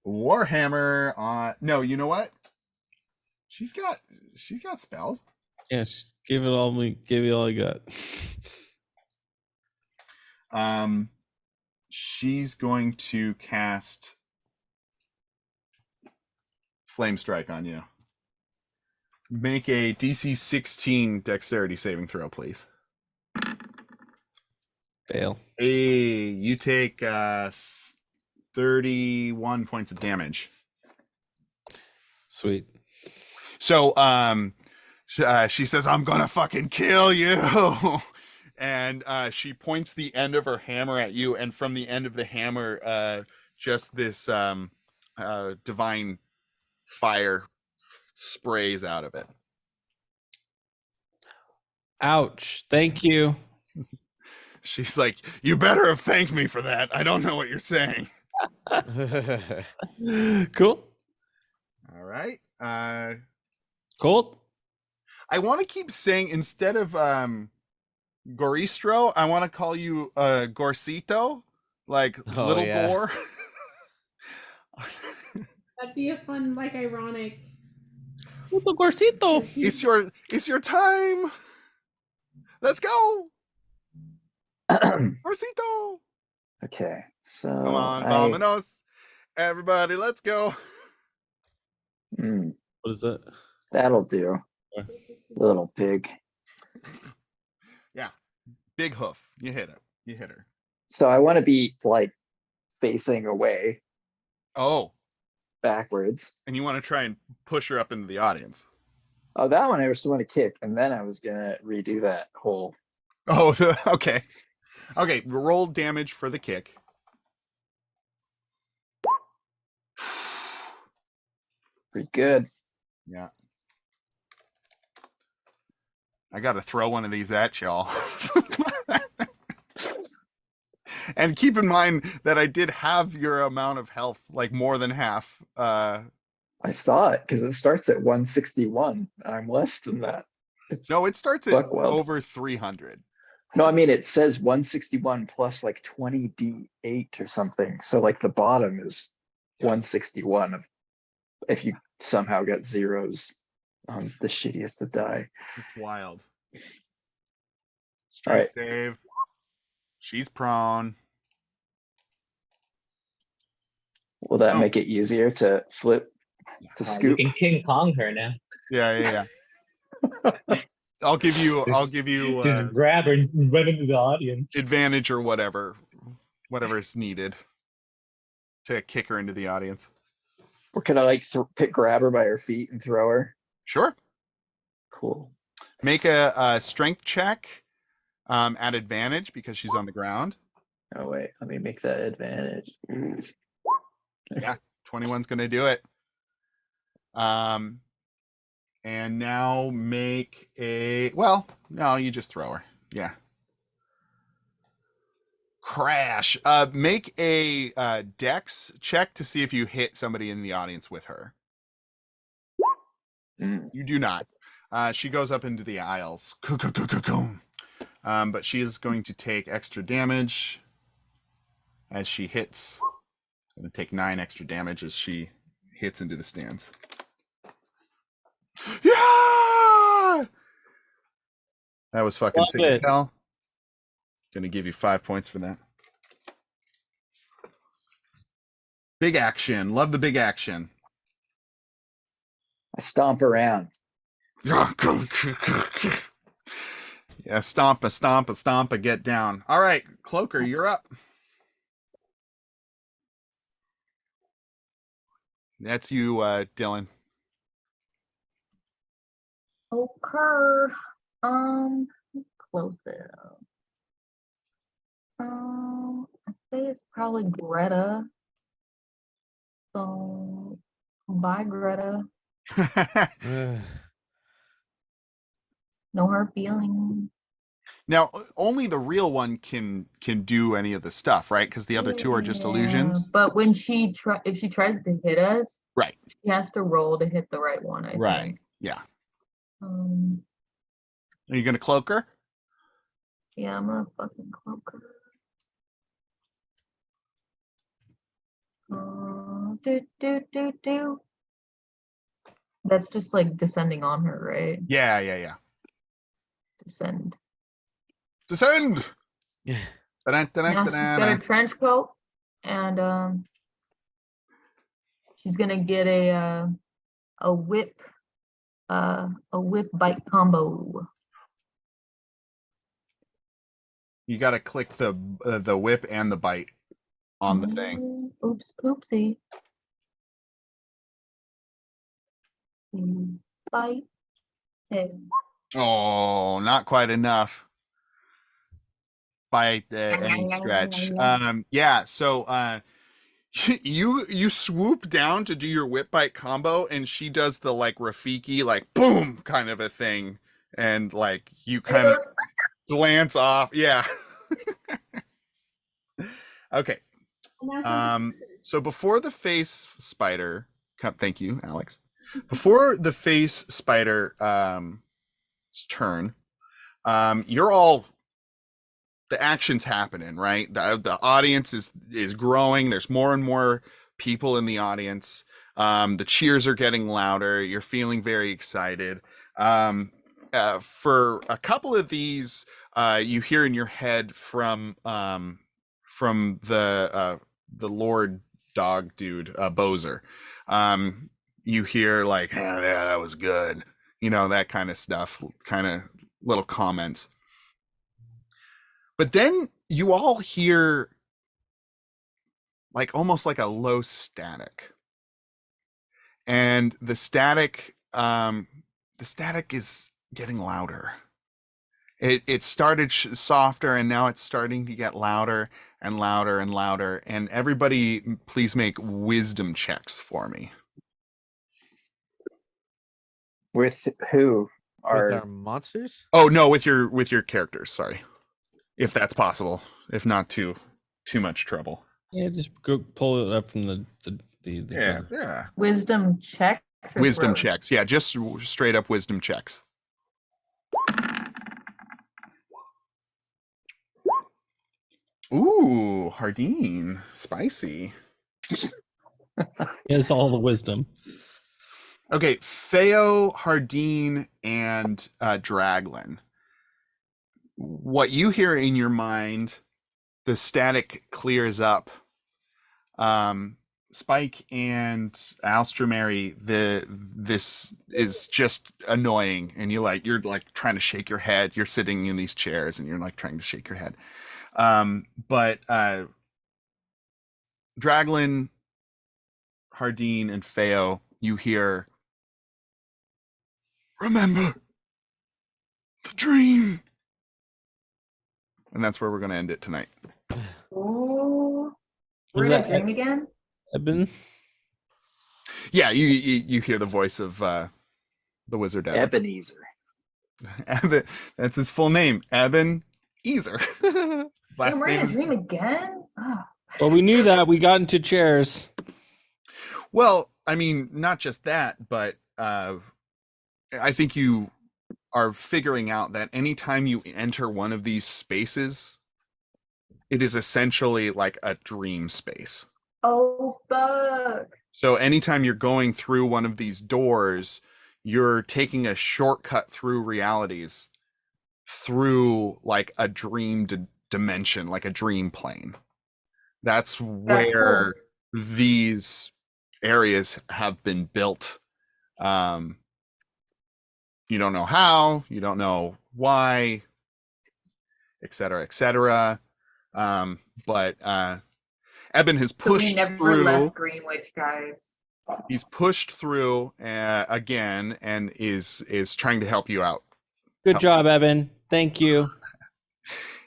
Warhammer on. No, you know what? She's got spells. Yeah, just give it all me. Give you all I got. She's going to cast Flame Strike on you. Make a DC 16 Dexterity saving throw, please. Fail. Hey, you take 31 points of damage. Sweet. So, she says, "I'm gonna fucking kill you," and she points the end of her hammer at you, and from the end of the hammer, just this divine fire sprays out of it. Ouch. Thank you. She's like, "You better have thanked me for that. I don't know what you're saying." Cool. All right. Cool. I want to keep saying, instead of Goristro, I want to call you Gorsito, like Oh, little yeah. Gore. That'd be a fun, like, ironic. Little Gorsito. It's your time. Let's go, Gorsito. Okay, so Come on, vámonos. Everybody, let's go. What is that? That'll do. Little pig. Yeah, big hoof. You hit her. So I want to be like facing away Oh, backwards. and you want to try and push her up into the audience. Oh, that one I was want to kick, and then I was gonna redo that whole. Oh, okay. Okay, roll damage for the kick. Pretty good. Yeah. I got to throw one of these at y'all. And keep in mind that I did have your amount of health, like more than half. I saw it because it starts at 161. I'm less than that. No, it starts at Buckweld. over 300. No, I mean it says 161 plus like 20d8 or something. So like the bottom is 161 if you somehow got zeros on the shittiest to die. It's wild. All Strength right. save. She's prone. Will that Oh. make it easier to flip to You scoop? can King Kong her now. Yeah. I'll give you Just grab her and run into the audience. advantage or whatever is needed to kick her into the audience. Or can I like grab her by her feet and throw her? Sure. Cool. Make a strength check at advantage because she's on the ground. Oh wait, let me make that advantage. Yeah, 21's gonna do it. And now make no, you just throw her. Yeah. Crash. Make a dex check to see if you hit somebody in the audience with her. You do not. She goes up into the aisles. But she is going to take extra damage as she hits. Going to take 9 extra damage as she hits into the stands. Yeah! That was fucking sick as hell. Gonna give you 5 points for that. Big action. Love the big action. I stomp around. Yeah, stomp, get down. All right, Cloaker, you're up. That's you, Dylan. Okay. Let's close this. I say it's probably Greta. So bye, Greta. No hard feelings. Now, only the real one can do any of the stuff, right? Because the other two are just Yeah, illusions. but when if she tries to hit us, Right. she has to roll to hit the right one, I Right. think. Yeah. Um, Are you gonna cloak her? yeah, I'm gonna fucking cloak her. Do. That's just like descending on her, right? Yeah. Descend. Descend. Yeah. Now she's got a trench coat, and she's gonna get a whip bite combo. You got to click the whip and the bite on the thing. Oops, oopsie. Bite. Okay. Oh, not quite enough by any stretch. Yeah. So, you swoop down to do your whip bite combo, and she does the like Rafiki, like boom kind of a thing, and like you kind of glance off. Yeah. Okay. So before the face spider, thank you, Alex. Before the face spider turn, you're all, the action's happening, right? The audience is growing. There's more and more people in the audience. The cheers are getting louder. You're feeling very excited. For a couple of these, you hear in your head from the Lord Dog dude, Bozer. You hear like, yeah, that was good. That kind of stuff, kind of little comments. But then you all hear like almost like a low static. And the static is getting louder. It started softer, and now it's starting to get louder and louder and louder. And everybody, please make wisdom checks for me. With who? With our monsters? Oh no, with your characters. Sorry, if that's possible. If not, too much trouble. Yeah, just go pull it up from the Yeah. Wisdom checks. Wisdom checks. Yeah, just straight up wisdom checks. Ooh, Hardeen, spicy. It's all the wisdom. Okay, Feo, Hardeen, and Draglin. What you hear in your mind, the static clears up. Spike and Alstromary, this is just annoying, and you're like trying to shake your head. You're sitting in these chairs, and you're like trying to shake your head. But Draglin, Hardeen, and Feo, you hear, remember the dream. And that's where we're going to end it tonight. Ooh. We're Was gonna that dream again? Eben? Yeah, you hear the voice of the wizard Eben. Ebenezer. Eben, that's his full name, Eben Ezer. His last We're name gonna is... dream again? Ah. Well, we knew that. We got into chairs. Well, I mean, not just that, but I think you are figuring out that anytime you enter one of these spaces, it is essentially like a dream space. Oh, fuck. So anytime you're going through one of these doors, you're taking a shortcut through realities, through like a dream dimension, like a dream plane. That's where these areas have been built You don't know how, you don't know why, et cetera, et cetera. But Eben has So we pushed never through. left Greenwich, guys. He's pushed through again and is trying to help you out. Good job, Evan. Thank you.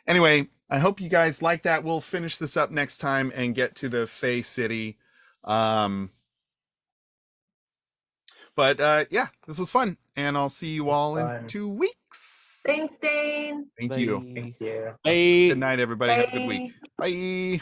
Anyway, I hope you guys like that. We'll finish this up next time and get to the Fey City. But yeah, this was fun, and I'll see you all in Fun. 2 weeks. Thanks, Dane. Thank you. Thank you. Bye. Good night, everybody. Have a good week. Bye.